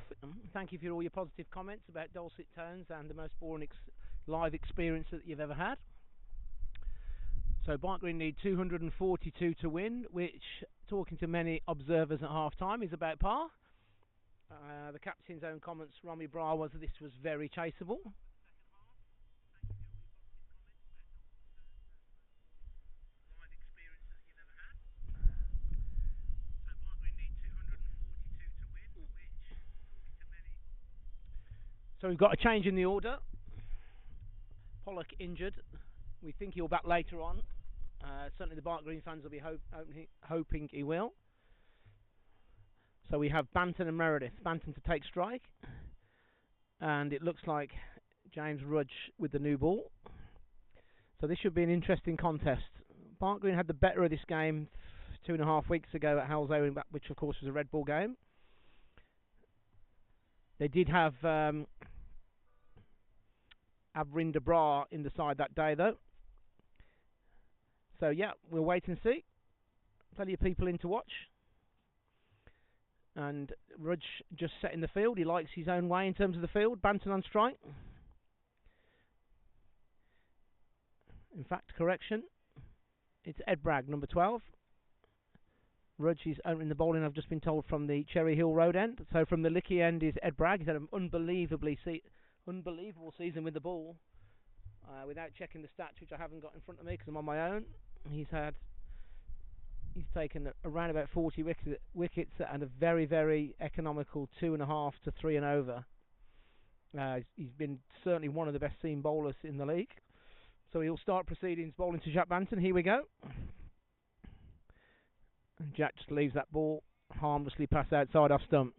Thank you for all your positive comments about dulcet tones and the most boring live experience that you've ever had. So Barnt Green need 242 to win, which, talking to many observers at half-time, is about par. The captain's own comments, Romy Bra, was that this was very chaseable. So we've got a change in the order. Pollock injured. We think he'll back later on. Certainly the Barnt Green fans will be hoping he will. So we have Banton and Meredith. Banton to take strike. And it looks like James Rudge with the new ball. So this should be an interesting contest. Barnt Green had the better of this game 2.5 weeks ago at Halesowen, which of course was a red ball game. They did have Avrinda Bra in the side that day though. So yeah, we'll wait and see. Plenty of people in to watch. And Rudge just set in the field. He likes his own way in terms of the field. Banton on strike. In fact, correction. It's Ed Bragg, number 12. Rudge is opening the bowling, I've just been told, from the Cherry Hill Road end. So from the Licky end is Ed Bragg. He's had an unbelievable season with the ball. Without checking the stats, which I haven't got in front of me because I'm on my own. He's taken around about 40 wickets and a very, very economical 2.5 to 3 and over. He's been certainly one of the best seam bowlers in the league. So he'll start proceedings bowling to Jack Banton. Here we go. And Jack just leaves that ball harmlessly past outside off stump.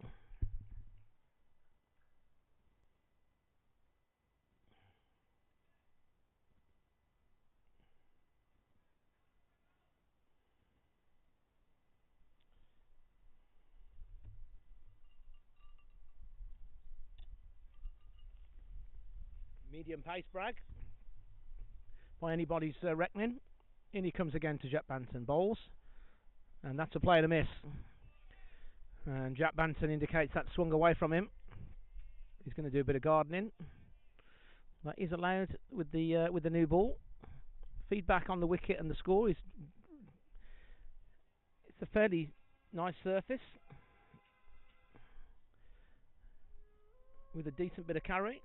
Medium pace Bragg, by anybody's reckoning. In he comes again to Jack Banton. Bowls, and that's a play and a miss. And Jack Banton indicates that swung away from him. He's going to do a bit of gardening. That is allowed with the new ball. Feedback on the wicket and the score is it's a fairly nice surface with a decent bit of carry.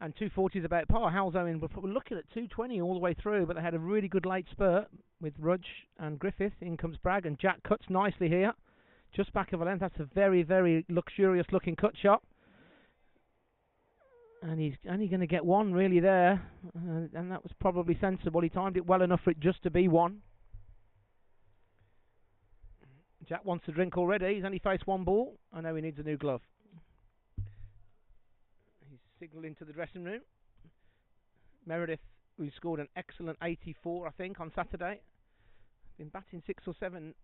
And 240 is about par. Halesowen were looking at 220 all the way through, but they had a really good late spurt with Rudge and Griffith. In comes Bragg, and Jack cuts nicely here. Just back of a length. That's a very, very luxurious looking cut shot. And he's only going to get one really there. And that was probably sensible. He timed it well enough for it just to be one. Jack wants a drink already. He's only faced one ball. I know he needs a new glove. Signalling to the dressing room. Meredith, who scored an excellent 84, I think, on Saturday. Been batting 6 or 7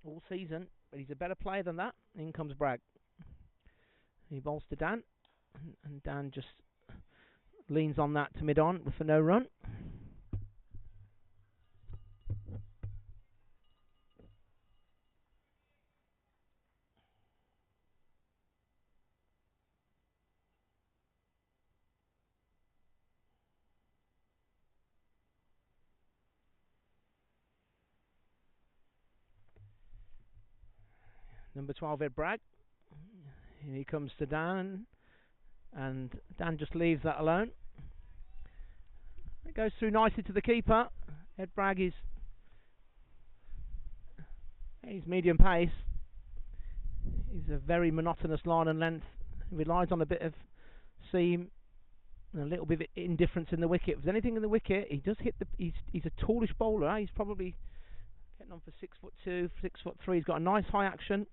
all season, but he's a better player than that. In comes Bragg. He bowls to Dan, and Dan just leans on that to mid-on for no run. Number 12, Ed Bragg. Here he comes to Dan, and Dan just leaves that alone. It goes through nicely to the keeper. Ed Bragg is medium pace. He's a very monotonous line and length. He relies on a bit of seam and a little bit of indifference in the wicket. If there's anything in the wicket, he does hit the. He's a tallish bowler. He's probably getting on for 6'2", 6'3". He's got a nice high action.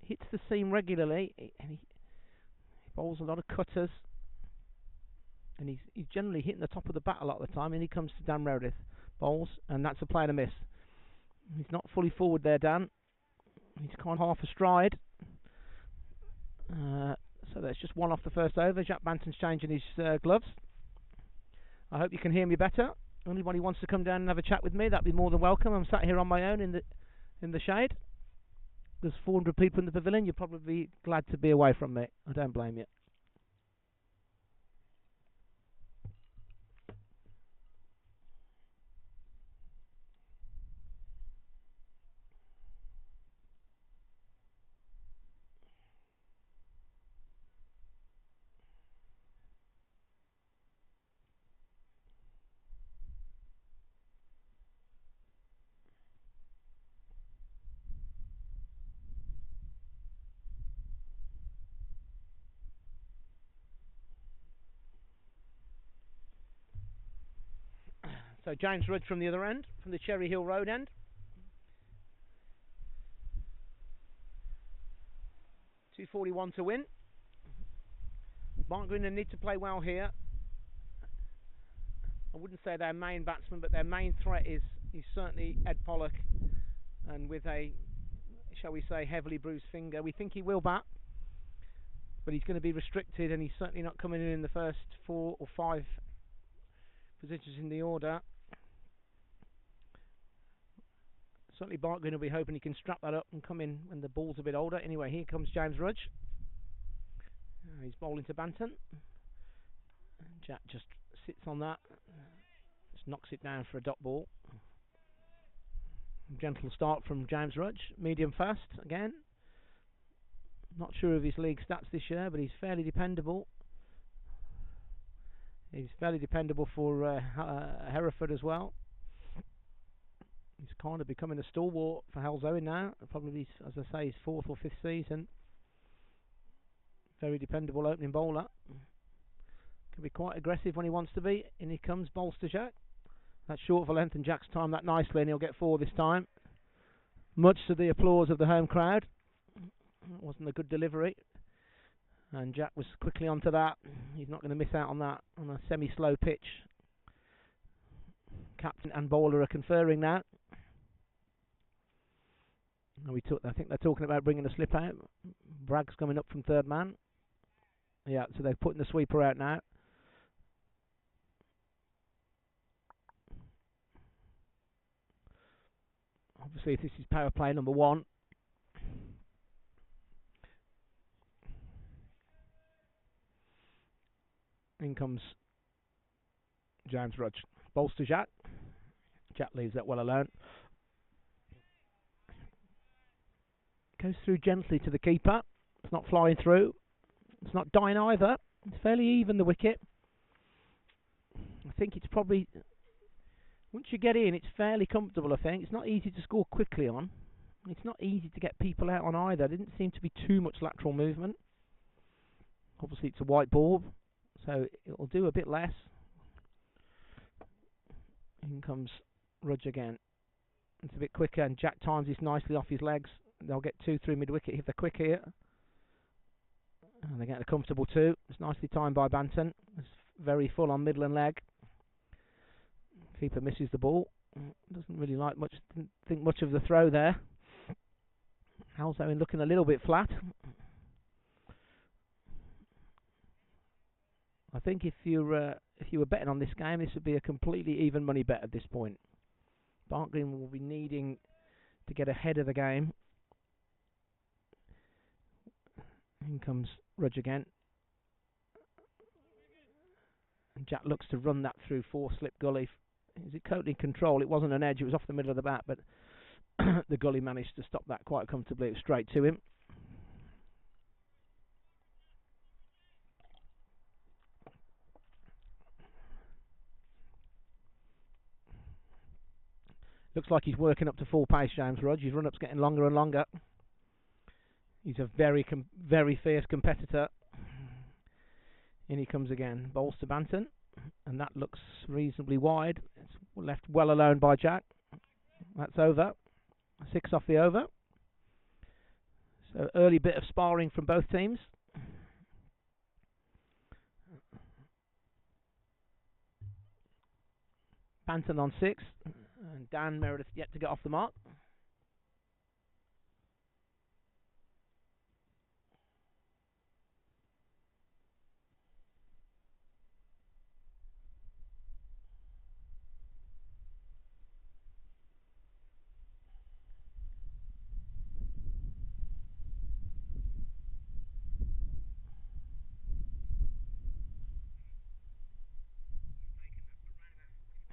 Hits the seam regularly, and he bowls a lot of cutters, and he's generally hitting the top of the bat a lot of the time. And he comes to Dan Meredith, bowls, and that's a play and a miss. He's not fully forward there, Dan. He's kind of half a stride. So that's just one off the first over. Jack Banton's changing his gloves. I hope you can hear me better. Anybody wants to come down and have a chat with me, that'd be more than welcome. I'm sat here on my own in the shade. there's 400 people in the pavilion, you'd probably be glad to be away from me. I don't blame you. So James Rudge from the other end, from the Cherry Hill Road end. .241 to win. Barnt Green need to play well here. I wouldn't say their main batsman, but their main threat is certainly Ed Pollock, and with a, shall we say, heavily bruised finger. We think he will bat, but he's going to be restricted, and he's certainly not coming in the first 4 or 5 positions in the order. Certainly Barnt Green will be hoping he can strap that up and come in when the ball's a bit older. Anyway, here comes James Rudge. He's bowling to Banton. Jack just sits on that, just knocks it down for a dot ball. Gentle start from James Rudge, medium fast again. Not sure of his league stats this year, but he's fairly dependable. He's fairly dependable for Hereford as well. He's kind of becoming a stalwart for Halesowen now. Probably, as I say, his 4th or 5th season. Very dependable opening bowler. Can be quite aggressive when he wants to be. In he comes, bowls to Jack. That's short for length, and Jack's timed that nicely, and he'll get 4 this time. Much to the applause of the home crowd. It wasn't a good delivery, and Jack was quickly onto that. He's not going to miss out on that on a semi-slow pitch. Captain and bowler are conferring now. I think they're talking about bringing a slip out. Bragg's coming up from 3rd man. Yeah, so they're putting the sweeper out now. Obviously, this is power play number 1. In comes James Rudge. Bowls to Jack. Jack leaves that well alone. Goes through gently to the keeper. It's not flying through. It's not dying either. It's fairly even, the wicket. I think it's probably... Once you get in, it's fairly comfortable, I think. It's not easy to score quickly on. It's not easy to get people out on either. There didn't seem to be too much lateral movement. Obviously, it's a white ball, so it'll do a bit less. In comes Rudge again. It's a bit quicker, and Jack times this nicely off his legs. They'll get 2 through mid-wicket if they're quick here. And they get a comfortable 2. It's nicely timed by Banton. It's very full on middle and leg. Keeper misses the ball. Doesn't really like much. Didn't think much of the throw there. Halesowen looking a little bit flat. I think if you were betting on this game, this would be a completely even money bet at this point. Barnt Green will be needing to get ahead of the game. In comes Rudge again. And Jack looks to run that through 4-slip gully. Is it totally in control? It wasn't an edge, it was off the middle of the bat, but the gully managed to stop that quite comfortably. It was straight to him. Looks like he's working up to full pace, James Rudge. His run-up's getting longer and longer. He's a very fierce competitor. In he comes again. Bowls to Banton. And that looks reasonably wide. It's left well alone by Jack. That's over. 6 off the over. So early bit of sparring from both teams. Banton on 6. And Dan Meredith yet to get off the mark.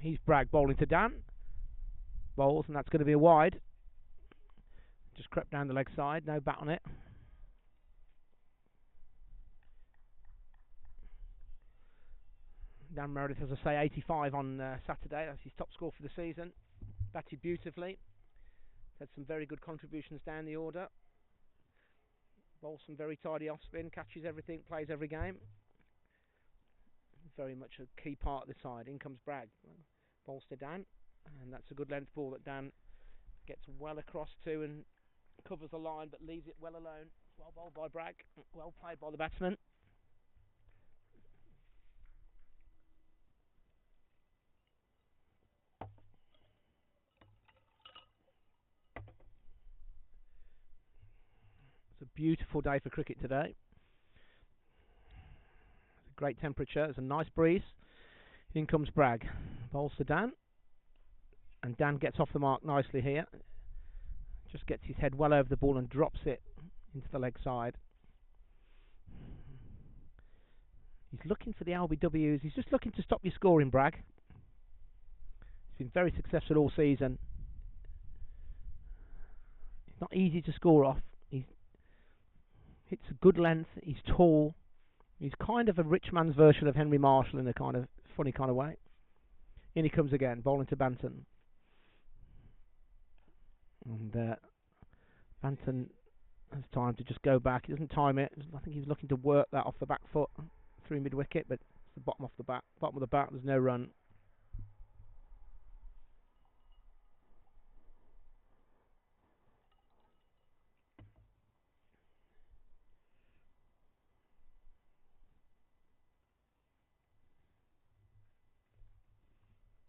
He's Bragg bowling to Dan. Bowls, and that's going to be a wide. Just crept down the leg side, no bat on it. Dan Meredith, as I say, 85 on Saturday. That's his top score for the season. Batted beautifully. Had some very good contributions down the order. Bowls some very tidy off spin, catches everything, plays every game. Very much a key part of the side. In comes Bragg. Bowls to Dan, and that's a good length ball that Dan gets well across to and covers the line but leaves it well alone. Well bowled by Bragg, well played by the batsman. It's a beautiful day for cricket today. It's a great temperature, there's a nice breeze. In comes Bragg. Bowls to Dan, and Dan gets off the mark nicely here. Just gets his head well over the ball and drops it into the leg side. He's looking for the LBWs. He's just looking to stop your scoring, Bragg. He's been very successful all season. It's not easy to score off. He hits a good length. He's tall. He's kind of a rich man's version of Henry Marshall in a kind of funny kind of way. In he comes again, bowling to Banton. And Banton has time to just go back. He doesn't time it. I think he's looking to work that off the back foot through mid wicket, but it's the bottom of the bat. There's no run.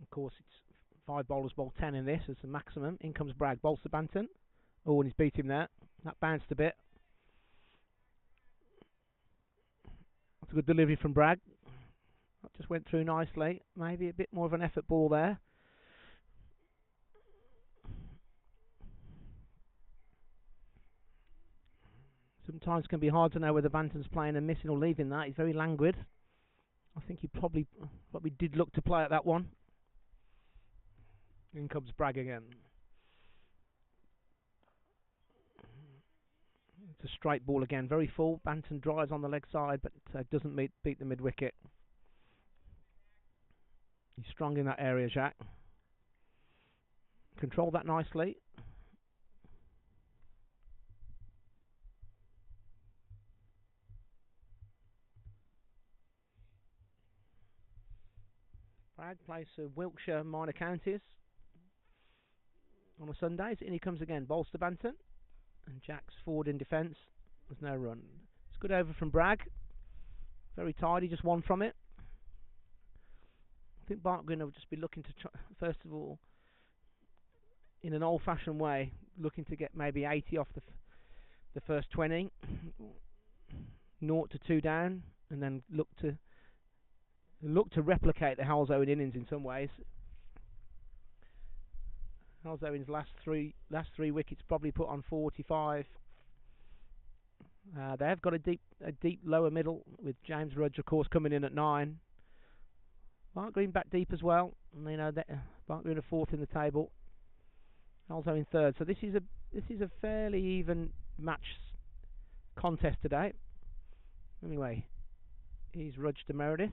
Of course, it's 5 bowlers bowl 10 in this as the maximum. In comes Bragg, bowls to Banton. Oh, and he's beat him there. That bounced a bit. That's a good delivery from Bragg. That just went through nicely. Maybe a bit more of an effort ball there. Sometimes it can be hard to know whether Banton's playing and missing or leaving that. He's very languid. I think he probably did look to play at that one. In comes Bragg again. It's a straight ball again, very full. Banton drives on the leg side, but doesn't beat the mid wicket. He's strong in that area, Jack. Control that nicely. Bragg plays for Wiltshire Minor Counties on a Sunday. In he comes again, bowls to Banton. And Jack's forward in defence. There's no run. It's a good over from Bragg. Very tidy, just one from it. I think Barnt Green will just be looking to try, first of all, in an old-fashioned way, looking to get maybe 80 off the first 20, 0 to 2 down, and then look to replicate the Halesowen innings in some ways. Halesowen's last three wickets probably put on 45. They have got a deep lower middle with James Rudge, of course, coming in at 9. Barnt Green back deep as well. And, Barnt Green are 4th in the table. Halesowen 3rd. So this is a fairly even match contest today. Anyway, he's Rudge to Meredith,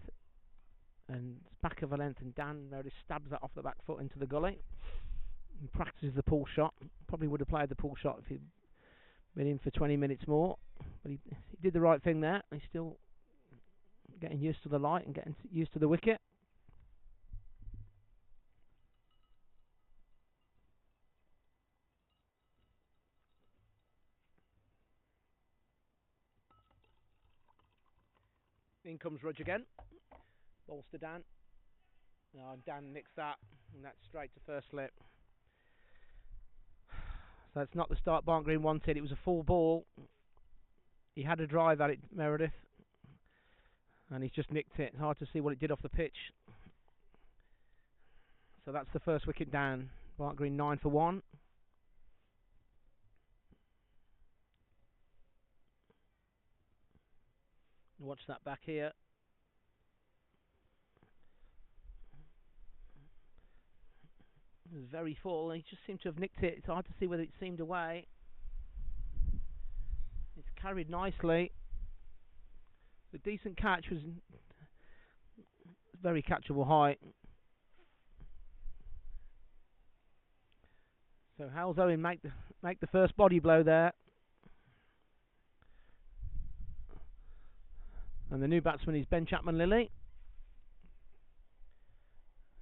and it's back of a length, and Dan Meredith stabs that off the back foot into the gully. And practices the pull shot. Probably would have played the pull shot if he'd been in for 20 minutes more. But he did the right thing there. He's still getting used to the light and getting used to the wicket. In comes Rudge again. Balls to Dan. And Dan nicks that, and that's straight to first slip. So it's not the start Barnt Green wanted. It was a full ball. He had a drive at it, Meredith, and he's just nicked it. It's hard to see what it did off the pitch. So that's the first wicket down. Barnt Green 9 for 1. Watch that back here. It was very full. He just seemed to have nicked it. It's hard to see whether it seemed away. It's carried nicely. The decent catch was very catchable height. So Halesowen make the first body blow there. And the new batsman is Ben Chapman-Lilly.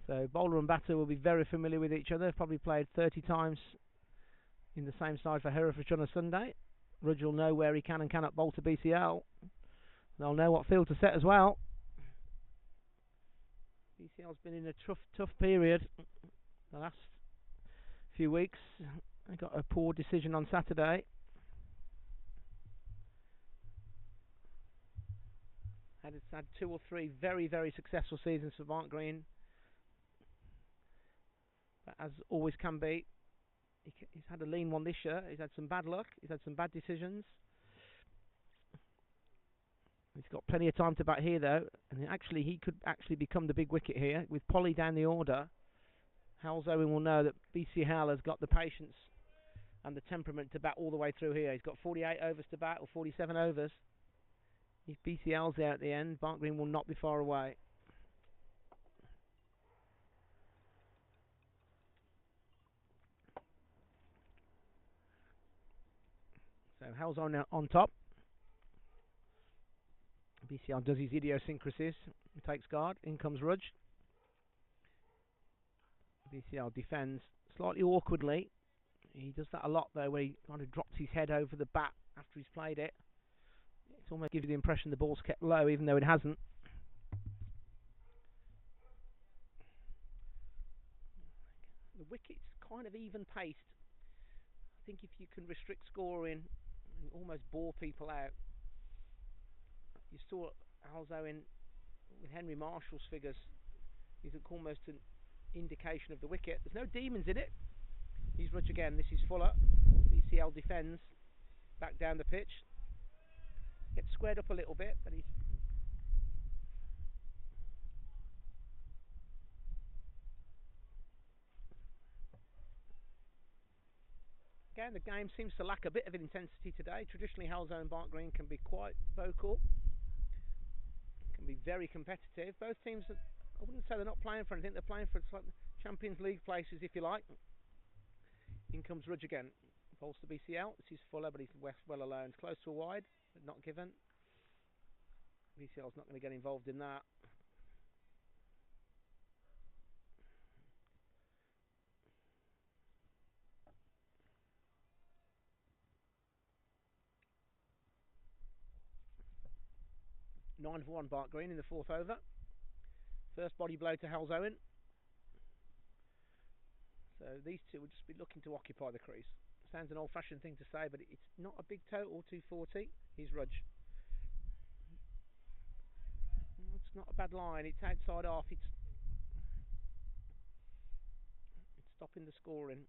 So bowler and batter will be very familiar with each other. Probably played 30 times in the same side for Herefordshire on a Sunday. Rudge will know where he can and cannot bowl to BCL. They'll know what field to set as well. BCL's been in a tough period the last few weeks. They got a poor decision on Saturday. Had 2 or 3 very, very successful seasons for Barnt Green. But as always can be, he's had a lean one this year. He's had some bad luck. He's had some bad decisions. He's got plenty of time to bat here though, and he could actually become the big wicket here with Polly down the order. Halesowen will know that BCL has got the patience and the temperament to bat all the way through here. He's got 48 overs to bat, or 47 overs. If BCL's there at the end, Barnt Green will not be far away. So Halesowen on top. BCL does his idiosyncrasies. He takes guard. In comes Rudge. BCL defends slightly awkwardly. He does that a lot though, where he kind of drops his head over the bat after he's played it. It's almost gives you the impression the ball's kept low, even though it hasn't. The wicket's kind of even paced. I think if you can restrict scoring and almost bore people out. You saw Halesowen with Henry Marshall's figures. He's almost an indication of the wicket. There's no demons in it. He's Rudge again. This is Fuller. BCL defends. Back down the pitch. Gets squared up a little bit, but he's... Again, the game seems to lack a bit of intensity today. Traditionally, Halesowen and Barnt Green can be quite vocal. Can be very competitive. Both teams, I wouldn't say they're not playing for anything. They're playing for like Champions League places, if you like. In comes Rudge again. Bowls to BCL. This is Fuller, but he's well alone. It's close to a wide, but not given. BCL's not going to get involved in that. Nine for 1 Barnt Green in the 4th over. First body blow to Halesowen. So these two will just be looking to occupy the crease. Sounds an old-fashioned thing to say, but it's not a big total, 240. Here's Rudge. It's not a bad line. It's outside off. It's stopping the scoring.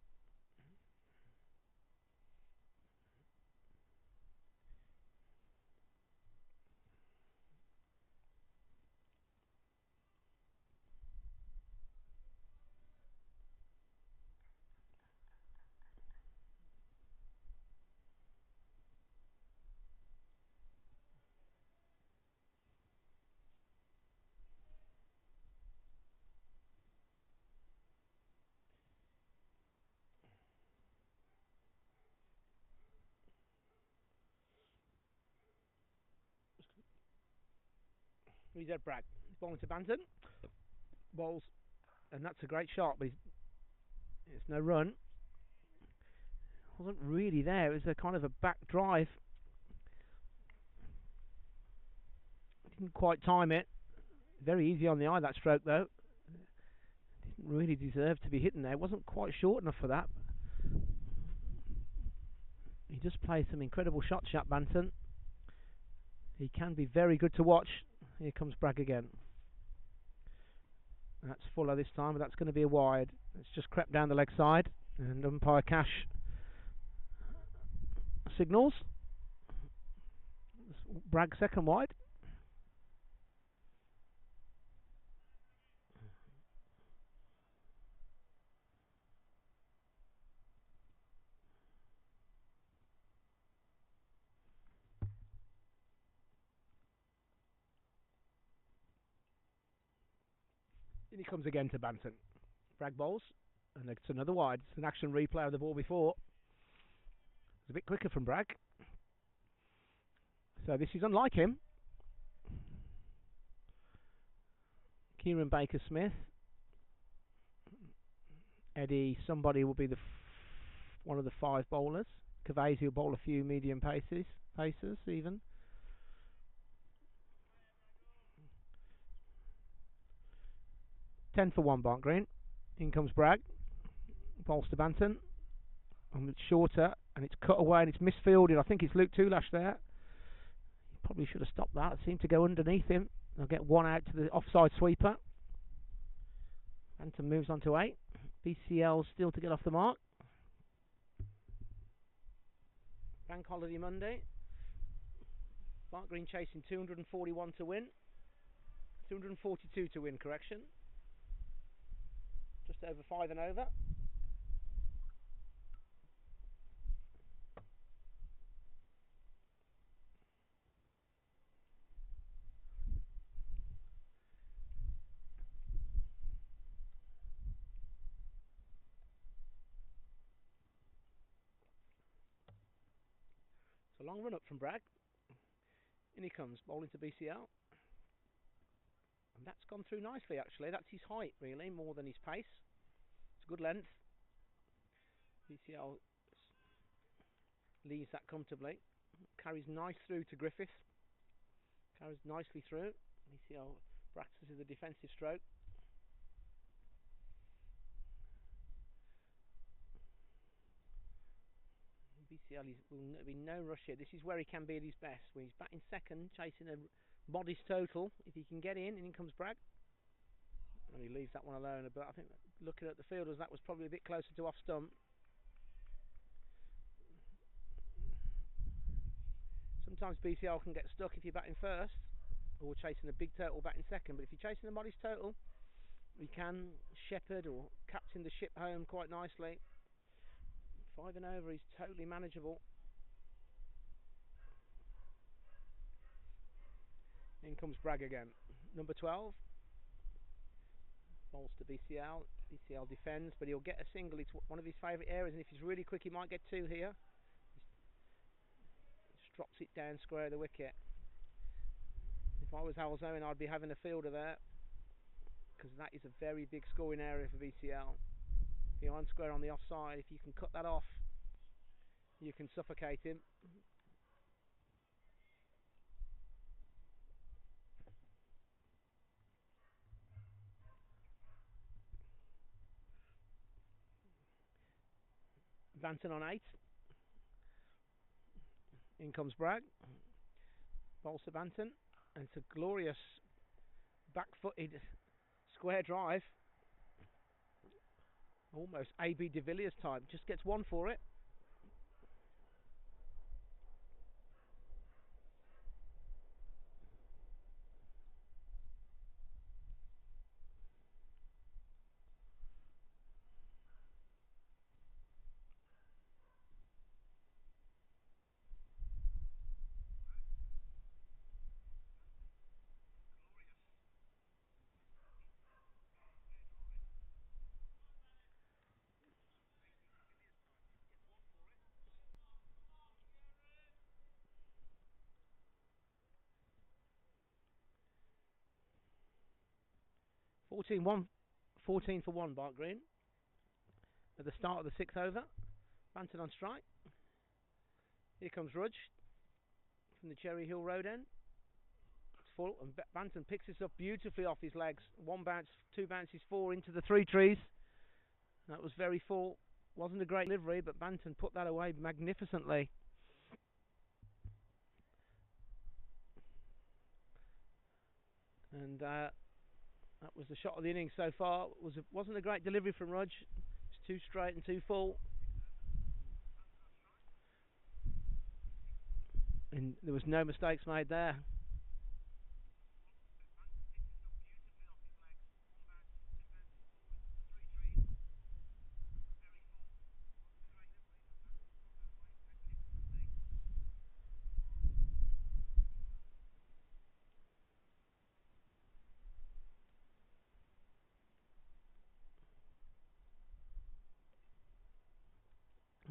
He's at Bragg. He's bowling to Banton. Bowls, and that's a great shot, but it's no run. Wasn't really there. It was a kind of a back drive. Didn't quite time it. Very easy on the eye, that stroke, though. Didn't really deserve to be hitting there. Wasn't quite short enough for that. He just plays some incredible shots, Jack Banton. He can be very good to watch. Here comes Bragg again. That's Fuller this time, but that's going to be a wide. It's just crept down the leg side, and umpire Cash signals. Bragg second wide. In he comes again to Banton. Bragg bowls, and it's another wide. It's an action replay of the ball before. It's a bit quicker from Bragg. So this is unlike him. Kieran Baker-Smith. Eddie, somebody will be one of the 5 bowlers. Cavesi will bowl a few medium pacers even. Ten for 1, Barnt Green. In comes Bragg. Bowls to Banton. And it's shorter, and it's cut away, and it's misfielded. I think it's Luke Toolash there. He probably should have stopped that. It seemed to go underneath him. They'll get 1 out to the offside sweeper. Banton moves on to 8. BCL still to get off the mark. Bank holiday Monday. Barnt Green chasing 241 to win. 242 to win, correction. Just over 5 and over. It's a long run up from Bragg. In he comes, bowling to BCL. And that's gone through nicely, actually. That's his height, really, more than his pace. It's a good length. BCL leaves that comfortably. Carries nice through to Griffith. Carries nicely through. BCL practices the defensive stroke. BCL will be no rush here. This is where he can be at his best, where he's batting second, chasing a modest total. If he can get in comes Bragg. And he leaves that one alone. But I think looking at the fielders, that was probably a bit closer to off stump. Sometimes BCL can get stuck if you're batting first, or chasing a big total batting second. But if you're chasing a modest total, he can shepherd or captain the ship home quite nicely. 5 and over is totally manageable. In comes Bragg again. Number 12. Bowls to BCL. BCL defends, but he'll get a single. It's one of his favourite areas, and if he's really quick, he might get 2 here. Just drops it down square of the wicket. If I was Halesowen, I'd be having a fielder there, because that is a very big scoring area for BCL. Behind square on the offside, if you can cut that off, you can suffocate him. Banton on 8. In comes Bragg. Bowls to Banton. And it's a glorious back-footed square drive. Almost A.B. de Villiers type. Just gets 1 for it. Fourteen for 1, Barnt Green. At the start of the 6th over. Banton on strike. Here comes Rudge from the Cherry Hill Road end. It's full, and Banton picks this up beautifully off his legs. 1 bounce, 2 bounces, 4 into the 3 trees. That was very full. Wasn't a great delivery, but Banton put that away magnificently. And that was the shot of the innings so far. Wasn't a great delivery from Rudge. It's too straight and too full. And there was no mistakes made there.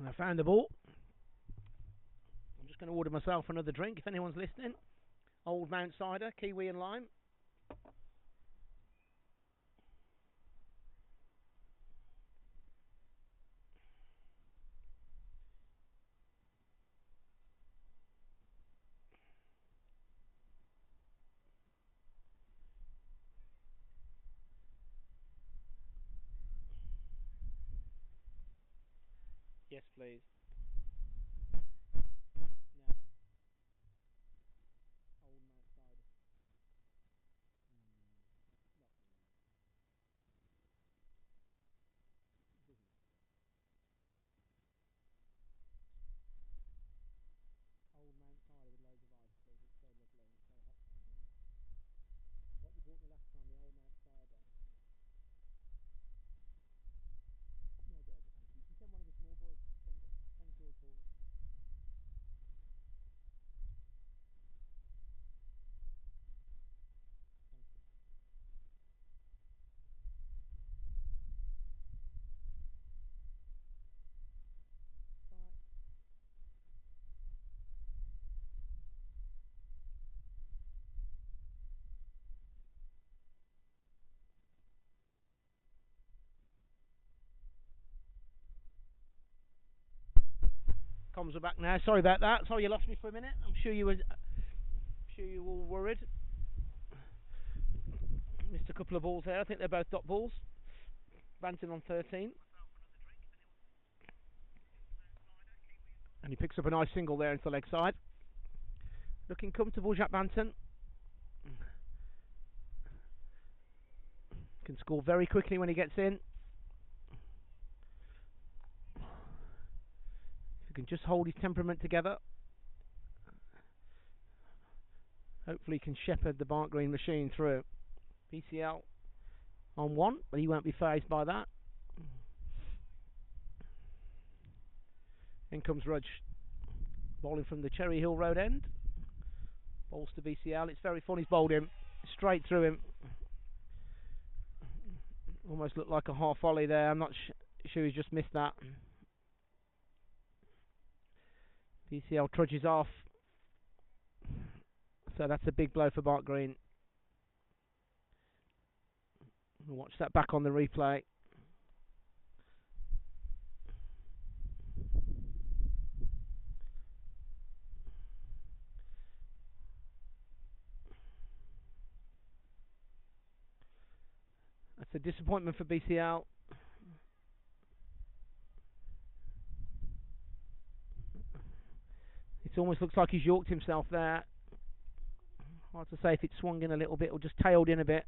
And I found the ball. I'm just going to order myself another drink if anyone's listening. Old Mount Cider, kiwi and lime. Yes, please. No. Old Mount Cider. Old Mount Cider with loads of ice, please. It's so lovely and so hot down here. What you bought me last time, the Old Mount Cider. No, thank you. You can send one of the small boys. Send it. Send George Hall. Comms are back now. Sorry about that. Sorry you lost me for a minute. I'm sure you were all worried. Missed a couple of balls there. I think they're both dot balls. Banton on 13. And he picks up a nice single there into the leg side. Looking comfortable, Jack Banton. Can score very quickly when he gets in. If he can just hold his temperament together, hopefully he can shepherd the Barnt Green machine through. BCL on one, but he won't be fazed by that. In comes Rudge, bowling from the Cherry Hill Road end. Bowls to BCL. It's very fun. He's bowled him straight through him. Almost looked like a half volley there. I'm not sure he's just missed that. BCL trudges off. So that's a big blow for Barnt Green. We'll watch that back on the replay. That's a disappointment for BCL. It almost looks like he's yorked himself there. Hard to say if it swung in a little bit or just tailed in a bit.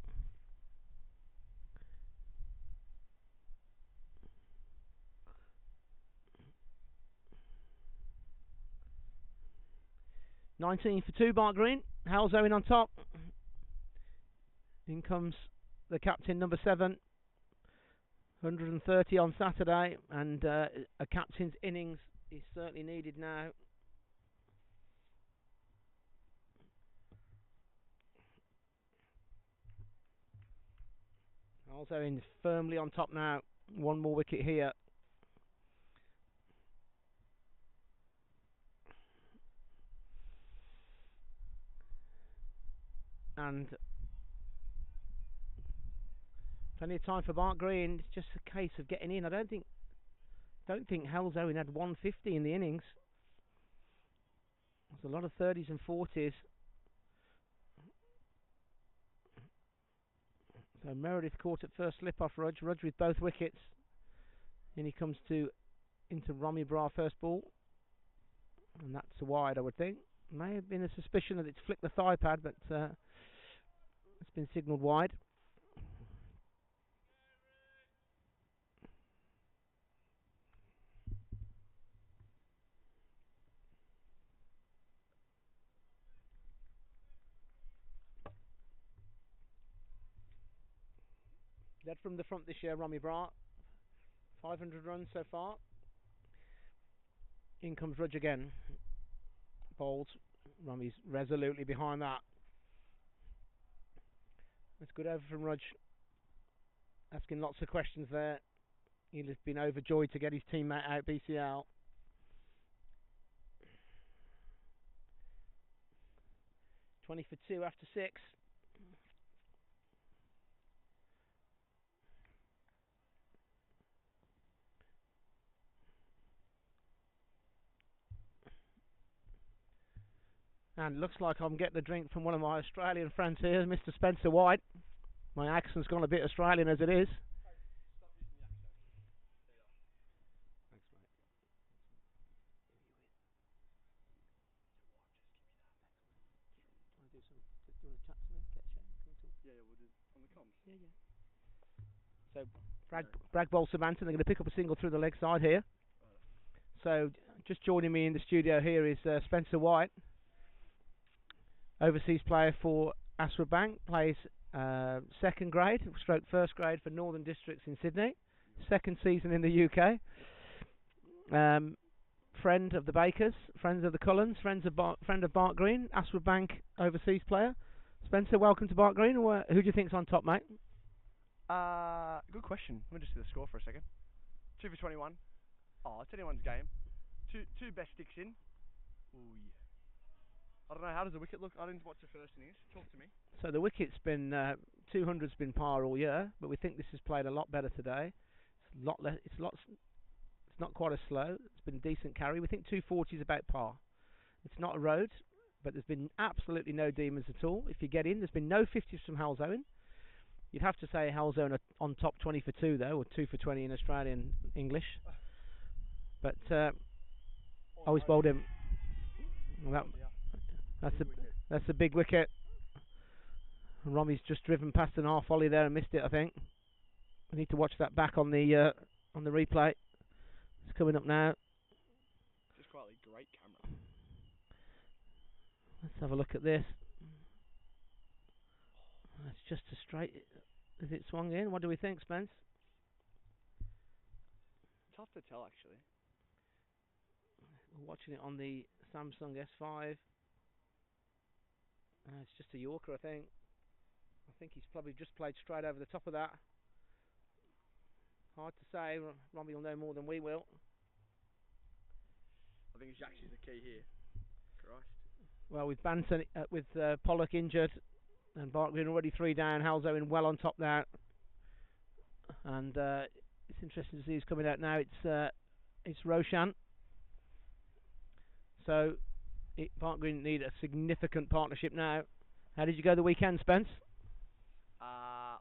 $19 for 2, Barnt Green. Halesowen on top. In comes the captain, number 7. 130 on Saturday, and a captain's innings is certainly needed now. Halesowen firmly on top now. One more wicket here. And plenty of time for Barnt Green. It's just a case of getting in. I don't think Halesowen had 150 in the innings. There's a lot of 30s and 40s. So Meredith caught at first slip off Rudge. Rudge with both wickets. And he comes into Romy Bra first ball. And that's a wide, I would think. May have been a suspicion that it's flicked the thigh pad, but it's been signalled wide. Led from the front this year, Romy Bra. 500 runs so far. In comes Rudge again. Bowled. Romy's resolutely behind that. That's good over from Rudge. Asking lots of questions there. He'll have been overjoyed to get his teammate out, BCL. 20 for 2 after 6. And looks like I'm getting a drink from one of my Australian friends here, Mr. Spencer White. My accent's gone a bit Australian as it is. Thanks, mate. Do you want to chat to me? Get a chat? Can we talk? Yeah, we'll do on the comms. Yeah. So, Bragg bowls Samantha. They're going to pick up a single through the leg side here. So, just joining me in the studio here is Spencer White, overseas player for Ashford Bank, plays second grade, stroke first grade for Northern Districts in Sydney, second season in the UK. Friend of the Bakers, friends of the Cullens, friend of Barnt Green, Ashford Bank overseas player. Spencer, welcome to Barnt Green. Who do you think's on top, mate? Good question. Let me just see the score for a second. 2 for 21. Oh, it's anyone's game. Two best sticks in. Ooh, yeah. I don't know, how does the wicket look? I didn't watch the first innings. Talk to me. So the wicket's been 200's been par all year, but we think this has played a lot better today. It's a lot less. It's not quite as slow. It's been a decent carry. We think 240 is about par. It's not a road, but there's been absolutely no demons at all. If you get in, there's been no 50s from Halesowen. You'd have to say Halesowen are on top 20 for 2 though, or 2 for 20 in Australian English. But always bowled him. Well, that's a big wicket. And Romy's just driven past an half volley there and missed it, I think. We need to watch that back on the replay. It's coming up now. Just quite a great camera. Let's have a look at this. It's just a straight. Is it swung in? What do we think, Spence? Tough to tell, actually. We're watching it on the Samsung S5. It's just a Yorker, I think. I think he's probably just played straight over the top of that. Hard to say. Robbie will know more than we will. I think it's actually the key here. Christ. Well, with Banton, with Pollock injured, and Barnt Green already 3 down, Halesowen well on top now. And it's interesting to see who's coming out now. It's Roshan. So Barnt Green need a significant partnership now. How did you go the weekend, Spence?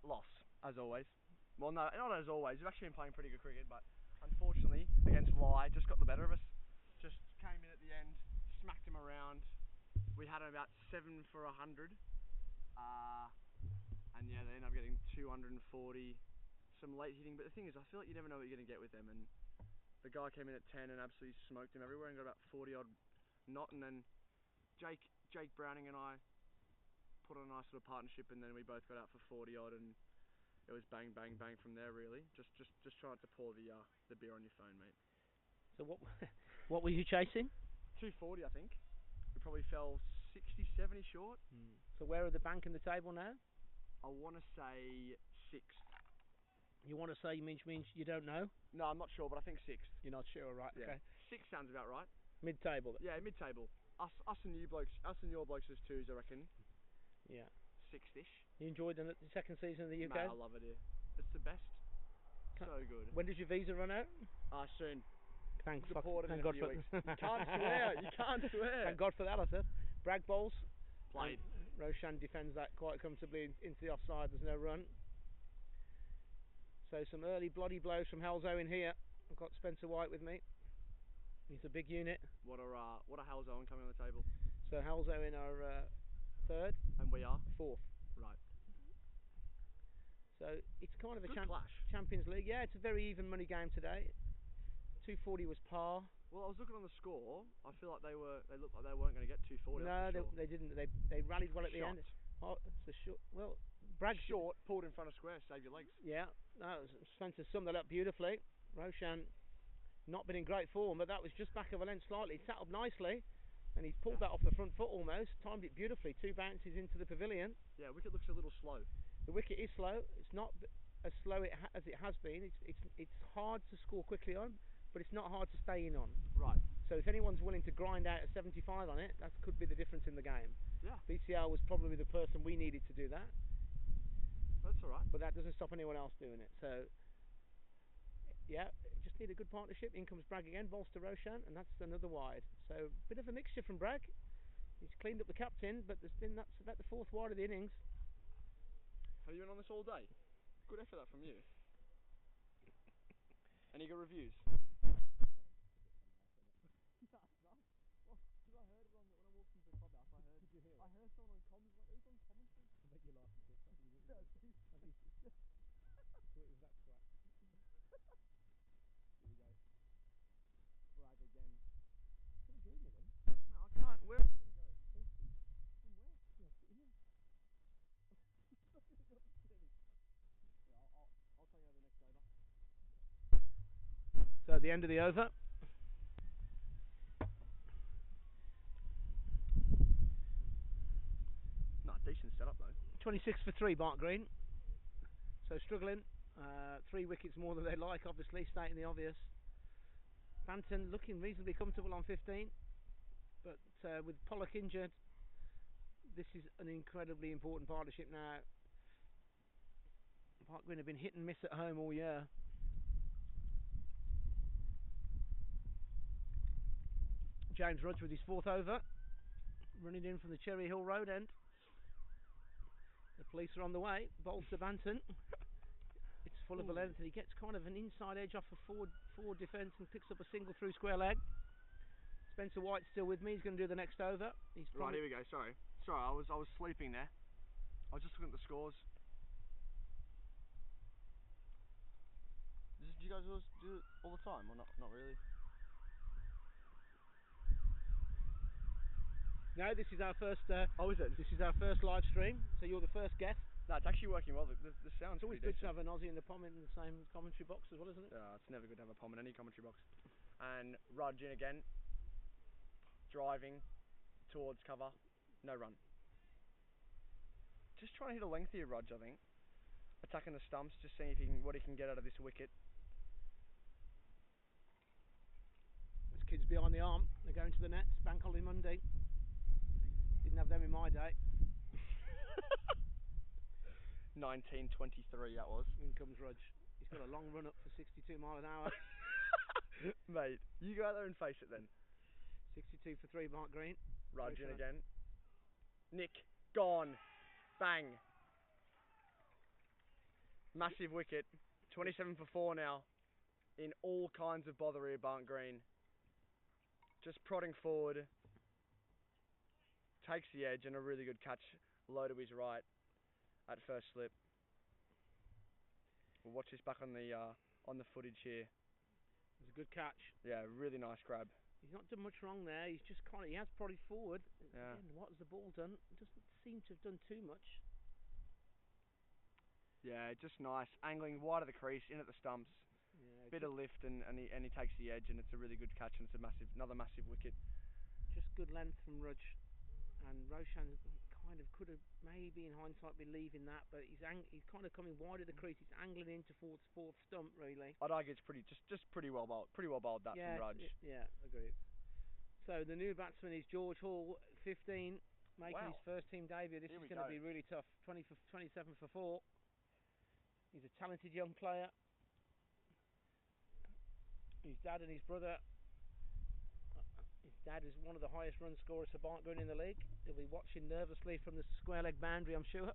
Loss, as always. Well, no, not as always. We've actually been playing pretty good cricket, but unfortunately, against Wye, just got the better of us. Just came in at the end, smacked him around. We had him about 7 for 100. And yeah, they ended up getting 240. Some late hitting, but the thing is, I feel like you never know what you're going to get with them. And the guy came in at 10 and absolutely smoked him everywhere and got about 40 odd knot. And then Jake Browning and I put on a nice little partnership, and then we both got out for 40 odd, and it was bang bang bang from there. Really, just trying to pour the beer on your phone, mate. So what were you chasing? 240, I think. We probably fell 60, 70 short. So where are the bank and the table now? I want to say 6th. You want to say means you don't know? No, I'm not sure, but I think 6th. You're not sure, right? Yeah. Okay. 6 sounds about right. Mid-table. Yeah, mid-table. Us and you blokes, us and your blokes as 2s, I reckon. Yeah. 6th-ish. You enjoyed the second season in the UK? Mate, I love it here. It's the best. So good. When does your visa run out? Soon. Thank God for for weeks. You can't swear. You can't swear. Thank God for that, I said. Bragg bowls. Played. Roshan defends that quite comfortably into the offside. There's no run. So some early bloody blows from Halesowen here. I've got Spencer White with me. He's a big unit. What a Halesowen coming on the table. So Halesowen are 3rd. And we are 4th. Right. So it's kind of a clash. Champions League. Yeah, it's a very even money game today. 240 was par. Well, I was looking on the score. I feel like they looked like they weren't going to get 240. No, they didn't. They rallied well at the end. Oh, it's a short. Well, Bragg short, pulled in front of square, save your legs. Yeah, Spencer summed that up beautifully. Roshan not been in great form, but that was just back of a length slightly. Sat up nicely, and he's pulled that off the front foot almost. Timed it beautifully. 2 bounces into the pavilion. Yeah, wicket looks a little slow. The wicket is slow. It's not as slow as it has been. It's hard to score quickly on, but it's not hard to stay in on. Right. So if anyone's willing to grind out a 75 on it, that could be the difference in the game. Yeah. BCL was probably the person we needed to do that. That's all right. But that doesn't stop anyone else doing it. So, yeah, just need a good partnership. In comes Bragg again, balls to Roshan, and that's another wide. So, bit of a mixture from Bragg. He's cleaned up the captain, but that's about the fourth wide of the innings. Have you been on this all day? Good effort that from you. Any good reviews? I heard someone on comms, like, who's on commentary? I bet you laughed at it. Yeah, so it was that crap. Here we go. Bragg again. Can I go with him? No, I can't. Where am I going to go? From where? Yeah, in him. Yeah, I'll take over the next over. So at the end of the over. Decent setup though. 26 for 3, Barnt Green. So struggling. 3 wickets more than they like, obviously, stating the obvious. Banton looking reasonably comfortable on 15. But with Pollock injured, this is an incredibly important partnership now. Barnt Green have been hit and miss at home all year. James Rudge with his 4th over. Running in from the Cherry Hill Road end. The police are on the way. Bowls to Banton. It's full of a length, and he gets kind of an inside edge off a forward defence and picks up a single through square leg. Spencer White's still with me. He's going to do the next over. Right, here we go. Sorry, I was sleeping there. I was just looking at the scores. Do you guys always do it all the time, or not? Not really. No, this is our first. Oh, is it? This is our first live stream, so you're the first guest. No, it's actually working well. The sound's It's always pretty good to decent. have an Aussie and a Pom in the same commentary box as well, isn't it? Yeah, it's never good to have a Pom in any commentary box. And Rudge in again, driving towards cover, no run. Just trying to hit a length here, Rudge. I think attacking the stumps, just seeing if what he can get out of this wicket. This kid's behind the arm. They're going to the nets. Bank holiday Monday. Didn't have them in my day. 1923 that was. In comes Rudge. He's got a long run up for 62 mile an hour. Mate, you go out there and face it then. 62 for 3, Barnt Green. Rudge in again. Nick, gone. Bang. Massive wicket. 27 for 4 now. In all kinds of bother here, Barnt Green. Just prodding forward. Takes the edge and a really good catch. Low to his right at first slip. We'll watch this back on the footage here. It's a good catch. Yeah, really nice grab. He's not done much wrong there. He's just he has prodded forward. Yeah. Again, what has the ball done? It doesn't seem to have done too much. Yeah, just nice. Angling wide of the crease, in at the stumps. Yeah, Bit of lift and he takes the edge, and it's a really good catch, and it's another massive wicket. Just good length from Rudge. And Roshan kind of could have maybe in hindsight been leaving that, but he's kind of coming wide of the crease. He's angling in towards 4th stump really. I'd argue it's pretty well bowled that from Rudge. Yeah, agreed. So the new batsman is George Hall, 15, making his first team debut. This is going to be really tough. 27 for 4. He's a talented young player. His dad and his brother. His dad is one of the highest run scorers for Barnt Green in the league. He'll be watching nervously from the square leg boundary, I'm sure.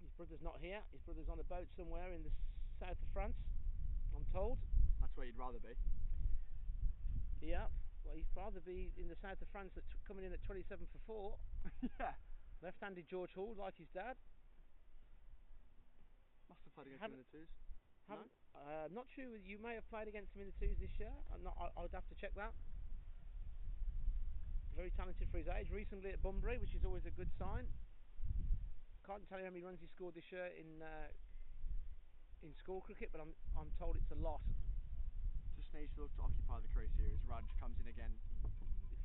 His brother's not here. His brother's on a boat somewhere in the south of France, I'm told. That's where you'd rather be. Yeah, well, he'd rather be in the south of France coming in at 27 for 4. Yeah. Left-handed George Hall, like his dad. Must have played against him in the twos. No? Not sure. You may have played against him in the twos this year. I would have to check that. Very talented for his age. Recently at Bunbury, which is always a good sign. Can't tell you how many runs he scored this year in school cricket, but I'm told it's a lot. Just needs to look to occupy the crease here as Rudge comes in again,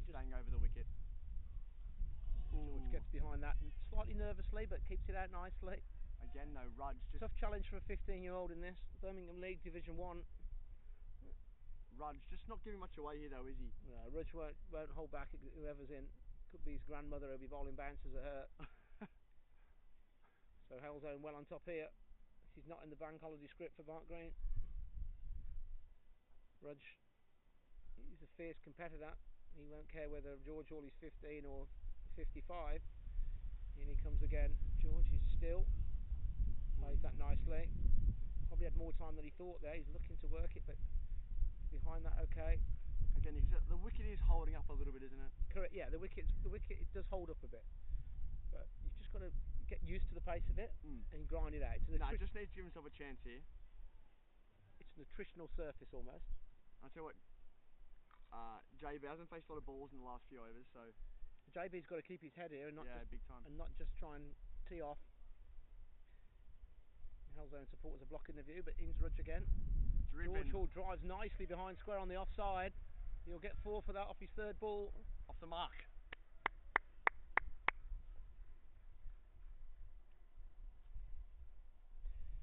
staying over the wicket. George gets behind that and slightly nervously, but keeps it out nicely. Again, no, Rudge just... Tough challenge for a 15-year-old in this. Birmingham League Division 1. Rudge just not giving much away here though, is he? No, Rudge won't hold back. Whoever's in, could be his grandmother who'll be bowling bounces at her. So Halesowen well on top here. She's not in the bank holiday script for Barnt Green. Rudge, he's a fierce competitor. He won't care whether George Hall is 15 or 55. In he comes again. George is still. Plays that nicely. Probably had more time than he thought there. He's looking to work it, but behind that, okay. Again, the wicket is holding up a little bit, isn't it? Correct. Yeah, the wicket it does hold up a bit, but you've just got to get used to the pace of it and grind it out. No, just needs to give himself a chance here. It's a nutritional surface almost. I'll tell you what. JB hasn't faced a lot of balls in the last few overs, so JB's got to keep his head here and not big time. and not just try and tee off. Halesowen supporters are blocking the view, but Ings Rudge again. George Hall drives nicely behind square on the offside. He'll get 4 for that off his third ball. Off the mark.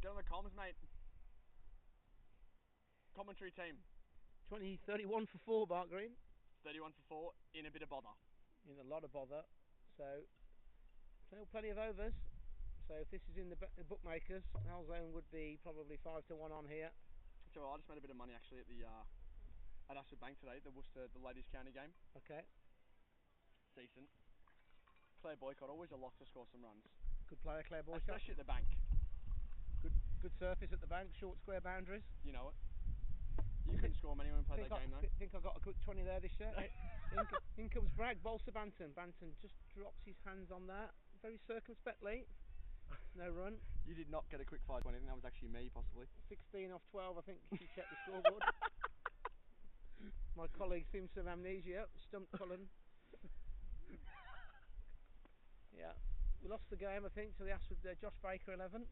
Get on the comms, mate. Commentary team. 31 for 4, Barnt Green. 31 for 4 in a bit of bother. In a lot of bother. So still plenty of overs. So if this is in the bookmakers, Halesowen would be probably 5 to 1 on here. So I just made a bit of money actually at the at Ashford Bank today, the ladies county game. Okay. Decent. Claire Boycott, always a lock to score some runs. Good player, Claire Boycott. Especially at the bank. Good surface at the bank, short square boundaries. You know it. You couldn't score many when we played that game though. I think I got a quick 20 there this year. in comes Bragg, bowls to Banton. Banton just drops his hands on that very circumspectly. No run. You did not get a quick 5-20, I think that was actually me possibly. 16 off 12, I think she checked the scoreboard. My colleague seems to have amnesia. Stumped Cullen. Yeah. We lost the game, I think, to the Ashford Josh Baker 11.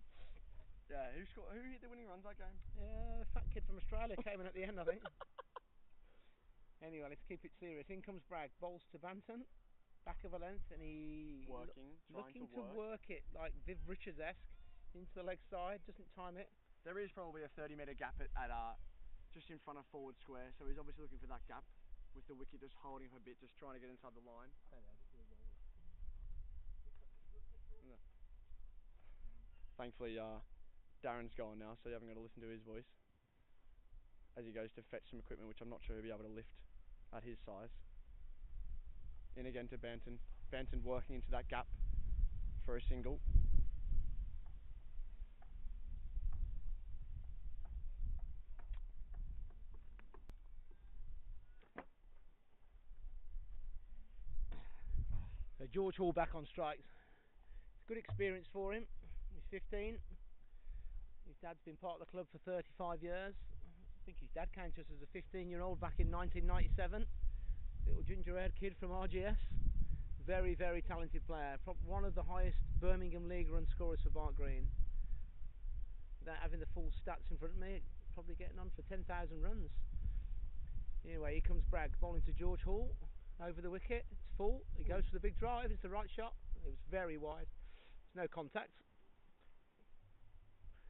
Yeah, who hit the winning runs that game? Yeah, the fat kid from Australia came in at the end, I think. Anyway, let's keep it serious. In comes Bragg, bowls to Banton, back of a length, and he looking to work it like Viv Richards-esque into the leg side. Doesn't time it. There is probably a 30-metre gap at just in front of forward square, so he's obviously looking for that gap with the wicket just holding him a bit, just trying to get inside the line. No. Thankfully, Darren's gone now, so you haven't got to listen to his voice as he goes to fetch some equipment, which I'm not sure he'll be able to lift at his size. In again to Banton. Banton working into that gap for a single. So George Hall back on strikes. It's a good experience for him. He's 15. His dad's been part of the club for 35 years. I think his dad came to us as a 15-year-old back in 1997. Little ginger-haired kid from RGS. Very, very talented player. One of the highest Birmingham League run scorers for Barnt Green. Without having the full stats in front of me, probably getting on for 10,000 runs. Anyway, here comes Bragg, bowling to George Hall. Over the wicket, it's full. He goes for the big drive. It's the right shot. It was very wide. There's no contact.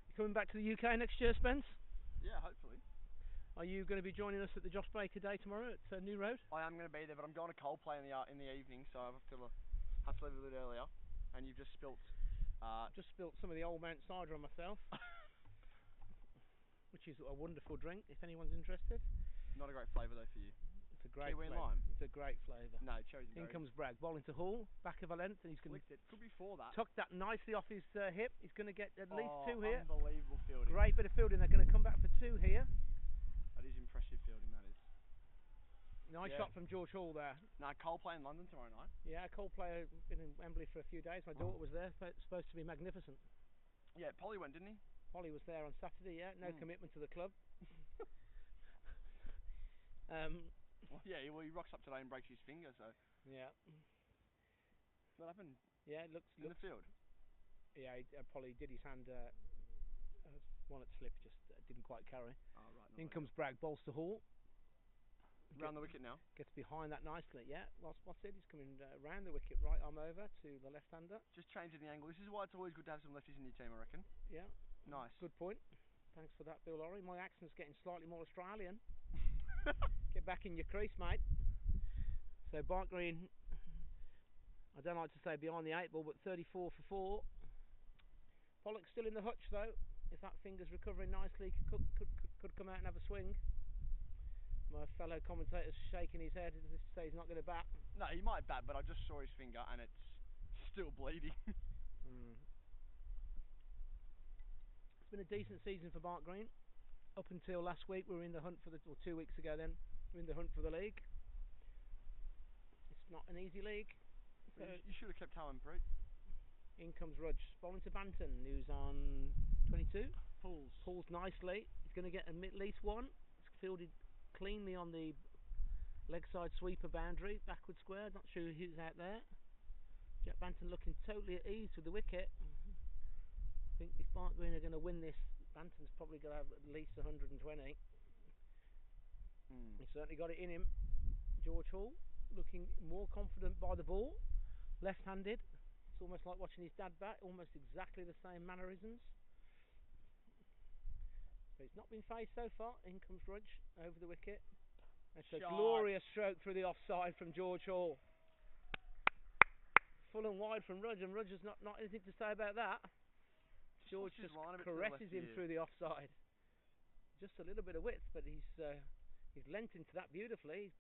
You coming back to the UK next year, Spence? Yeah, hopefully. Are you going to be joining us at the Josh Baker Day tomorrow at New Road? I am going to be there, but I'm going to Coldplay in the evening, so I have to leave a little earlier. And you've just spilt. Just spilt some of the old Mount cider on myself, which is a wonderful drink. If anyone's interested. Not a great flavour though for you. It's a great Kiwi and flavour. lime. It's a great flavour. No, cherries and In berries. comes Bragg, bowling to Hall, back of a length, and he's going to Could be for that. tuck that nicely off his hip. He's going to get at least 2 here. Unbelievable fielding. Great bit of fielding. They're going to come back for 2 here. That is impressive fielding, that is. Nice shot from George Hall there. No, Coldplay in London tomorrow night. Yeah, Coldplay been in Wembley for a few days. My daughter was there. Supposed to be magnificent. Yeah, Polly went, didn't he? Polly was there on Saturday. Yeah, no commitment to the club. Well, yeah, he rocks up today and breaks his finger. So. Yeah. What happened? Yeah, it looks in the field. Yeah, Polly did his hand. One at slip, just didn't quite carry. Oh right. In comes Bragg, bowls to Hall. Round the wicket now. Gets behind that nicely. Yeah. What's it? He's coming round the wicket, right arm over to the left-hander. Just changing the angle. This is why it's always good to have some lefties in your team, I reckon. Yeah. Nice. Good point. Thanks for that, Bill Laurie. My accent's getting slightly more Australian. Get back in your crease, mate. So Barnt Green, I don't like to say behind the 8 ball, but 34 for 4. Pollock's still in the hutch though. If that finger's recovering nicely, could come out and have a swing. My fellow commentator's shaking his head as if to say he's not going to bat. No, he might bat, but I just saw his finger and it's still bleeding. It's been a decent season for Barnt Green. Up until last week, we were in the hunt for or 2 weeks ago then, we were in the hunt for the league. It's not an easy league. So you should have kept Talon Preet. In comes Rudge, bowling to Banton, who's on 22. Pulls nicely. He's going to get at least one. It's fielded cleanly on the leg side sweeper boundary, backward square. Not sure who's out there. Jack Banton looking totally at ease with the wicket. I think if Barnt Green are going to win this, Banton's probably going to have at least 120. He's certainly got it in him. George Hall looking more confident by the ball, left-handed. It's almost like watching his dad bat, almost exactly the same mannerisms. But it's not been phased so far. In comes Rudge over the wicket. It's a glorious stroke through the offside from George Hall. Full and wide from Rudge, and Rudge has not anything to say about that. George just caresses him through the offside. Just a little bit of width, but he's lent into that beautifully.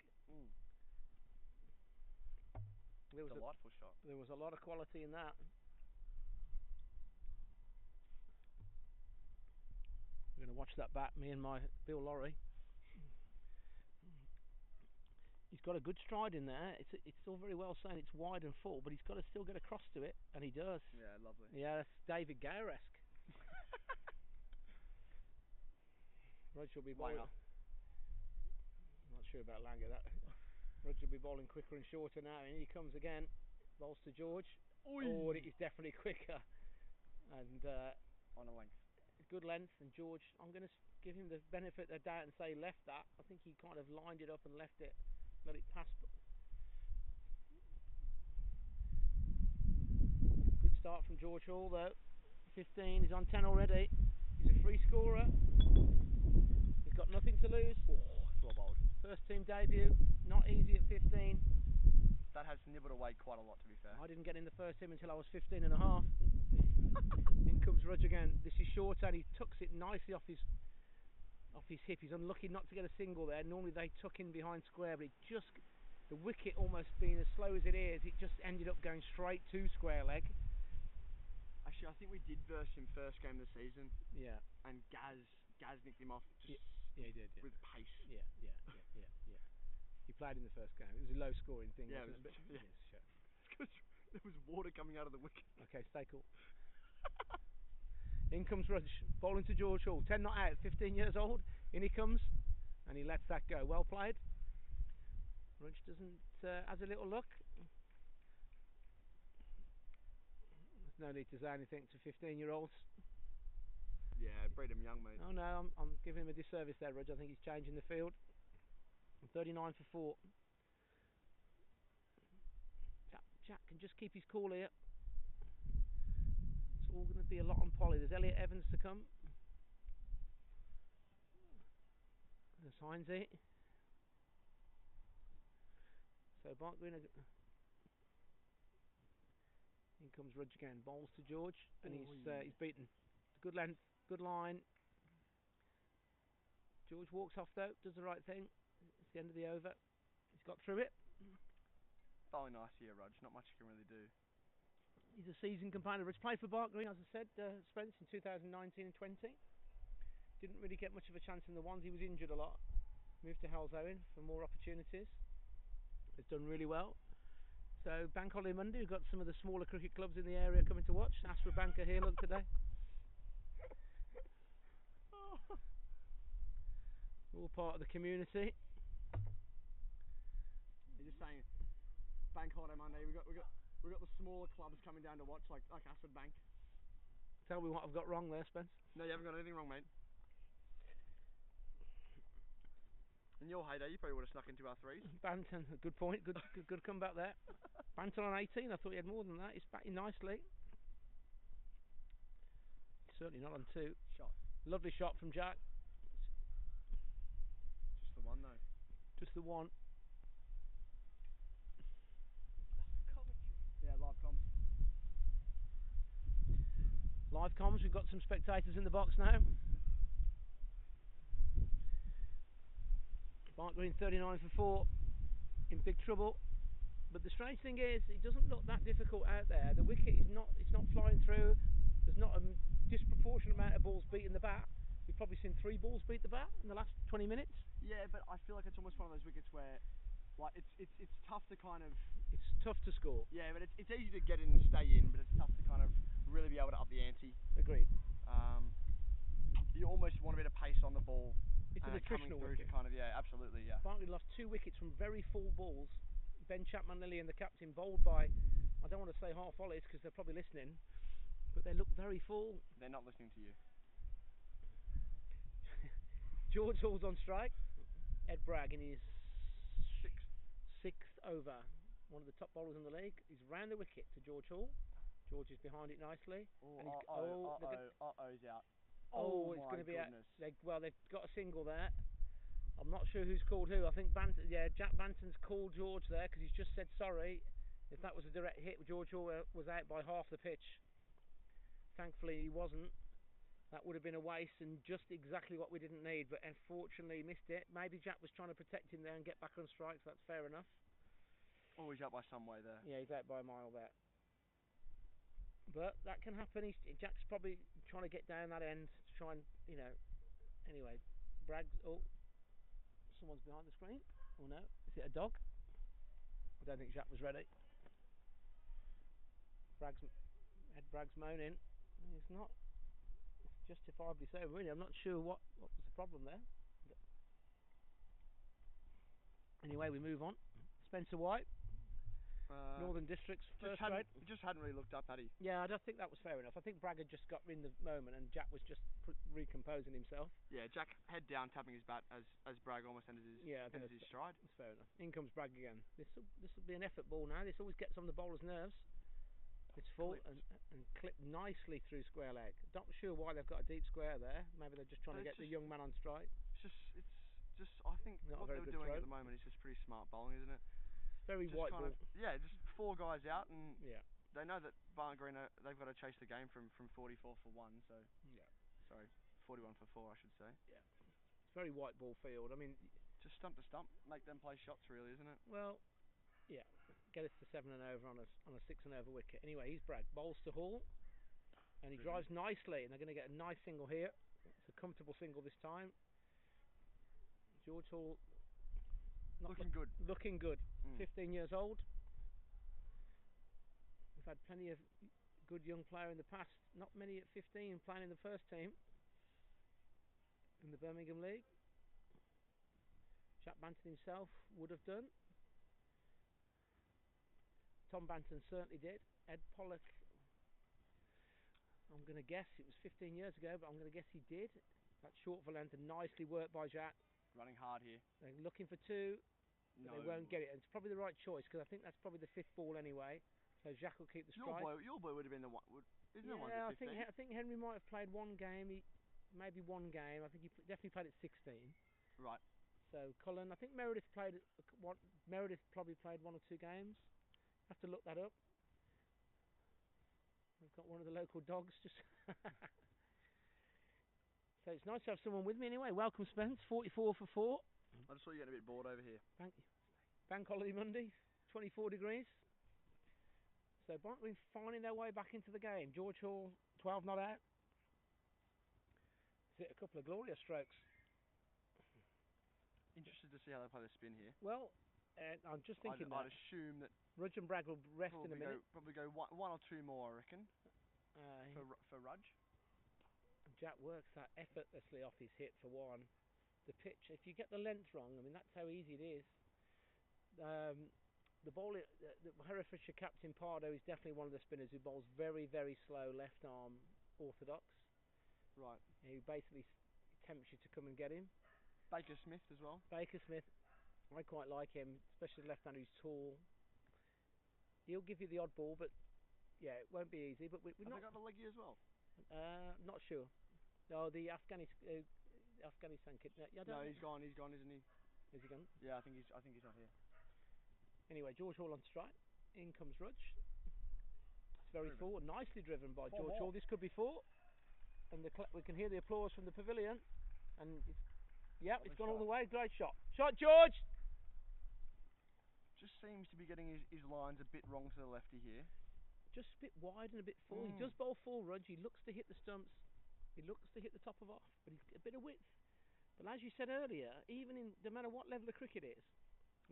Delightful shot. There was a lot of quality in that. We're going to watch that bat, me and my Bill Lorry. He's got a good stride in there. It's all very well saying it's wide and full, but he's got to still get across to it, and he does. Yeah, lovely. Yeah, that's David Gower-esque. Rudge will be bowling. Not sure about Langer. That Rudge will be bowling quicker and shorter now, and he comes again. Bowls to George. Oh, it is definitely quicker, and on a length. Good length. And George, I'm going to give him the benefit of the doubt and say he left that. I think he kind of lined it up and left it. Let it pass. Good start from George Hall though. 15, he's on 10 already. He's a free scorer. He's got nothing to lose. Oh, it's well bowled. First team debut, not easy at 15. That has nibbled away quite a lot, to be fair. I didn't get in the first team until I was 15 and a half. In comes Rudge again. This is short and he tucks it nicely off his hip. He's unlucky not to get a single there. Normally they tuck in behind square, but the wicket almost being as slow as it is, it just ended up going straight to square leg. Actually, I think we did verse him first game of the season. Yeah. And Gaz nicked him off. Yeah, he did. Yeah. With pace. Yeah. He played in the first game. It was a low scoring thing. Yeah, wasn't it? Yeah. Yes, sure. It's because there was water coming out of the wicket. Okay, stay cool. In comes Rudge, bowling to George Hall. 10 not out, 15 years old. In he comes, and he lets that go. Well played. Rudge doesn't has a little look. There's no need to say anything to 15-year-olds. Yeah, breed him young, mate. Oh no, I'm giving him a disservice there, Rudge. I think he's changing the field. 39 for 4. Jack can just keep his cool here. It's all going to be a lot on Polly. There's Elliot Evans to come. There's Heinze. So Barnt Green. In comes Rudge again. Bowls to George, and he's beaten. Good length, good line. George walks off though, does the right thing. It's the end of the over. He's got through it. Bowling nice here, Rudge. Not much you can really do. He's a seasoned companion. Rudge played for Barnt Green, as I said, Spence, in 2019 and 20. Didn't really get much of a chance in the ones. He was injured a lot. Moved to Halesowen for more opportunities. Has done really well. So Bank Holiday Monday, we've got some of the smaller cricket clubs in the area coming to watch. Astra Banker here, look, today. All part of the community. You're just saying, Bank Holiday Monday. We got the smaller clubs coming down to watch, like Ashford Bank. Tell me what I've got wrong there, Spence. No, you haven't got anything wrong, mate. In your heyday, you probably would have snuck into our threes. Banton, good point. Good comeback there. Banton on 18. I thought he had more than that. He's batting nicely. Certainly not on 2. Shot. Lovely shot from Jack. Just the one though. Just the one. Yeah, live comms. Live comms, we've got some spectators in the box now. Barnt Green 39 for 4, in big trouble. But the strange thing is, it doesn't look that difficult out there. The wicket is not, it's not flying through. There's not a disproportionate amount of balls beating the bat. We've probably seen 3 balls beat the bat in the last 20 minutes. Yeah, but I feel like it's almost one of those wickets where, like, it's tough to kind of. It's tough to score. Yeah, but it's easy to get in and stay in, but it's tough to kind of really be able to up the ante. Agreed. You almost want a bit of pace on the ball. It's an attritional through wicket. to kind of, yeah, absolutely, yeah. Barnt Green lost 2 wickets from very full balls. Ben Chapman-Lilly and the captain bowled by, I don't want to say half volleys because they're probably listening, but they look very full. They're not listening to you. George Hall's on strike. Ed Bragg in his sixth over. One of the top bowlers in the league. He's round the wicket to George Hall. George is behind it nicely. He's out. Oh, it's going to be out. Goodness. They've got a single there. I'm not sure who's called who. I think Jack Banton's called George there because he's just said sorry. If that was a direct hit, George Hall was out by half the pitch. Thankfully he wasn't. That would have been a waste and just exactly what we didn't need, but unfortunately he missed it. Maybe Jack was trying to protect him there and get back on strike, so that's fair enough. Oh, he's out by some way there. Yeah, he's out by a mile there. But that can happen. Jack's probably trying to get down that end to try and, you know. Anyway, Bragg. Oh, someone's behind the screen. Oh no, is it a dog? I don't think Jack was ready. Ed Bragg's moaning. It's not. It's justifiably so, really. I'm not sure what was the problem there. But anyway, we move on. Spencer White. Northern District's first grade. He just hadn't really looked up, had he? Yeah, I don't think that was fair enough. I think Bragg had just got in the moment and Jack was just recomposing himself. Yeah, Jack head down, tapping his bat as Bragg almost ended his stride. That's fair enough. In comes Bragg again. This will be an effort ball now. This always gets on the bowler's nerves. It's full and clipped nicely through square leg. Not sure why they've got a deep square there. Maybe they're just trying to get the young man on strike. It's just I think Not what they're doing at the moment is just pretty smart bowling, isn't it? Very white ball. Yeah, just 4 guys out, and yeah, they know that Barnt Green they've got to chase the game from 44 for 1. So yeah, sorry, 41 for 4, I should say. Yeah, it's very white ball field. I mean, just stump to stump, make them play shots, really, isn't it? Well, yeah, get us to 7 and over on a 6 and over wicket. Anyway, he's Bragg bowls to Hall, and he drives nicely, and they're going to get a nice single here. It's a comfortable single this time. George Hall. Looking good. 15 years old. We've had plenty of good young player in the past. Not many at 15 playing in the first team in the Birmingham League. Jack Banton himself would have done. Tom Banton certainly did. Ed Pollock, I'm going to guess it was 15 years ago, but I'm going to guess he did. That's short for length and nicely worked by Jack. Running hard here. They're looking for 2. But they won't get it. And it's probably the right choice because I think that's probably the 5th ball anyway. So Jacques will keep the strike. Your boy would have been the one. Isn't the one? Yeah, I think Henry might have played 1 game. Maybe 1 game. I think he definitely played at 16. Right. So Cullen, I think Meredith played. Meredith probably played 1 or 2 games. Have to look that up. We've got one of the local dogs just. So it's nice to have someone with me anyway. Welcome, Spence. 44 for 4. I just saw you getting a bit bored over here. Thank you. Bank holiday Monday, 24 degrees. So Barnt Green finding their way back into the game. George Hall, 12 not out. Is it a couple of glorious strokes? Interested to see how they play the spin here. Well, I'm just thinking I'd assume that Rudge and Bragg will rest in a minute. Probably go 1 or 2 more, I reckon. For Rudge. Jack works that effortlessly off his hit for 1. The pitch, if you get the length wrong, I mean that's how easy it is. The bowler, the Herefordshire captain Pardo is definitely one of the spinners who bowls very, very slow left arm orthodox. Right. He basically tempts you to come and get him. Baker Smith as well. Baker Smith, I quite like him, especially the left-hander who's tall. He'll give you the odd ball, but yeah, it won't be easy. But we're Have not. they got the leggy as well? Not sure. No, the Afghanistan kid. No, he's gone, isn't he? Is he gone? Yeah, I think he's not here. Anyway, George Hall on strike. In comes Rudge. It's very forward, nicely driven by George Hall. This could be 4, and we can hear the applause from the pavilion. And it's gone all the way. Great shot. Shot, George. Just seems to be getting his lines a bit wrong to the lefty here. Just a bit wide and a bit full. He does bowl full, Rudge. He looks to hit the stumps. He looks to hit the top of off, but he's a bit of width. But as you said earlier, even in no matter what level of cricket it is,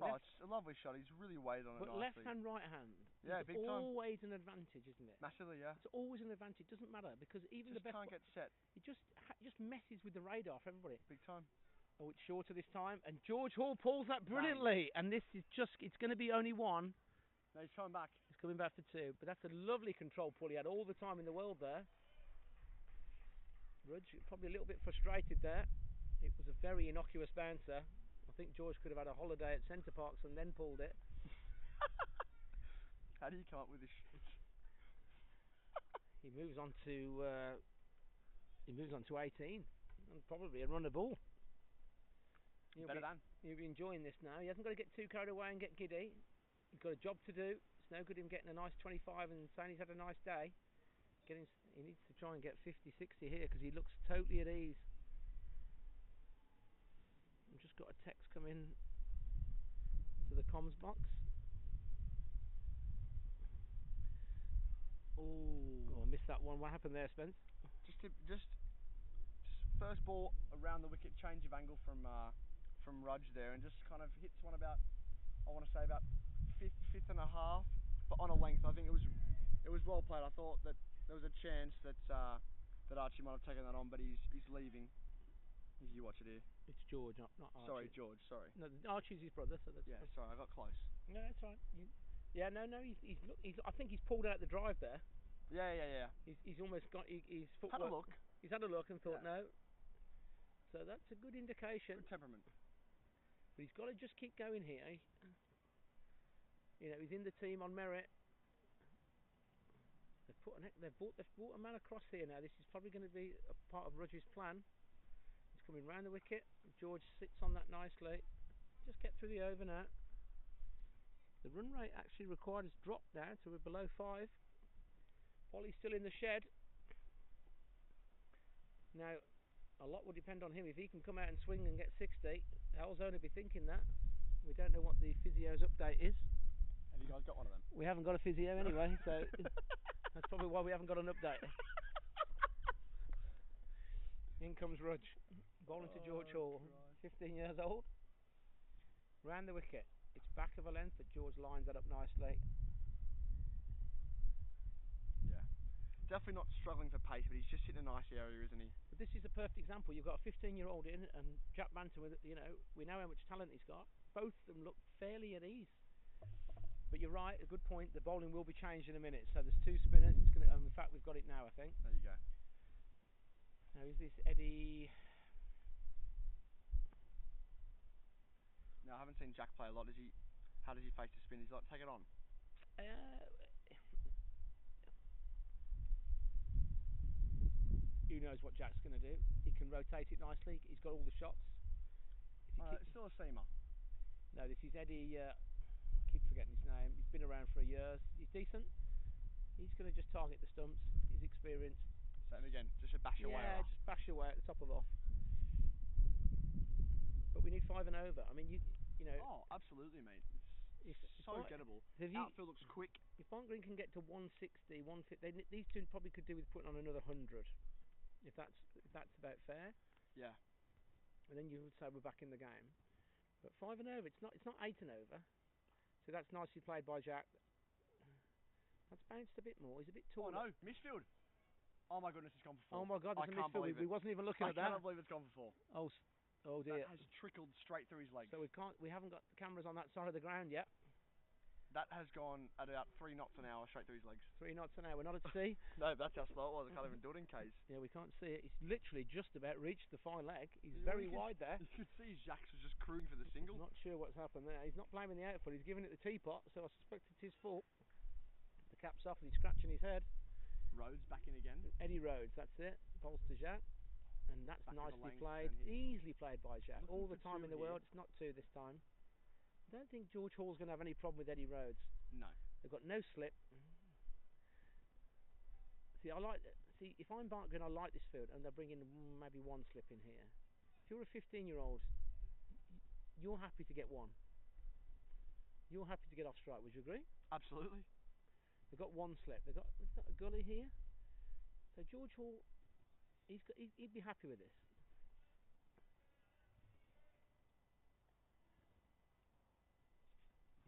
it's a lovely shot. He's really weighted on it nicely. But left hand, right hand, yeah, big time. Always an advantage, isn't it? Massively, yeah. It's always an advantage. Doesn't matter because even just the best can't get set. It just messes with the radar for everybody. Big time. Oh, it's shorter this time, and George Hall pulls that brilliantly. Bang. And this is it's going to be only 1. No, he's coming back. He's coming back for 2, but that's a lovely control pull. He had all the time in the world there. Rudge probably a little bit frustrated there. It was a very innocuous bouncer. I think George could have had a holiday at Centre Parks and then pulled it. How do you come up with this shit? He moves on to 18 and probably a run of ball. He'll be enjoying this now. He hasn't got to get too carried away and get giddy. He's got a job to do. It's no good him getting a nice 25 and saying he's had a nice day. He needs to try and get 50, 60 here because he looks totally at ease. I've just got a text come in to the comms box. Oh, I missed that one. What happened there, Spence? Just first ball around the wicket, change of angle from Rudge there, and just kind of hits one about, I want to say about fifth and a half, but on a length. I think it was well played. I thought that there was a chance that Archie might have taken that on, but he's leaving. If you watch it here. It's George, not Archie. Sorry, George. Sorry. No, Archie's his brother, so that's yeah. Sorry, I got close. No, that's right. He's I think he's pulled out the drive there. Yeah. He's almost got his footwork. Had a look. He's had a look and thought no. So that's a good indication. Good temperament. But he's got to just keep going here. He's in the team on merit. They've brought a man across here now. This is probably going to be a part of Rudge's plan. He's coming round the wicket. George sits on that nicely. Just get through the over now. The run rate actually required has dropped now to below 5. Polly's still in the shed. Now, a lot will depend on him. If he can come out and swing and get 60, Halesowen will be thinking that. We don't know what the physio's update is. Have you guys got one of them? We haven't got a physio anyway, so that's probably why we haven't got an update. In comes Rudge, bowling to George Hall, 15 years old. Round the wicket. It's back of a length, but George lines that up nicely. Yeah. Definitely not struggling for pace, but he's just hitting a nice area, isn't he? But this is a perfect example. You've got a 15-year-old in, and Jack Banton, with we know how much talent he's got. Both of them look fairly at ease. But you're right, a good point. The bowling will be changed in a minute. So there's 2 spinners. It's going to. In fact, we've got it now, I think. There you go. Now is this Eddie? No, I haven't seen Jack play a lot. How does he face the spin? Does he like take it on? Who knows what Jack's going to do? He can rotate it nicely. He's got all the shots. It's still a seamer. No, this is Eddie. I keep forgetting his name. He's been around for years. He's decent. He's going to just target the stumps. He's experienced. Same again. Just a bash away. Yeah, just bash away at the top of off. But we need 5 and over. I mean, you know. Oh, absolutely, mate. It's so gettable. Outfield looks quick. If Barnt Green can get to 160, 150, these two probably could do with putting on another 100. If that's about fair. Yeah. And then you would say we're back in the game. But 5 and over. It's not 8 and over. So that's nicely played by Jack. That's bounced a bit more. He's a bit taller. Oh no, misfield. Oh my goodness, it's gone for 4. Oh my God, there's a misfield. We wasn't even looking at that. I cannot believe it's gone for 4. Oh dear. That has trickled straight through his legs. So we haven't got the cameras on that side of the ground yet. That has gone at about 3 knots an hour straight through his legs. 3 knots an hour. We're not at sea. No, that's how slow it was. I can't even do it in K's. Yeah, we can't see it. He's literally just about reached the fine leg. He's very wide there. You could see Jacques was just cruising for the single. I'm not sure what's happened there. He's not blaming the outfield. He's giving it the teapot, so I suspect it's his fault. The cap's off and he's scratching his head. Rhodes back in again. Eddie Rhodes, that's it. Bowls to Jacques. And that's Back of the nicely length played, and hit. easily played by Jack. Looking All the for time two in the here. world. It's not 2 this time. I don't think George Hall's going to have any problem with Eddie Rhodes. No. They've got no slip. See, if I'm Barnt Green, I like this field, and they're bringing maybe 1 slip in here. If you're a 15-year-old, you're happy to get 1. You're happy to get off strike. Would you agree? Absolutely. They've got 1 slip. They've got a gully here. So George Hall, he'd be happy with this.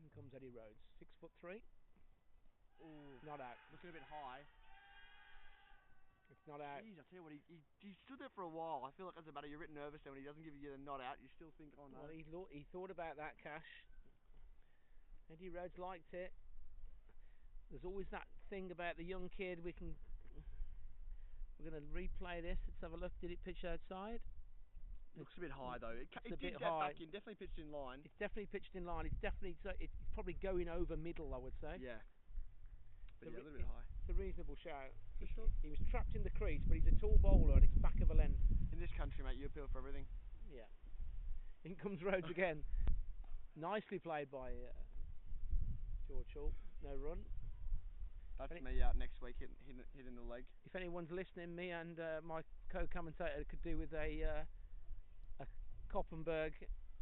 In comes Eddie Rhodes, 6'3". Ooh, Not out. looking a bit high. It's not out. Jeez, I tell you what, he stood there for a while. I feel like as a batter, you're a bit nervous then when he doesn't give you the nod out. You still think, oh no. Well, he thought about that, Cash. Eddie Rhodes liked it. There's always that thing about the young kid. We're going to replay this. Let's have a look. Did it pitch outside? Looks a bit high though. It a did bit get high. back in. Definitely pitched in line. It's definitely pitched in line. It's probably going over middle, I would say. Yeah. But The yeah, a re- little bit high. It's a reasonable shout. For sure. He was trapped in the crease, but he's a tall bowler and it's back of a length. In this country, mate, you appeal for everything. Yeah. In comes Rhodes again. Nicely played by George Hall. No run. That's Any- me out next week hitting the leg. If anyone's listening, me and my co-commentator could do with a Koppenberg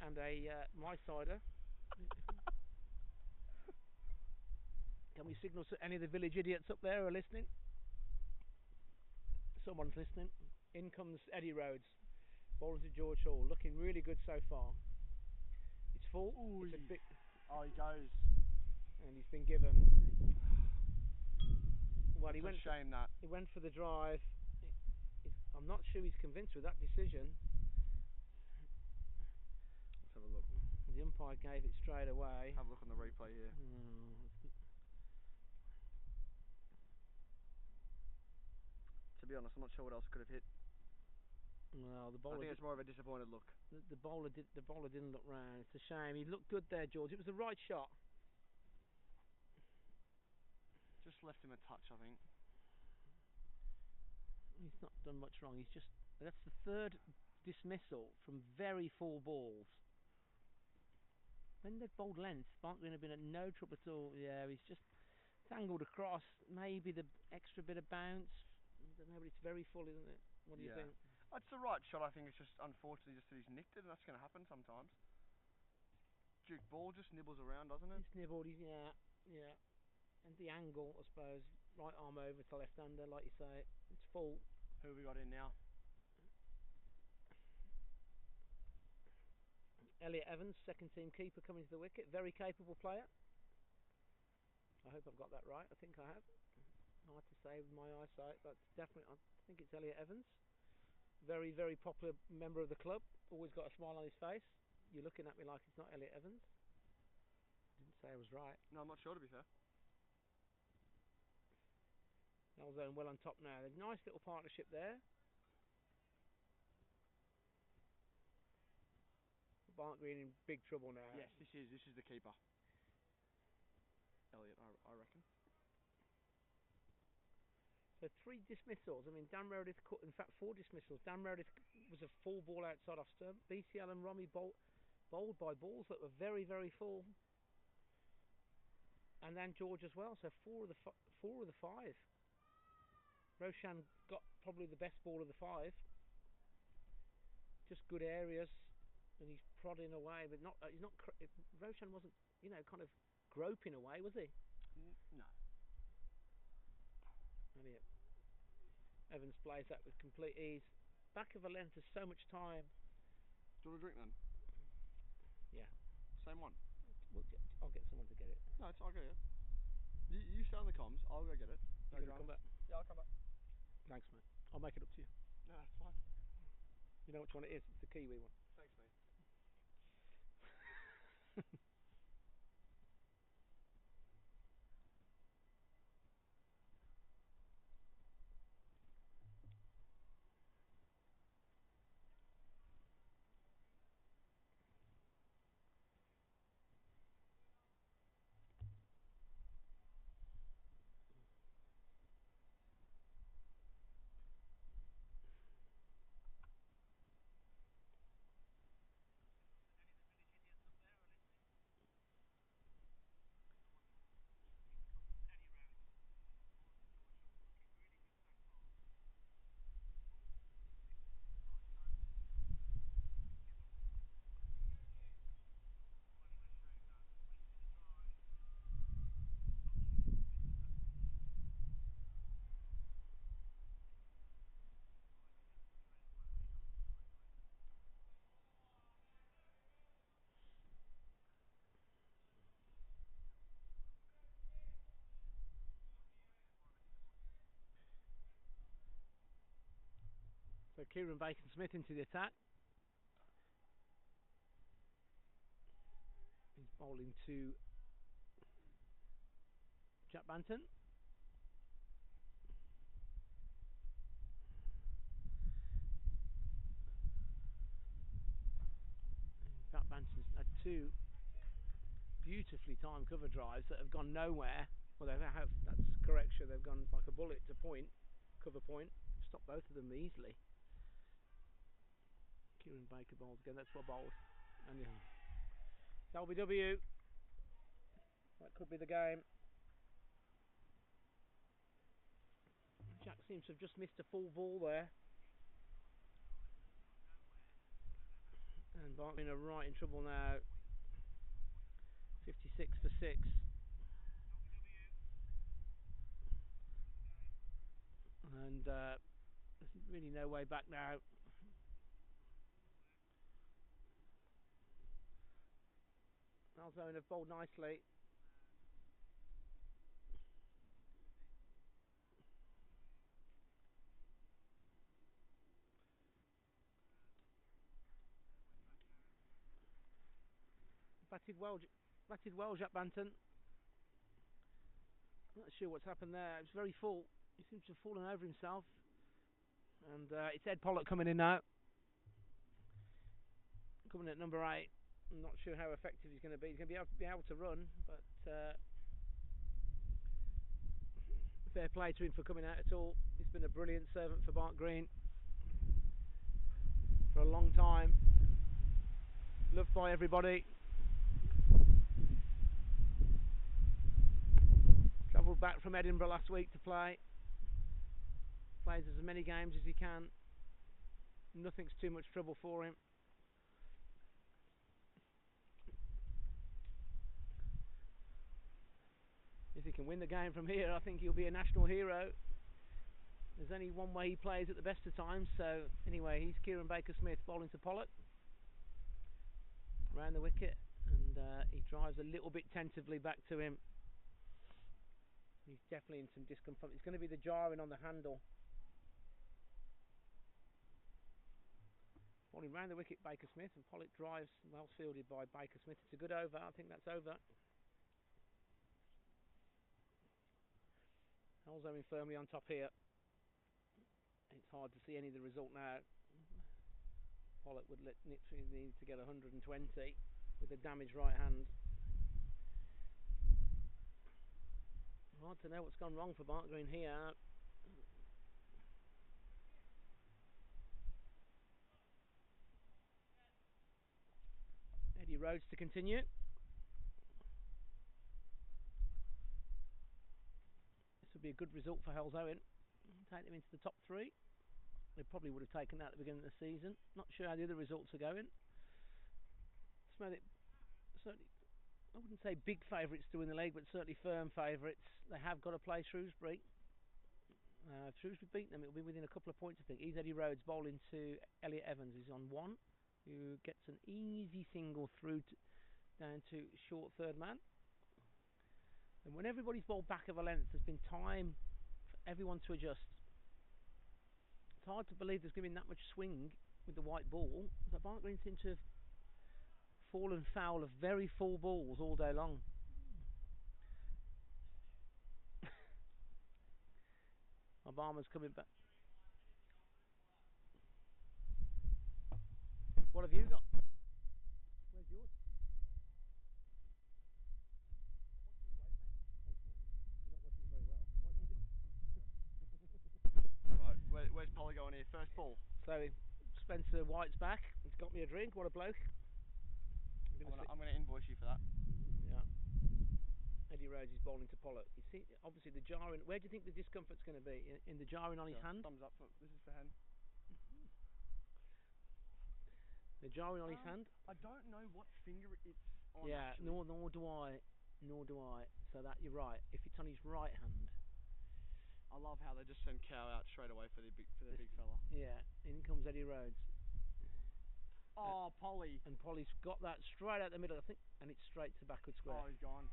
and a my cider. Can we signal to any of the village idiots up there who are listening? Someone's listening. In comes Eddie Rhodes. Bowler to George Hall. Looking really good so far. It's full. Ooh, It's a bit, oh, he goes. and he's been given. Well, It's a shame that. he went for the drive. I'm not sure he's convinced with that decision. Let's have a look. The umpire gave it straight away. Have a look on the replay here. To be honest, I'm not sure what else could have hit. Well, the I bowler. think it's more of a disappointed look. The bowler didn't look round. It's a shame. He looked good there, George. It was the right shot. Just left him a touch, I think. He's not done much wrong. That's the 3rd dismissal from very full balls. When they've bowled length, Barnt Green have been at no trouble at all. Yeah, he's just tangled across. Maybe the extra bit of bounce. I don't know, but it's very full, isn't it? What do you think? It's the right shot. I think it's just unfortunately just that he's nicked it, and that's going to happen sometimes. Duke ball just nibbles around, doesn't it? He's nibbled. Yeah. And the angle, I suppose, right arm over to left-hander, like you say. It's full. Who have we got in now? Elliot Evans, second team keeper, coming to the wicket. Very capable player. I hope I've got that right. I think I have. Hard to say with my eyesight, but definitely, I think it's Elliot Evans. Very, very popular member of the club. Always got a smile on his face. You're looking at me like it's not Elliot Evans. Didn't say I was right. No, I'm not sure, to be fair. Halesowen well on top now. There's a nice little partnership there. Barnt Green in big trouble now. Yes, this is the keeper. Elliot, I reckon. So 3 dismissals. I mean, Dan Meredith, in fact 4 dismissals. Dan Meredith was a full ball outside off stump. BCL and Romy bowled by balls that were very, very full. And then George as well. So 4 of the 5. Roshan got probably the best ball of the 5. Just good areas, and he's prodding away, but not. He's not. Roshan wasn't, kind of groping away, was he? No. Elliot Evans plays that with complete ease. Back of a length is so much time. Do you want a drink then? Yeah. Same one. I'll get someone to get it. No, I'll get it. You stay on the comms. I'll go get it. No You're gonna come dramas. back? Yeah, I'll come back. Thanks, mate. I'll make it up to you. No, that's fine. You know which one it is? It's the Kiwi one. Thanks, mate. So Kieran Bacon-Smith into the attack. He's bowling to Jack Banton. Jack Banton's had two beautifully timed cover drives that have gone nowhere. Well, they have, that's correction, they've gone like a bullet to point, cover point. Stopped both of them easily. Kieran Baker bowls again, that's what bowled. And it's LBW. That could be the game. Jack seems to have just missed a full ball there. And Barnt Green are right in trouble now. 56 for 6. And there's really no way back now. Halesowen have bowled nicely. Batted well, Jack Banton. Not sure what's happened there. It's very full. He seems to have fallen over himself. And it's Ed Pollock coming in now. Coming at number 8. I'm not sure how effective he's going to be. He's going to be able to run, but fair play to him for coming out at all. He's been a brilliant servant for Barnt Green for a long time. Loved by everybody. Travelled back from Edinburgh last week to play. Plays as many games as he can. Nothing's too much trouble for him. If he can win the game from here, I think he'll be a national hero. There's only one way he plays at the best of times. So anyway, he's Kieran Baker-Smith bowling to Pollock. Round the wicket, and he drives a little bit tentatively back to him. He's definitely in some discomfort. It's going to be the jarring on the handle. Bowling round the wicket, Baker-Smith, and Pollock drives, well fielded by Baker-Smith. It's a good over. I think that's over. Halesowen firmly on top here. It's hard to see any of the result now. Pollock would literally need to get 120 with a damaged right hand. Hard to know what's gone wrong for Barnt Green here. Eddie Rhodes to continue. This would be a good result for Halesowen. Take them into the top 3. They probably would have taken that at the beginning of the season. Not sure how the other results are going. Certainly, I wouldn't say big favourites to win the league, but certainly firm favourites. They have got to play Shrewsbury. If Shrewsbury beat them, it'll be within a couple of points, I think. He's Eddie Rhodes bowling to Elliot Evans. He's on 1, who gets an easy single through down to short third man. And when everybody's bowled back of a length, there's been time for everyone to adjust. It's hard to believe there's going to be that much swing with the white ball. The Barnt Green seem to have fallen foul of very full balls all day long. Obama's coming back. What have you got? Where's yours? Right, where's Polly going here? First ball. So Spencer White's back. He's got me a drink. What a bloke. I'm going to invoice you for that. Yeah. Eddie Rhodes is bowling to Pollock. You see, obviously the jarring. Where do you think the discomfort's going to be? In the jarring on his hand? Thumbs up. This is for Hen. The jarring on his hand? I don't know what finger it's on. Yeah, nor do I. So that you're right. If it's on his right hand. I love how they just send Cow out straight away for the big fella. Yeah, in comes Eddie Rhodes. Oh, Polly. And Polly's got that straight out the middle, I think, and it's straight to backward square. Oh, he's gone.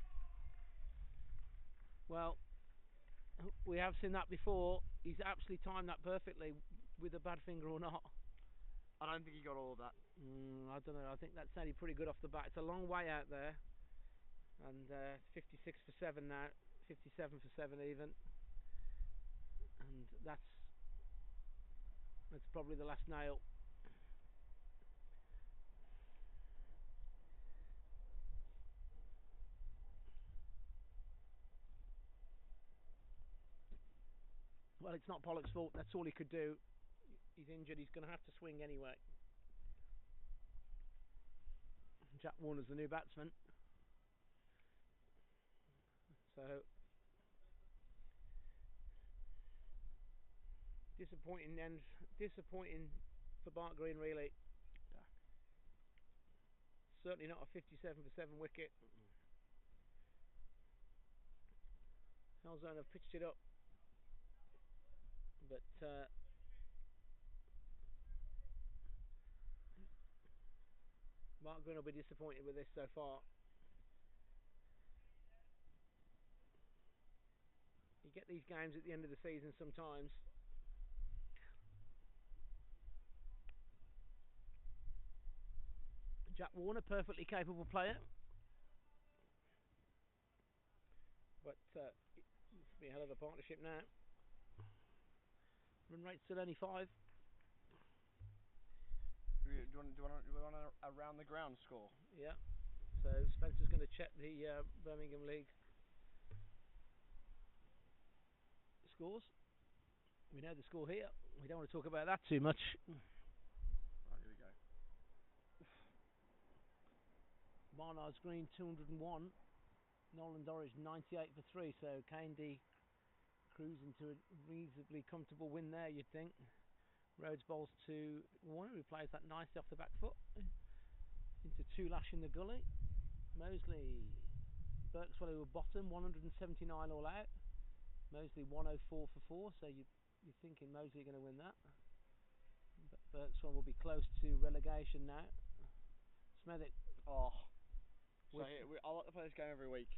Well, we have seen that before. He's absolutely timed that perfectly. with a bad finger or not. I don't think he got all of that. I don't know. I think that sounded pretty good off the bat. It's a long way out there, and 56 for 7 now, 57 for 7 even, and that's probably the last nail. Well, it's not Pollock's fault. That's all he could do. He's injured. He's going to have to swing anyway. Jack Warner's the new batsman. So disappointing end. Disappointing for Barnt Green, really. Yeah. Certainly not a 57 for 7 wicket. Halesowen have pitched it up, but Barnt Green will be disappointed with this so far. You get these games at the end of the season sometimes. Jack Warner, perfectly capable player, but it's be a hell of a partnership now. Run rate's still only 5. Do we want a round the ground score? Yeah. So Spencer's going to check the Birmingham League scores. We know the score here. We don't want to talk about that too much. Right, here we go. Barnt Green 201. Nolan Dorridge 98 for 3. So K&D cruising to a reasonably comfortable win there, you'd think. Rhodes bowls to Warner, who plays that nicely off the back foot. Into 2 lash in the gully. Mosley, Birkswell who were bottom, 179 all out. Mosley 104 for 4, so you're thinking Mosley are going to win that. But Birkswell will be close to relegation now. Smethwick. Oh. So I like to play this game every week.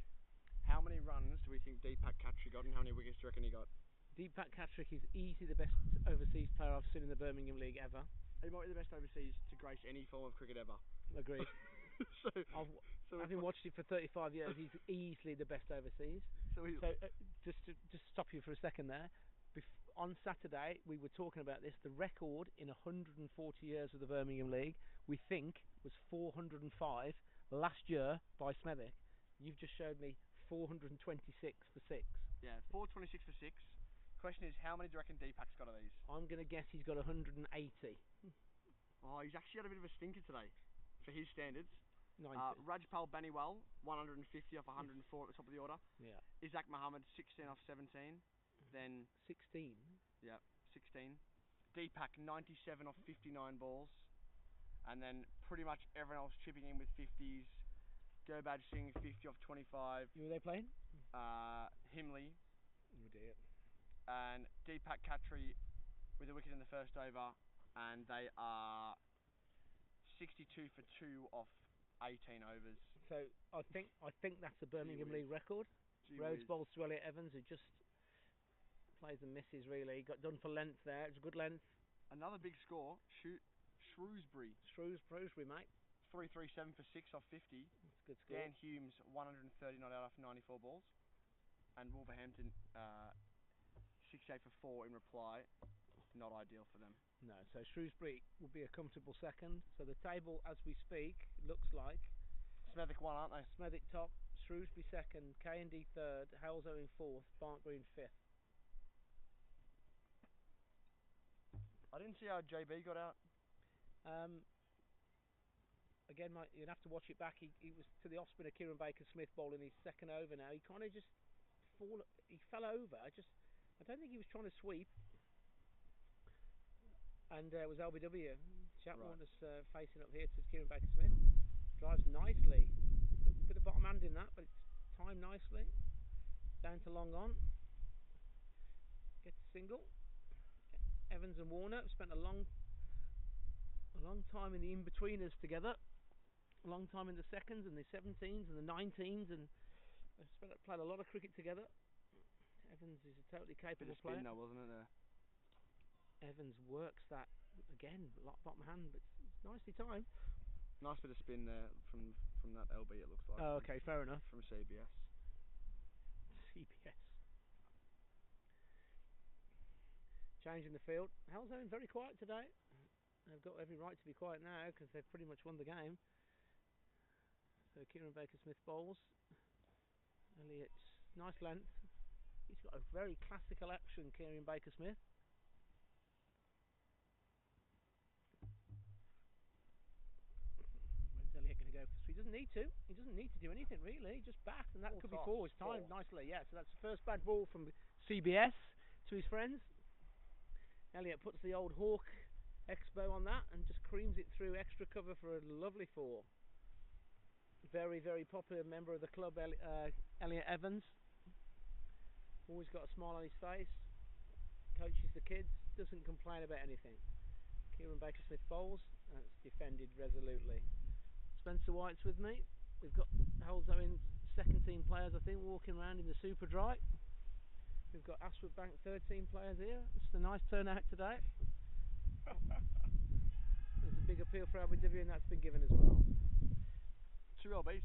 How many runs do we think Deepak Khatri got, and how many wickets do you reckon he got? Deepak Khatri is easily the best overseas player I've seen in the Birmingham League ever. He might be the best overseas to grace any form of cricket ever. Agreed. Having watched it for 35 years, he's easily the best overseas. So just to stop you for a second there, on Saturday we were talking about this. The record in 140 years of the Birmingham League, we think, was 405 last year by Smethwick. You've just showed me 426 for 6. Yeah, 426 for 6. Question is, how many do you reckon Deepak's got of these? I'm going to guess he's got 180. Oh, he's actually had a bit of a stinker today, for his standards. 90. Rajpal Baniwal, 150 off 104 at the top of the order. Yeah. Isaac Muhammad, 16 off 17. Then 16. Yeah, 16. Deepak, 97 off 59 balls. And then pretty much everyone else chipping in with 50s. Gurbaj Singh, 50 off 25. Who are they playing? Himley. Oh dear. And Deepak Khatri with a wicket in the first over, and they are 62 for 2 off 18 overs. So I think that's a Birmingham League record. Rhodes bowls to Elliot Evans, who just plays and misses really. Got done for length there. It's a good length. Another big score. Shrewsbury, mate. 337 for 6 off 50. That's a good score. Dan Humes, 139 out off 94 balls. And Wolverhampton, 68 for 4 in reply. Not ideal for them. No, so Shrewsbury will be a comfortable second. So the table, as we speak, looks like Smethwick won, aren't they? Smethwick top, Shrewsbury second, K&D third, Halesowen in 4th, Barnt Green 5th. I didn't see how JB got out. Again, you'd have to watch it back. He was to the off-spinner Kieran Baker-Smith bowling his second over now. He kind of just fell over. I don't think he was trying to sweep. And it was LBW. Jack Warner's facing up here to Kieran Baker-Smith. Drives nicely. Bit of bottom hand in that, but it's timed nicely. Down to long on. Gets a single. Evans and Warner have spent a long time in the in-betweeners together. A long time in the seconds and the 17s and the 19s, and they've played a lot of cricket together. Evans is a totally capable player. Bit of spin though, wasn't it there? Evans works that again, bottom hand, but it's nicely timed. Nice bit of spin there from that LB. It looks like. Oh, okay, fair enough. From CBS. CBS. Changing the field. Halesowen very quiet today. They've got every right to be quiet now because they've pretty much won the game. So Kieran Baker-Smith bowls. Elliott's nice length. He's got a very classical action, Kieran Baker-Smith. When's Elliott going to go? So he doesn't need to. He doesn't need to do anything really. Just bat, and that could be four. It's timed nicely. Yeah. So that's the first bad ball from CBS to his friends. Elliott puts the old Hawk Expo on that and just creams it through extra cover for a lovely four. Very, very popular member of the club, Elliott Evans. Always got a smile on his face. Coaches the kids. Doesn't complain about anything. Kieran Baker-Smith bowls. That's defended resolutely. Spencer White's with me. We've got Halesowen second team players, I think, walking around in the Super Dry. We've got Ashwood Bank third team players here. It's a nice turnout today. There's a big appeal for LBW, and that's been given as well. 2 LBs.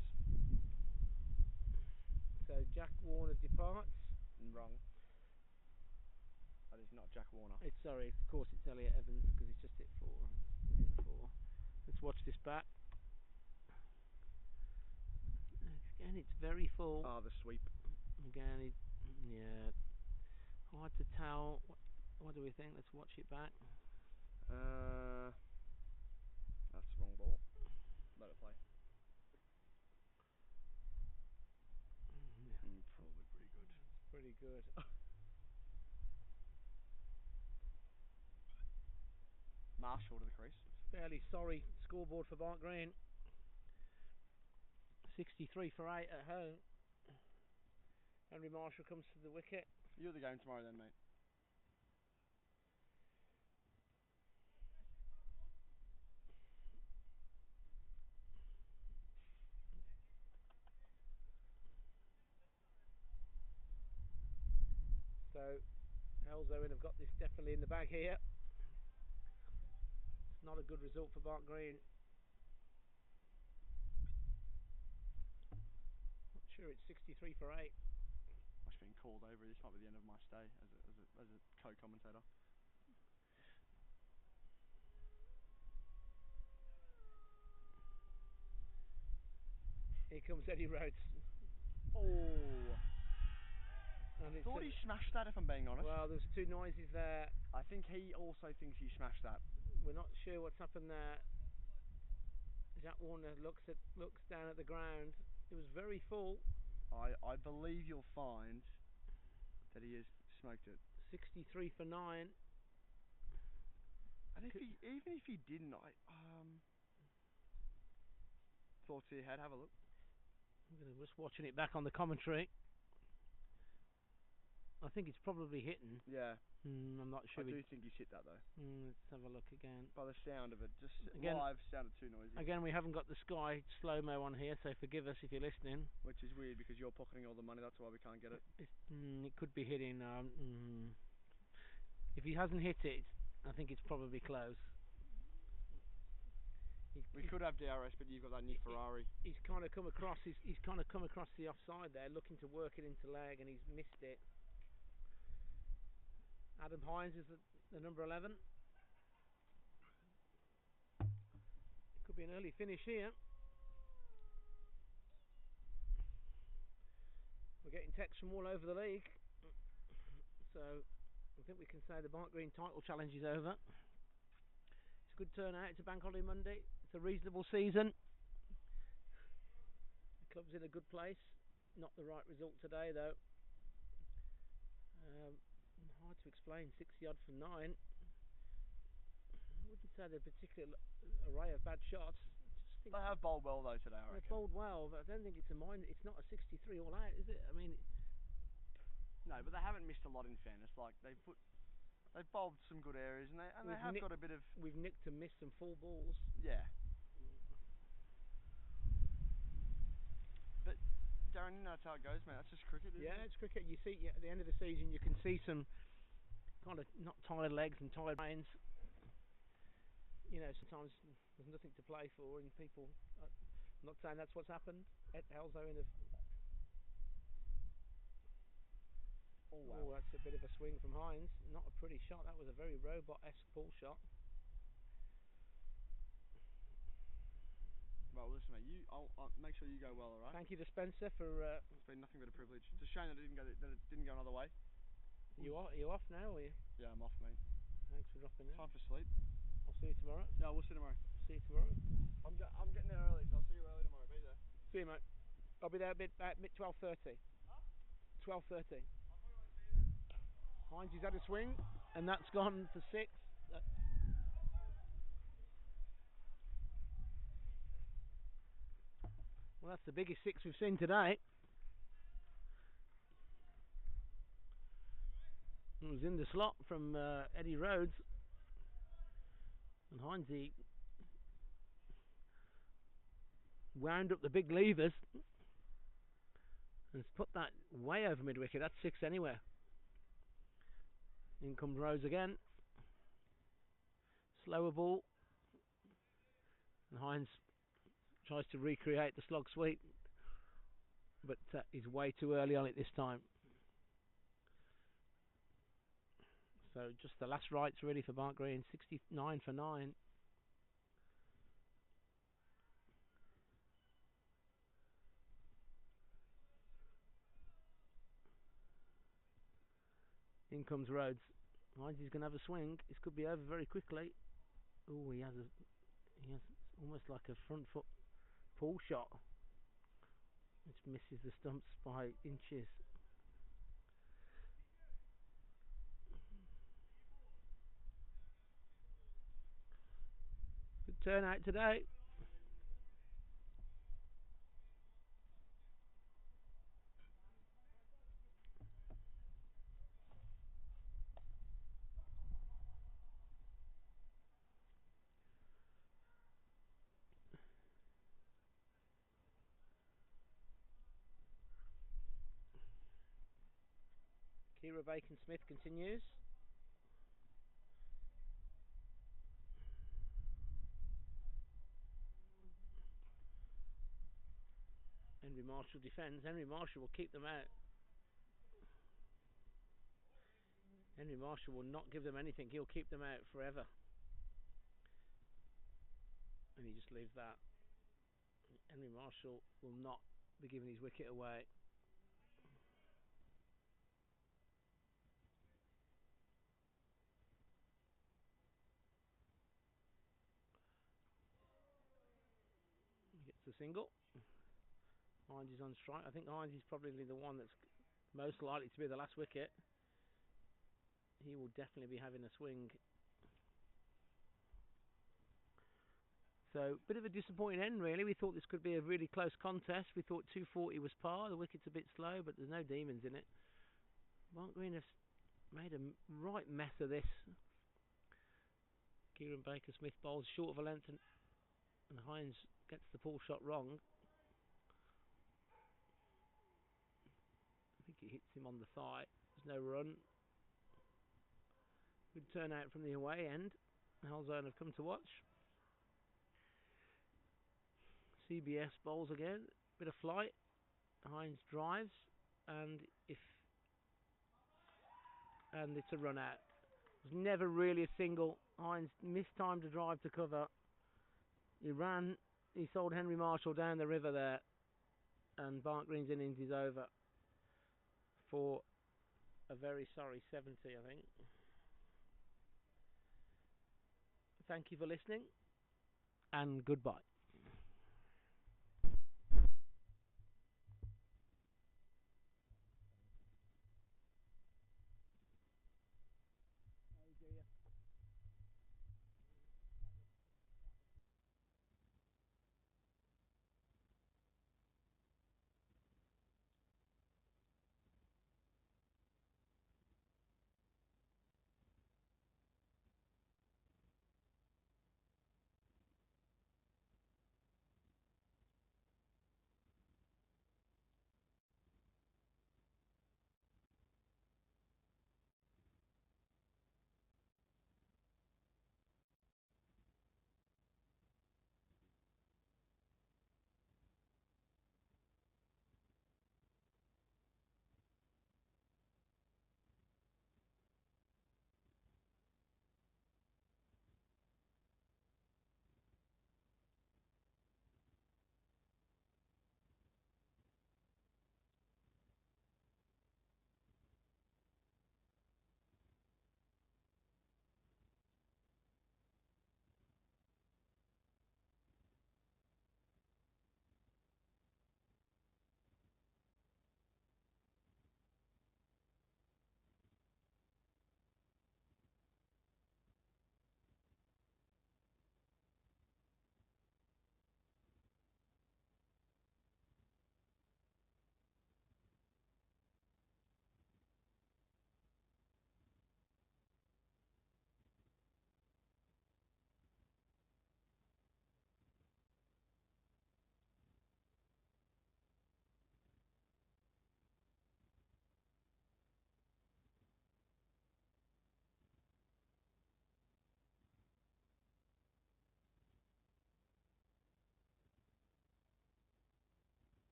So Jack Warner departs. Wrong. That is not Jack Warner. It's sorry, of course it's Elliott Evans because he's just hit 4. Let's watch this back. Again, it's very full. Ah, the sweep. Again, yeah. Hard to tell. What do we think? Let's watch it back. That's the wrong ball. Let it play. Probably pretty good. It's pretty good. Marshall to the crease. Fairly sorry scoreboard for Barnt Green. 63 for 8 at home. Henry Marshall comes to the wicket. You're the game tomorrow then, mate. So Halesowen have got this definitely in the bag here. It's not a good result for Barnt Green. Not sure it's 63 for 8. I've been called over. This might be the end of my stay as a co-commentator. Here comes Eddie Rhodes. Oh. And I thought he smashed that, if I'm being honest. Well, there's two noises there. I think he also thinks he smashed that. We're not sure what's happened there. Jack Warner looks down at the ground. It was very full. I believe you'll find that he has smoked it. 63 for 9. And even if he didn't, thoughts he had. Have a look. I'm just watching it back on the commentary. I think it's probably hitting. Yeah. I'm not sure. I do think he's hit that though. Let's have a look again. By the sound of it, just again, live sounded too noisy. Again, we haven't got the Sky slow-mo on here, so forgive us if you're listening. Which is weird because you're pocketing all the money, that's why we can't get it. It could be hitting. If he hasn't hit it, I think it's probably close. We could have DRS, but you've got that new Ferrari. He's kind of come across. He's kind of come across the offside there, looking to work it into leg, and he's missed it. Adam Hines is the number 11. It could be an early finish here. We're getting texts from all over the league, so I think we can say the Barnt Green title challenge is over. It's a good turnout. It's a bank holiday Monday. It's a reasonable season. The club's in a good place. Not the right result today, though. Hard to explain. 60 odd for 9. I wouldn't say they're a particular array of bad shots. They have bowled well though today, I reckon. They've bowled well, but I don't think it's a mind. It's not a 63 all out, is it? I mean, no, but they haven't missed a lot in fairness. Like they've bowled some good areas, and they have got a bit of. We've nicked and missed some full balls. Yeah. But Darren, you know that's how it goes, man. That's just cricket, isn't it? Yeah, it's cricket. You see, at the end of the season, you can see some kind of not tired legs and tired brains. You know, sometimes there's nothing to play for, and people. I'm not saying that's what's happened. At Halesowen have. Oh wow. Oh, that's a bit of a swing from Hines. Not a pretty shot. That was a very robot-esque pull shot. Right, well, listen, mate. I'll make sure you go well, all right? Thank you to Spencer for. It's been nothing but a privilege. It's a shame that it didn't go another way. Are you off now? Or you? Yeah, I'm off, mate. Thanks for dropping in. Time for sleep. I'll see you tomorrow. Yeah, we'll see you tomorrow. See you tomorrow. I'm getting there early, so I'll see you early tomorrow. Be there. See you, mate. I'll be there at 12:30. 12:30. Hines has had a swing, and that's gone for 6. Well, that's the biggest 6 we've seen today. It was in the slot from Eddie Rhodes, and Hines wound up the big levers and has put that way over mid wicket. That's 6 anywhere. In comes Rhodes again. Slower ball, and Hines tries to recreate the slog sweep, but he's way too early on it this time. So just the last rights really for Barnt Green. 69 for 9. In comes Rhodes. Hines is going to have a swing. This could be over very quickly. Oh, he has almost like a front foot pull shot, which misses the stumps by inches. Good turnout today. Kira Bacon-Smith continues. Henry Marshall defends. Henry Marshall will keep them out. Henry Marshall will not give them anything. He'll keep them out forever. And he just leaves that. Henry Marshall will not be giving his wicket away. He gets the single. Hines is on strike. I think Hines is probably the one that's most likely to be the last wicket. He will definitely be having a swing. So, bit of a disappointing end really. We thought this could be a really close contest. We thought 240 was par. The wicket's a bit slow, but there's no demons in it. Barnt Green have made a right mess of this. Kieran Baker-Smith bowls short of a length, and Hines gets the pull shot wrong. I think he hits him on the thigh. There's no run. Good turnout from the away end. Halesowen have come to watch. CBS bowls again. Bit of flight. Hines drives, and it's a run out. It was never really a single. Hines missed time to drive to cover. He ran. He sold Henry Marshall down the river there, and Barnt Green's innings is over for a very sorry 70, I think. Thank you for listening, and goodbye.